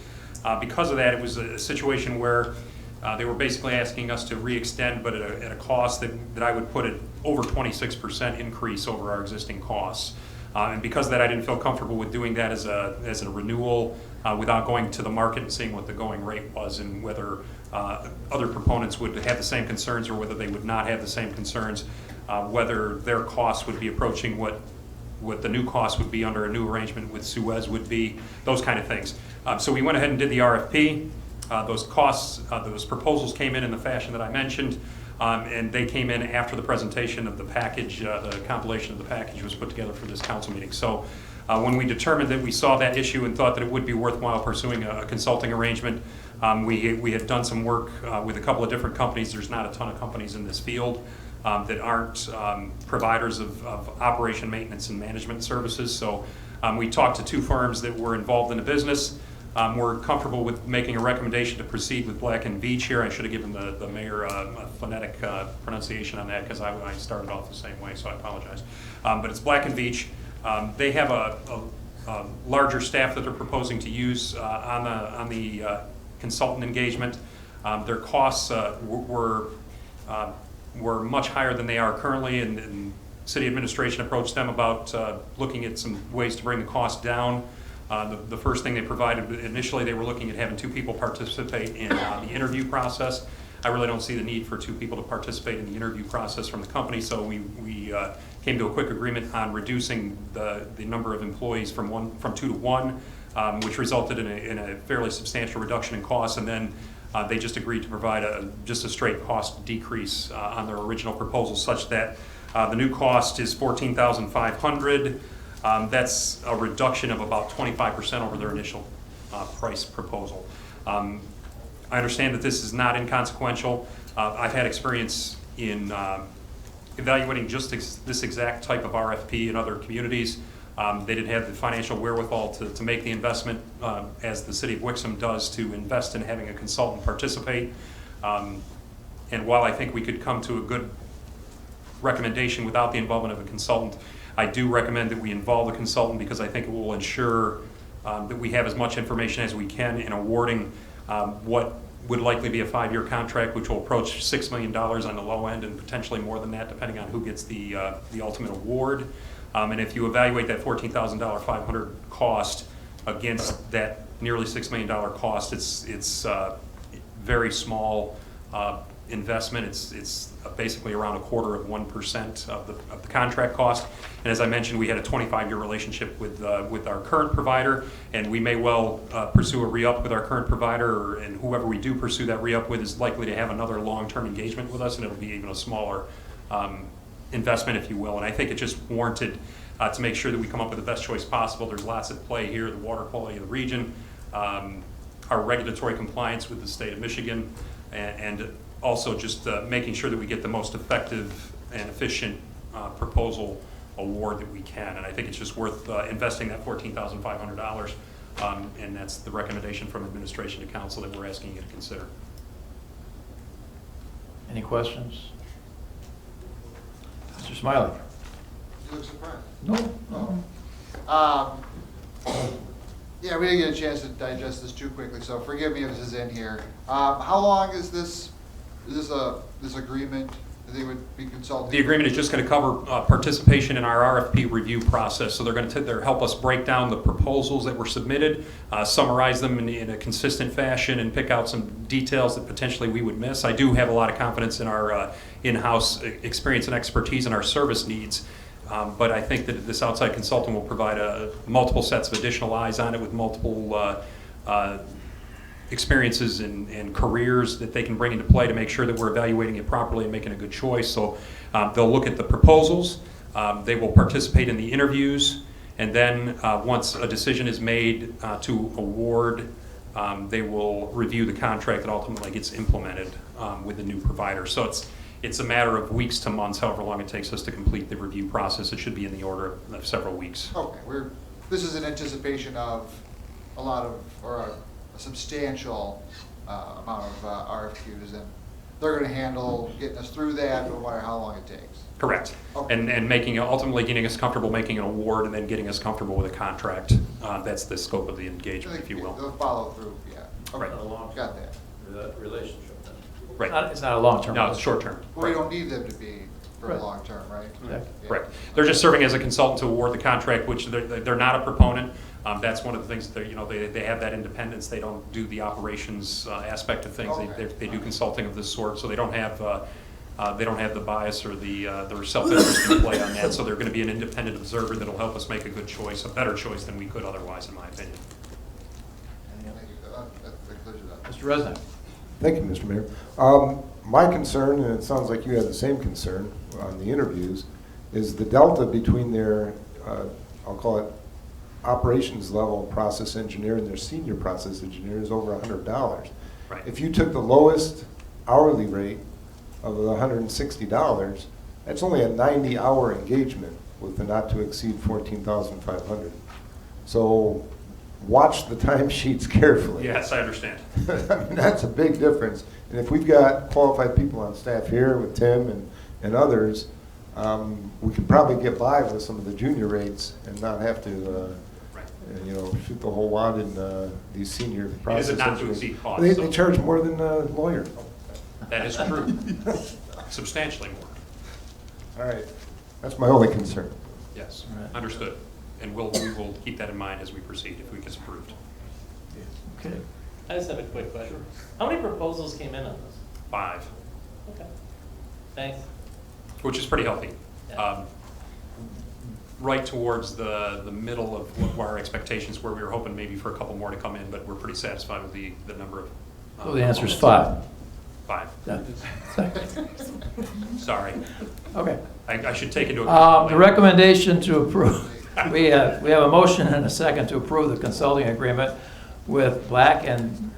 Because of that, it was a situation where they were basically asking us to re-extend, but at a cost that I would put at over 26% increase over our existing costs. And because of that, I didn't feel comfortable with doing that as a renewal without going to the market and seeing what the going rate was and whether other proponents would have the same concerns or whether they would not have the same concerns, whether their costs would be approaching what the new cost would be under a new arrangement with Suez would be, those kind of things. So we went ahead and did the RFP. Those costs, those proposals came in the fashion that I mentioned, and they came in after the presentation of the package, the compilation of the package was put together for this council meeting. So When we determined that we saw that issue and thought that it would be worthwhile pursuing a consulting arrangement, we had done some work with a couple of different companies. There's not a ton of companies in this field that aren't providers of operation, maintenance, and management services. So we talked to 2 firms that were involved in the business. We're comfortable with making a recommendation to proceed with Black & Veatch here. I should have given the mayor a phonetic pronunciation on that because I started off the same way, so I apologize. But it's Black & Veatch. They have a larger staff that they're proposing to use on the consultant engagement. Their costs were much higher than they are currently, and city administration approached them about looking at some ways to bring the cost down. The first thing they provided, initially they were looking at having 2 people participate in the interview process. I really don't see the need for 2 people to participate in the interview process from the company, so we came to a quick agreement on reducing the number of employees from 2 to 1, which resulted in a fairly substantial reduction in costs, and then they just agreed to provide just a straight cost decrease on their original proposal, such that the new cost is $14,500. That's a reduction of about 25% over their initial price proposal. I understand that this is not inconsequential. I've had experience in evaluating just this exact type of RFP in other communities. They didn't have the financial wherewithal to make the investment as the city of Wixom does to invest in having a consultant participate. And while I think we could come to a good recommendation without the involvement of a consultant, I do recommend that we involve the consultant because I think it will ensure that we have as much information as we can in awarding what would likely be a 5-year contract, which will approach $6 million on the low end and potentially more than that, depending on who gets the ultimate award. And if you evaluate that $14,500 cost against that nearly $6 million cost, it's very small investment. It's basically around 1/4% of the contract cost. And as I mentioned, we had a 25-year relationship with our current provider, and we may well pursue a re-up with our current provider, and whoever we do pursue that re-up with is likely to have another long-term engagement with us, and it'll be even a smaller investment, if you will. And I think it's just warranted to make sure that we come up with the best choice possible. There's lots at play here: the water quality of the region, our regulatory compliance with the state of Michigan, and also just making sure that we get the most effective and efficient proposal award that we can. And I think it's just worth investing that $14,500, and that's the recommendation from administration to council that we're asking you to consider. Any questions? Mr. Smiley? You look surprised. No. Yeah, we didn't get a chance to digest this too quickly, so forgive me if this is in here. How long is this agreement that they would be consulting? The agreement is just going to cover participation in our RFP review process. So they're going to help us break down the proposals that were submitted, summarize them in a consistent fashion, and pick out some details that potentially we would miss. I do have a lot of confidence in our in-house experience and expertise and our service needs. But I think that this outside consultant will provide multiple sets of additional eyes on it with multiple experiences and careers that they can bring into play to make sure that we're evaluating it properly and making a good choice. So they'll look at the proposals, they will participate in the interviews, and then once a decision is made to award, they will review the contract that ultimately gets implemented with the new provider. So it's a matter of weeks to months, however long it takes us to complete the review process. It should be in the order of several weeks. Okay, this is in anticipation of a substantial amount of RFQs, and they're going to handle getting us through that no matter how long it takes. Correct. Okay. And ultimately getting us comfortable making an award and then getting us comfortable with a contract. That's the scope of the engagement, if you will. They'll follow through, yeah. Okay. Right. Got that. Relationship then. Right. It's not a long-term. No, it's short-term. Well, we don't need them to be for Right. long term, right? Exactly. Yeah. Correct. They're just serving as a consultant to award the contract, which they're not a proponent. That's one of the things that they have that independence. They don't do the operations aspect of things. Okay. They do consulting of this sort, so they don't have the bias or the self-interest in play on that. So they're going to be an independent observer that'll help us make a good choice, a better choice than we could otherwise, in my opinion. Thank you. That clears it up. Mr. Resnick? Thank you, Mr. Mayor. My concern, and it sounds like you have the same concern on the interviews, is the delta between their, I'll call it operations level process engineer and their senior process engineer is over $100. Right. If you took the lowest hourly rate of $160, that's only a 90-hour engagement with a not to exceed $14,500. So watch the timesheets carefully. Yes, I understand. I mean, that's a big difference. And if we've got qualified people on staff here with Tim and others, we could probably get by with some of the junior rates and not have to, shoot the whole wad in these senior process. It is a not to engineers. exceed cost. They so charge more than a lawyer. That is true. Substantially more. All right, that's my only concern. Yes, Right. understood. And we will keep that in mind as we proceed if we get approved. Okay. I just have a quick question. How many proposals came in on this? 5, Okay. Thanks. which is pretty healthy. Yeah. Right towards the middle of what were our expectations, where we were hoping maybe for a couple more to come in, but we're pretty satisfied with the number of. So the answer is 5. 5. Yeah. Sorry. Okay. I should take into account. The recommendation to approve, we have a motion and a second to approve the consulting agreement with Black and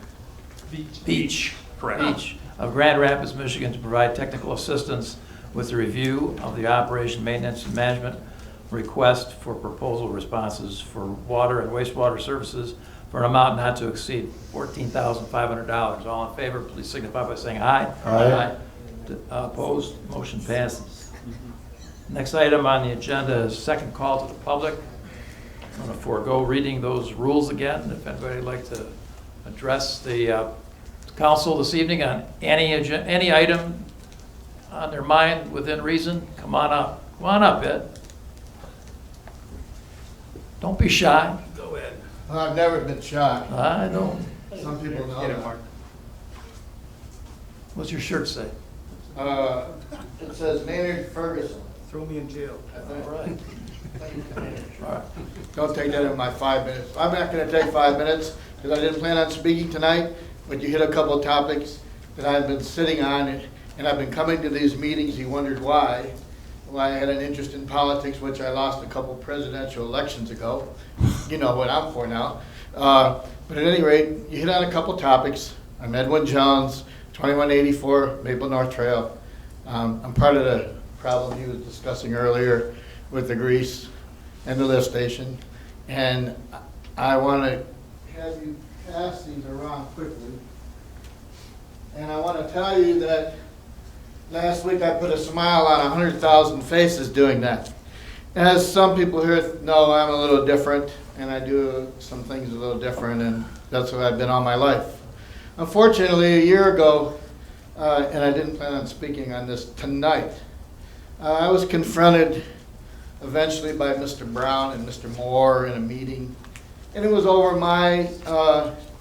Beach. Correct. Beach of Grand Rapids, Michigan, to provide technical assistance with the review of the operation, maintenance, and management request for proposal responses for water and wastewater services for an amount not to exceed $14,500. All in favor, please signify by saying aye. Aye. Opposed, motion passes. Next item on the agenda is second call to the public. I'm going to forego reading those rules again. If anybody would like to address the council this evening on any item on their mind within reason, come on up. Come on up, Ed. Don't be shy. Go ahead. I've never been shy. I don't. Some people know that. What's your shirt say? It says Maynard Ferguson. Throw me in jail. All right. All right. Don't take that in my 5 minutes. I'm not gonna take 5 minutes because I didn't plan on speaking tonight, but you hit a couple of topics that I've been sitting on, and I've been coming to these meetings. You wondered why. Well, I had an interest in politics, which I lost a couple presidential elections ago. You know what I'm for now. But at any rate, you hit on a couple topics. I'm Edwin Jones, 2184 Maple North Trail. I'm part of the problem he was discussing earlier with the grease and the lift station. And I want to have you pass these around quickly. And I want to tell you that last week I put a smile on 100,000 faces doing that. As some people here know, I'm a little different, and I do some things a little different, and that's what I've been all my life. Unfortunately, a year ago, and I didn't plan on speaking on this tonight, I was confronted eventually by Mr. Brown and Mr. Moore in a meeting, and it was over my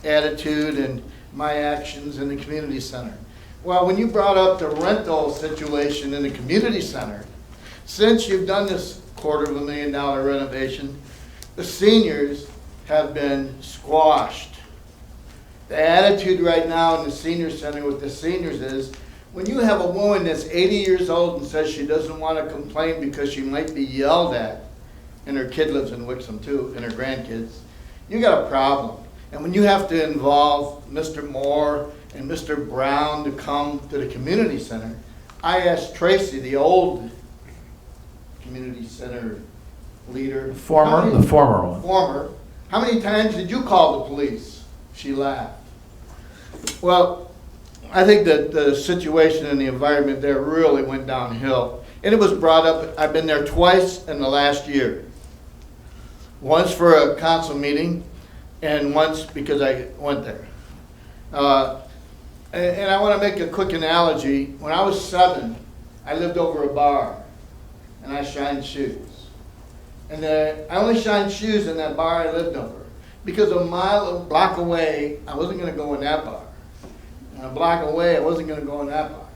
attitude and my actions in the community center. Well, when you brought up the rental situation in the community center, since you've done this $250,000 renovation, the seniors have been squashed. The attitude right now in the senior center with the seniors is, when you have a woman that's 80 years old and says she doesn't want to complain because she might be yelled at, and her kid lives in Wixom too, and her grandkids, you got a problem. And when you have to involve Mr. Moore and Mr. Brown to come to the community center, I asked Tracy, the old community center leader. The former one. Former. How many times did you call the police? She laughed. Well, I think that the situation and the environment there really went downhill. And it was brought up, I've been there twice in the last year. Once for a council meeting, and once because I went there. And I want to make a quick analogy. When I was 7, I lived over a bar, and I shined shoes. And I only shined shoes in that bar I lived over, because a block away, I wasn't going to go in that bar. And a block away, I wasn't going to go in that bar.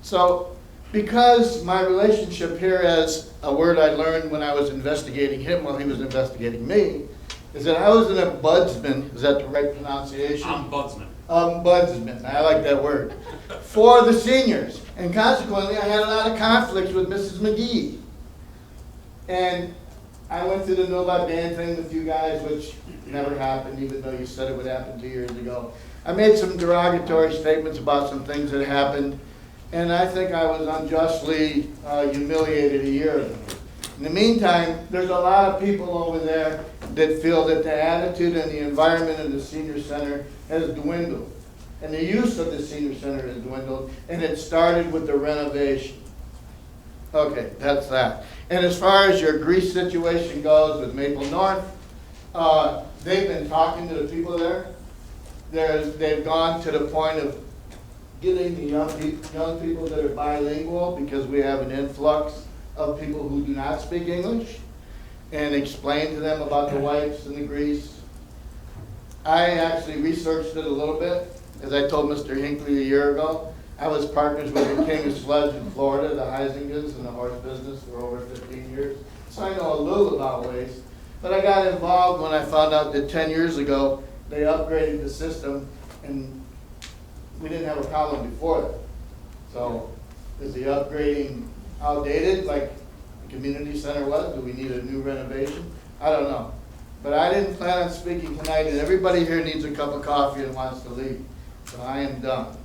So, because my relationship here, as a word I learned when I was investigating him while he was investigating me, is that I was an ombudsman. Is that the right pronunciation? Ombudsman. Ombudsman. I like that word. For the seniors. And consequently, I had a lot of conflicts with Mrs. McGee. And I went through the Novi ban thing with you guys, which never happened, even though you said it would happen 2 years ago. I made some derogatory statements about some things that happened, and I think I was unjustly humiliated a year ago. In the meantime, there's a lot of people over there that feel that the attitude and the environment of the senior center has dwindled. And the use of the senior center has dwindled, and it started with the renovation. Okay, that's that. And as far as your grease situation goes with Maple North, they've been talking to the people there. They've gone to the point of getting the young people that are bilingual, because we have an influx of people who do not speak English, and explain to them about the wipes and the grease. I actually researched it a little bit. As I told Mr. Hinckley a year ago, I was partners with the King of Sledge in Florida, the Heisingas, in the horse business for over 15 years. So I know a little about waste. But I got involved when I found out that 10 years ago, they upgraded the system, and we didn't have a problem before that. So is the upgrading outdated like the community center was? Do we need a new renovation? I don't know. But I didn't plan on speaking tonight, and everybody here needs a cup of coffee and wants to leave. So I am done.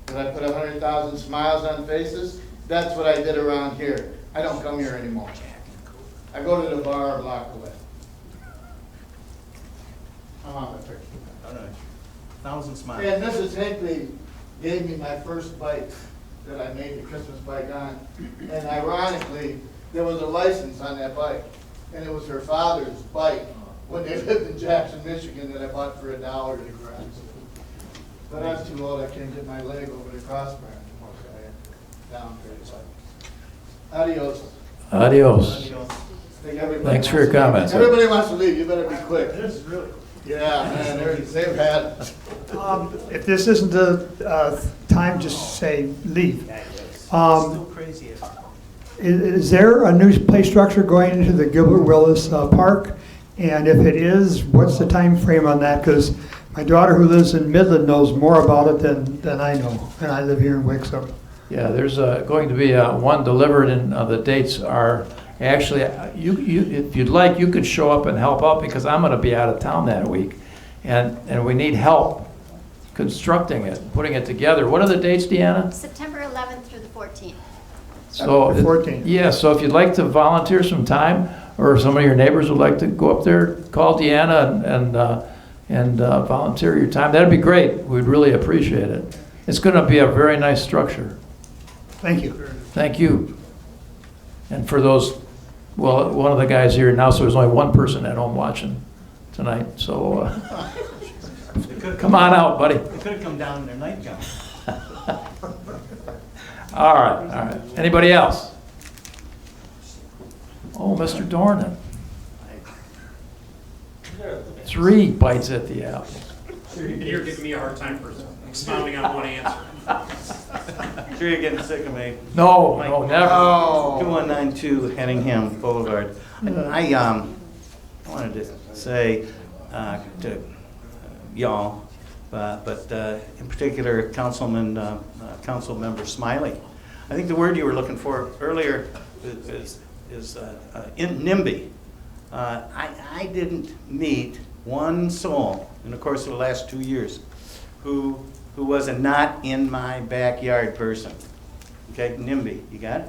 Did I put 100,000 smiles on faces? That's what I did around here. I don't come here anymore. I go to the bar a block away. I'm on my picture. All right. 1,000 smiles. And Mrs. Hinckley gave me my first bike that I made the Christmas bike on. And ironically, there was a license on that bike. And it was her father's bike when they lived in Jackson, Michigan, that I bought for $1 in the garage. But I was too old, I can't get my leg over the crossbar anymore, so I had to downgrade the bike. Adios. Adios. Think everybody Thanks for your wants to leave. comments. Everybody wants to leave, you better be quick. This is really cool. Yeah, man, they've had it. If this isn't the time, just say leave. Still crazy. Is there a new play structure going into the Gilbert Willis Park? And if it is, what's the time frame on that? Because my daughter who lives in Midland knows more about it than I know, and I live here in Wixom. Yeah, there's going to be one delivered, and the dates are actually, if you'd like, you could show up and help out, because I'm going to be out of town that week, and we need help constructing it, putting it together. What are the dates, Deanna? September 11th through the 14th. So, 14th. Yeah, so if you'd like to volunteer some time, or some of your neighbors would like to go up there, call Deanna and volunteer your time. That'd be great. We'd really appreciate it. It's going to be a very nice structure. Thank you. Thank you. And for those, well, one of the guys here now, so there's only one person at home watching tonight. So come on out, buddy. They could have come down in their nightgown. All right. Anybody else? Oh, Mr. Dornan. 3 bites at the apple. You're giving me a hard time for expounding on one answer. Sure you're getting sick of me. No, never. 2192 Henningham Boulevard. I wanted to say to y'all, but in particular, Council Member Smiley. I think the word you were looking for earlier is NIMBY. I didn't meet one soul in the course of the last 2 years who was a not in my backyard person. Okay, NIMBY, you got it?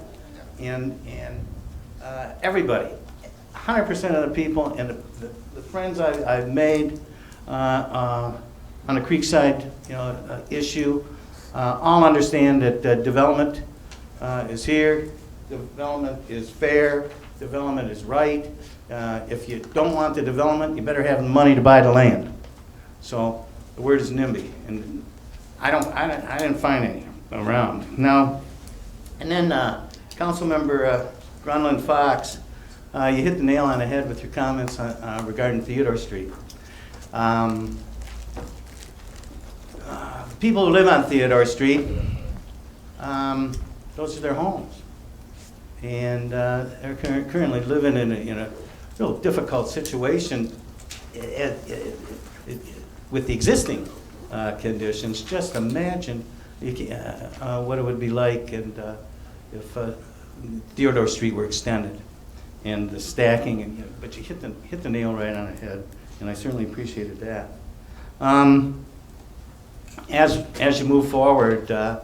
And everybody, 100% of the people and the friends I've made on the Creekside, issue, all understand that development is here, development is fair, development is right. If you don't want the development, you better have the money to buy the land. So the word is NIMBY, and I didn't find any around. Now, and then Councilmember Grunland Fox, you hit the nail on the head with your comments regarding Theodore Street. People who live on Theodore Street, those are their homes. And they're currently living in a real difficult situation with the existing conditions. Just imagine what it would be like and if Theodore Street were extended. and the stacking, but you hit the nail right on the head, and I certainly appreciated that. As you move forward, I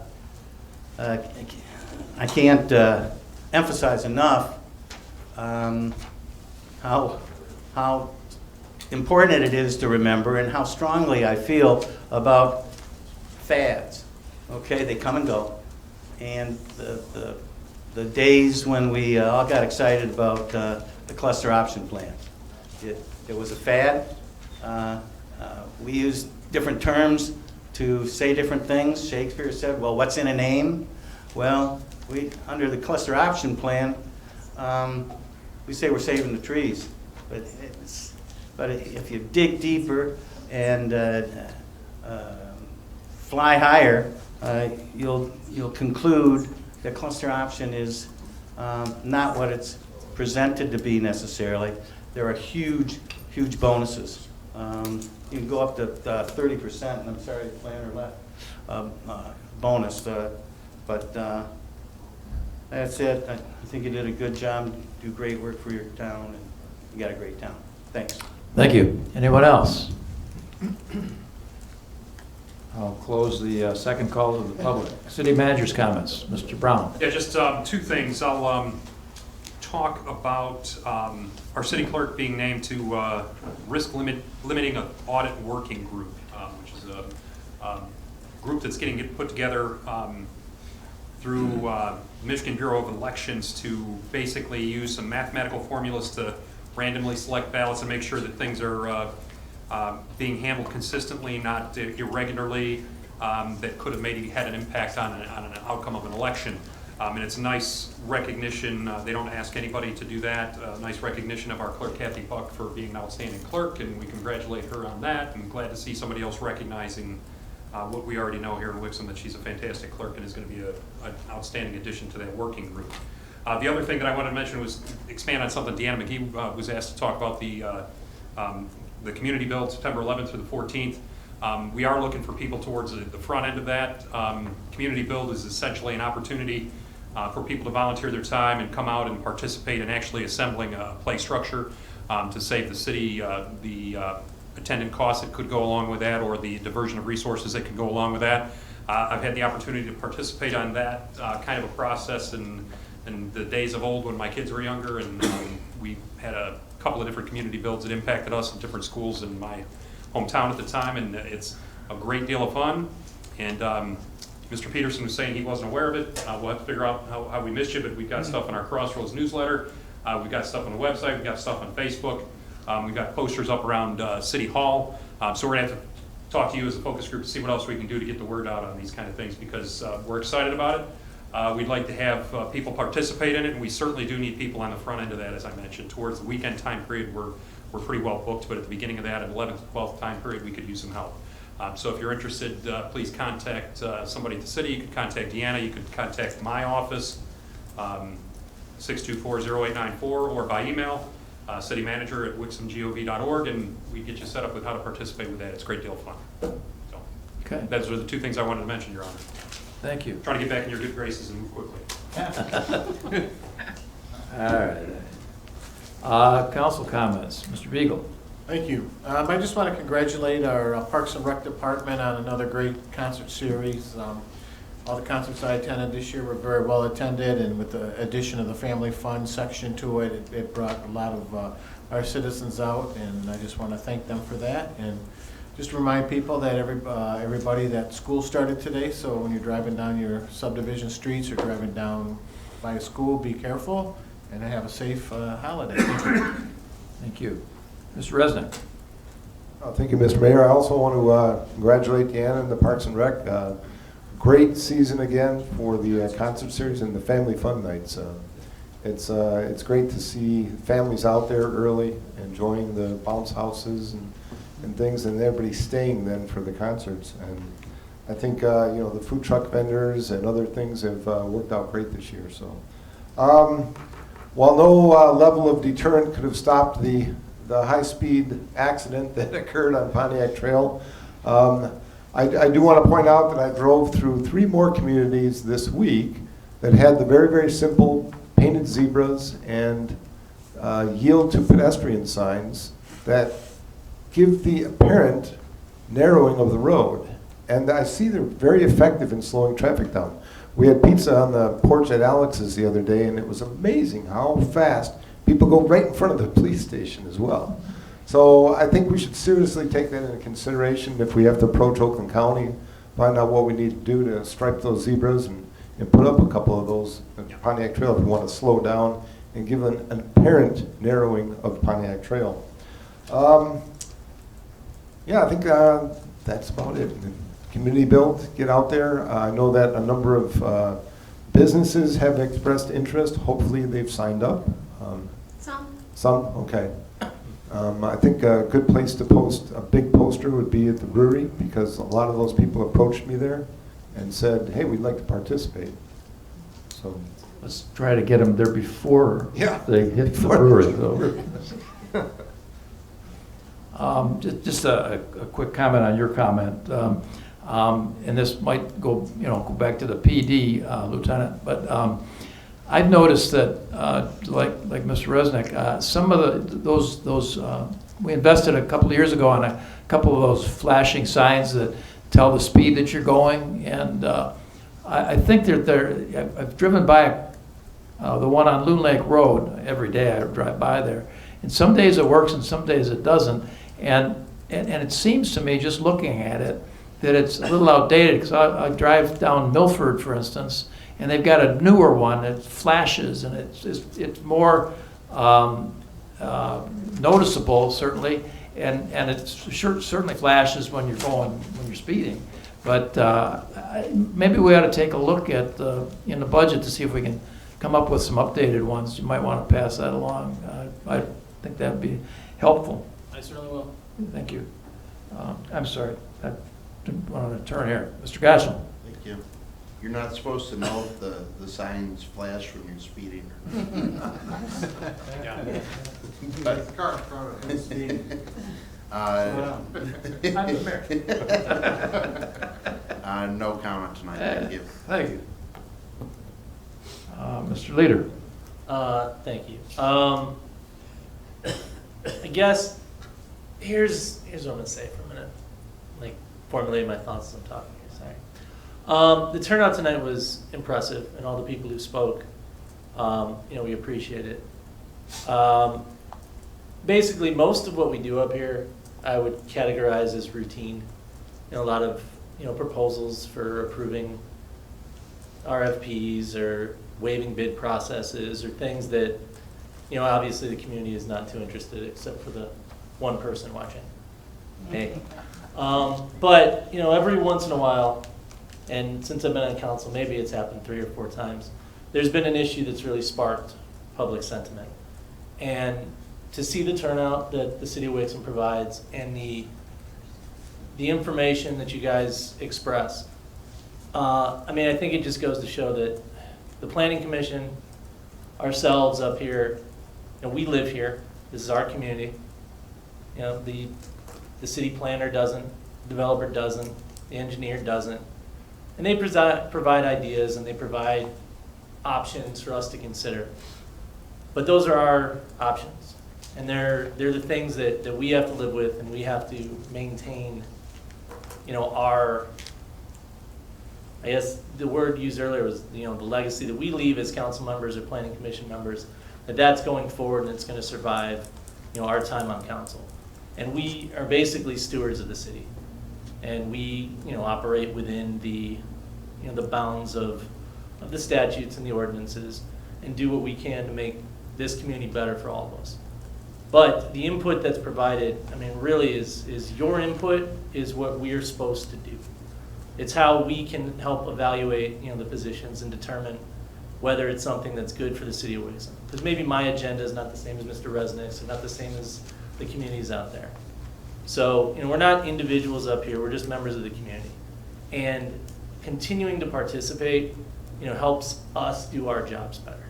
can't emphasize enough how important it is to remember and how strongly I feel about fads. Okay, they come and go, and the days when we all got excited about the cluster option plan. It was a fad. We used different terms to say different things. Shakespeare said, well, what's in a name? Well, under the cluster option plan, we say we're saving the trees. But if you dig deeper and fly higher, you'll conclude that cluster option is not what it's presented to be necessarily. There are huge bonuses. You can go up to 30%, and I'm sorry, the planner left, bonus. But that's it. I think you did a good job, do great work for your town, and you got a great town. Thanks. Thank you. Anyone else? I'll close the second call to the public. City manager's comments. Mr. Brown. Yeah, just two things. I'll talk about our city clerk being named to limiting an audit working group, which is a group that's getting put together through Michigan Bureau of Elections to basically use some mathematical formulas to randomly select ballots and make sure that things are being handled consistently, not irregularly, that could have maybe had an impact on an outcome of an election. And it's a nice recognition. They don't ask anybody to do that. Nice recognition of our clerk, Kathy Buck, for being an outstanding clerk, and we congratulate her on that. And glad to see somebody else recognizing what we already know here in Wixom, that she's a fantastic clerk and is going to be an outstanding addition to that working group. The other thing that I wanted to mention was expand on something Deanna McGee was asked to talk about, the community build, September 11th through the 14th. We are looking for people towards the front end of that. Community build is essentially an opportunity for people to volunteer their time and come out and participate in actually assembling a play structure to save the city the attendant costs that could go along with that, or the diversion of resources that could go along with that. I've had the opportunity to participate on that kind of a process in the days of old when my kids were younger, and we had a couple of different community builds that impacted us in different schools in my hometown at the time, and it's a great deal of fun. And Mr. Peterson was saying he wasn't aware of it. We'll have to figure out how we missed you, but we've got stuff in our Crossroads newsletter. We've got stuff on the website. We've got stuff on Facebook. We've got posters up around City Hall. So we're going to have to talk to you as a focus group to see what else we can do to get the word out on these kind of things, because we're excited about it. We'd like to have people participate in it, and we certainly do need people on the front end of that, as I mentioned. Towards the weekend time period, we're pretty well booked, but at the beginning of that, at 11th, 12th time period, we could use some help. So if you're interested, please contact somebody at the city. You could contact Deanna. You could contact my office, 624-0894, or by email, citymanager@wixomgov.org, and we get you set up with how to participate with that. It's a great deal of fun. So, okay. Those are the two things I wanted to mention, Your Honor. Thank you. Trying to get back in your good graces and move quickly. All right. Council comments. Mr. Beagle. Thank you. I just want to congratulate our Parks and Rec Department on another great concert series. All the concerts I attended this year were very well attended, and with the addition of the Family Fun section to it, it brought a lot of our citizens out, and I just want to thank them for that. And just remind people that everybody, that school started today, so when you're driving down your subdivision streets or driving down by a school, be careful and have a safe holiday. Thank you. Mr. Resnick. Thank you, Mr. Mayor. I also want to congratulate Deanna and the Parks and Rec. Great season again for the concert series and the Family Fun Nights. It's great to see families out there early enjoying the bounce houses and things, and everybody staying then for the concerts. And I think the food truck vendors and other things have worked out great this year. So while no level of deterrent could have stopped the high-speed accident that occurred on Pontiac Trail, I do want to point out that I drove through 3 more communities this week that had the very, very simple painted zebras and yield to pedestrian signs that give the apparent narrowing of the road. And I see they're very effective in slowing traffic down. We had pizza on the porch at Alex's the other day, and it was amazing how fast people go right in front of the police station as well. So I think we should seriously take that into consideration if we have to approach Oakland County, find out what we need to do to stripe those zebras and put up a couple of those at Pontiac Trail if we want to slow down and give an apparent narrowing of Pontiac Trail. Yeah, I think that's about it. Community build, get out there. I know that a number of businesses have expressed interest. Hopefully they've signed up. Some? Okay. I think a good place to post a big poster would be at the brewery, because a lot of those people approached me there and said, hey, we'd like to participate. So Let's try to get them there before they hit the brewery, though. Just a quick comment on your comment. And this might go back to the PD, Lieutenant, but I've noticed that, like Mr. Resnick, some of those we invested a couple of years ago on a couple of those flashing signs that tell the speed that you're going, and I think I've driven by the one on Loon Lake Road every day. I drive by there, and some days it works and some days it doesn't, and it seems to me, just looking at it, that it's a little outdated, because I drive down Milford, for instance, and they've got a newer one that flashes, and it's more noticeable, certainly, and it certainly flashes when you're speeding. But maybe we ought to take a look at in the budget to see if we can come up with some updated ones. You might want to pass that along. I think that'd be helpful. I certainly will. Thank you. I'm sorry. I didn't want to turn here. Mr. Gosselin. Thank you. You're not supposed to know if the signs flash when you're speeding or not. But the car in front of him is speeding. No comment tonight, thank you. Thank you. Mr. Leader. Thank you. I guess here's what I'm going to say for a minute. Like, formulate my thoughts as I'm talking here, sorry. The turnout tonight was impressive, and all the people who spoke, we appreciate it. Basically, most of what we do up here, I would categorize as routine. A lot of proposals for approving RFPs or waiving bid processes or things that obviously the community is not too interested, except for the one person watching. Hey. But every once in a while, and since I've been on council, maybe it's happened 3 or 4 times, there's been an issue that's really sparked public sentiment. And to see the turnout that the city of Wixom provides and the information that you guys express, I think it just goes to show that the Planning Commission, ourselves up here, we live here. This is our community. The city planner doesn't, the developer doesn't, the engineer doesn't. And they provide ideas and they provide options for us to consider. But those are our options. And they're the things that we have to live with, and we have to maintain, our, I guess the word used earlier was, the legacy that we leave as council members or planning commission members, that's going forward and it's going to survive, our time on council. And we are basically stewards of the city. And we, operate within the, the bounds of the statutes and the ordinances and do what we can to make this community better for all of us. But the input that's provided, really is your input is what we're supposed to do. It's how we can help evaluate, the positions and determine whether it's something that's good for the city of Wixom. Because maybe my agenda is not the same as Mr. Resnick's and not the same as the communities out there. So, we're not individuals up here, we're just members of the community. And continuing to participate, helps us do our jobs better.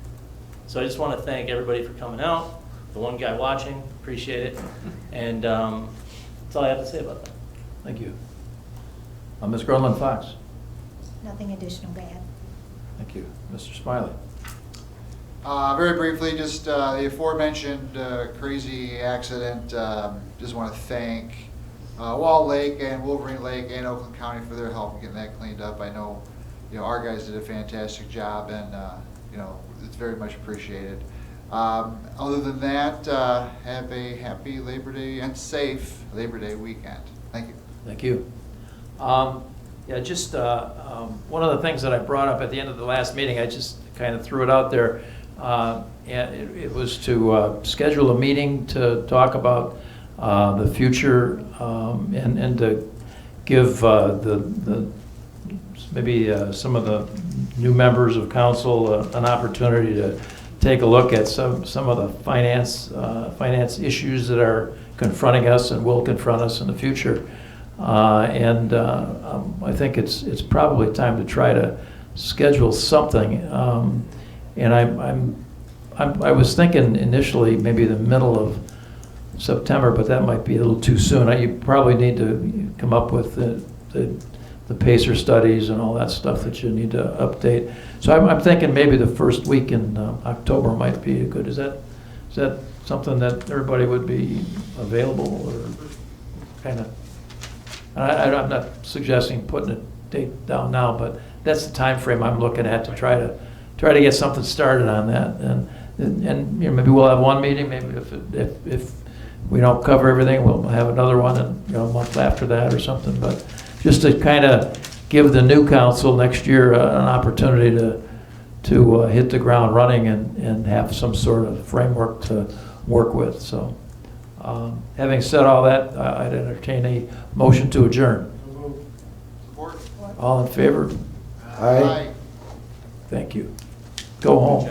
So I just want to thank everybody for coming out, the one guy watching, appreciate it. And that's all I have to say about that. Thank you. Ms. Groenland Fox. Nothing additional to add. Thank you. Mr. Smiley. Very briefly, just the aforementioned crazy accident. Just want to thank Wall Lake and Wolverine Lake and Oakland County for their help in getting that cleaned up. I know, our guys did a fantastic job, and it's very much appreciated. Other than that, have a happy Labor Day and safe Labor Day weekend. Thank you. Thank you. Yeah, just one of the things that I brought up at the end of the last meeting, I just kind of threw it out there. And it was to schedule a meeting to talk about the future and to give maybe some of the new members of council an opportunity to take a look at some of the finance issues that are confronting us and will confront us in the future. I think it's probably time to try to schedule something. And I was thinking initially maybe the middle of September, but that might be a little too soon. You probably need to come up with the PACER studies and all that stuff that you need to update. So I'm thinking maybe the first week in October might be good. Is that something that everybody would be available, or kind of? I'm not suggesting putting a date down now, but that's the time frame I'm looking at to try to get something started on that. And maybe we'll have one meeting. Maybe if we don't cover everything, we'll have another one, and a month after that or something. But just to kind of give the new council next year an opportunity to hit the ground running and have some sort of framework to work with. So, having said all that, I'd entertain a motion to adjourn. Support. All in favor? Aye. Thank you. Go home.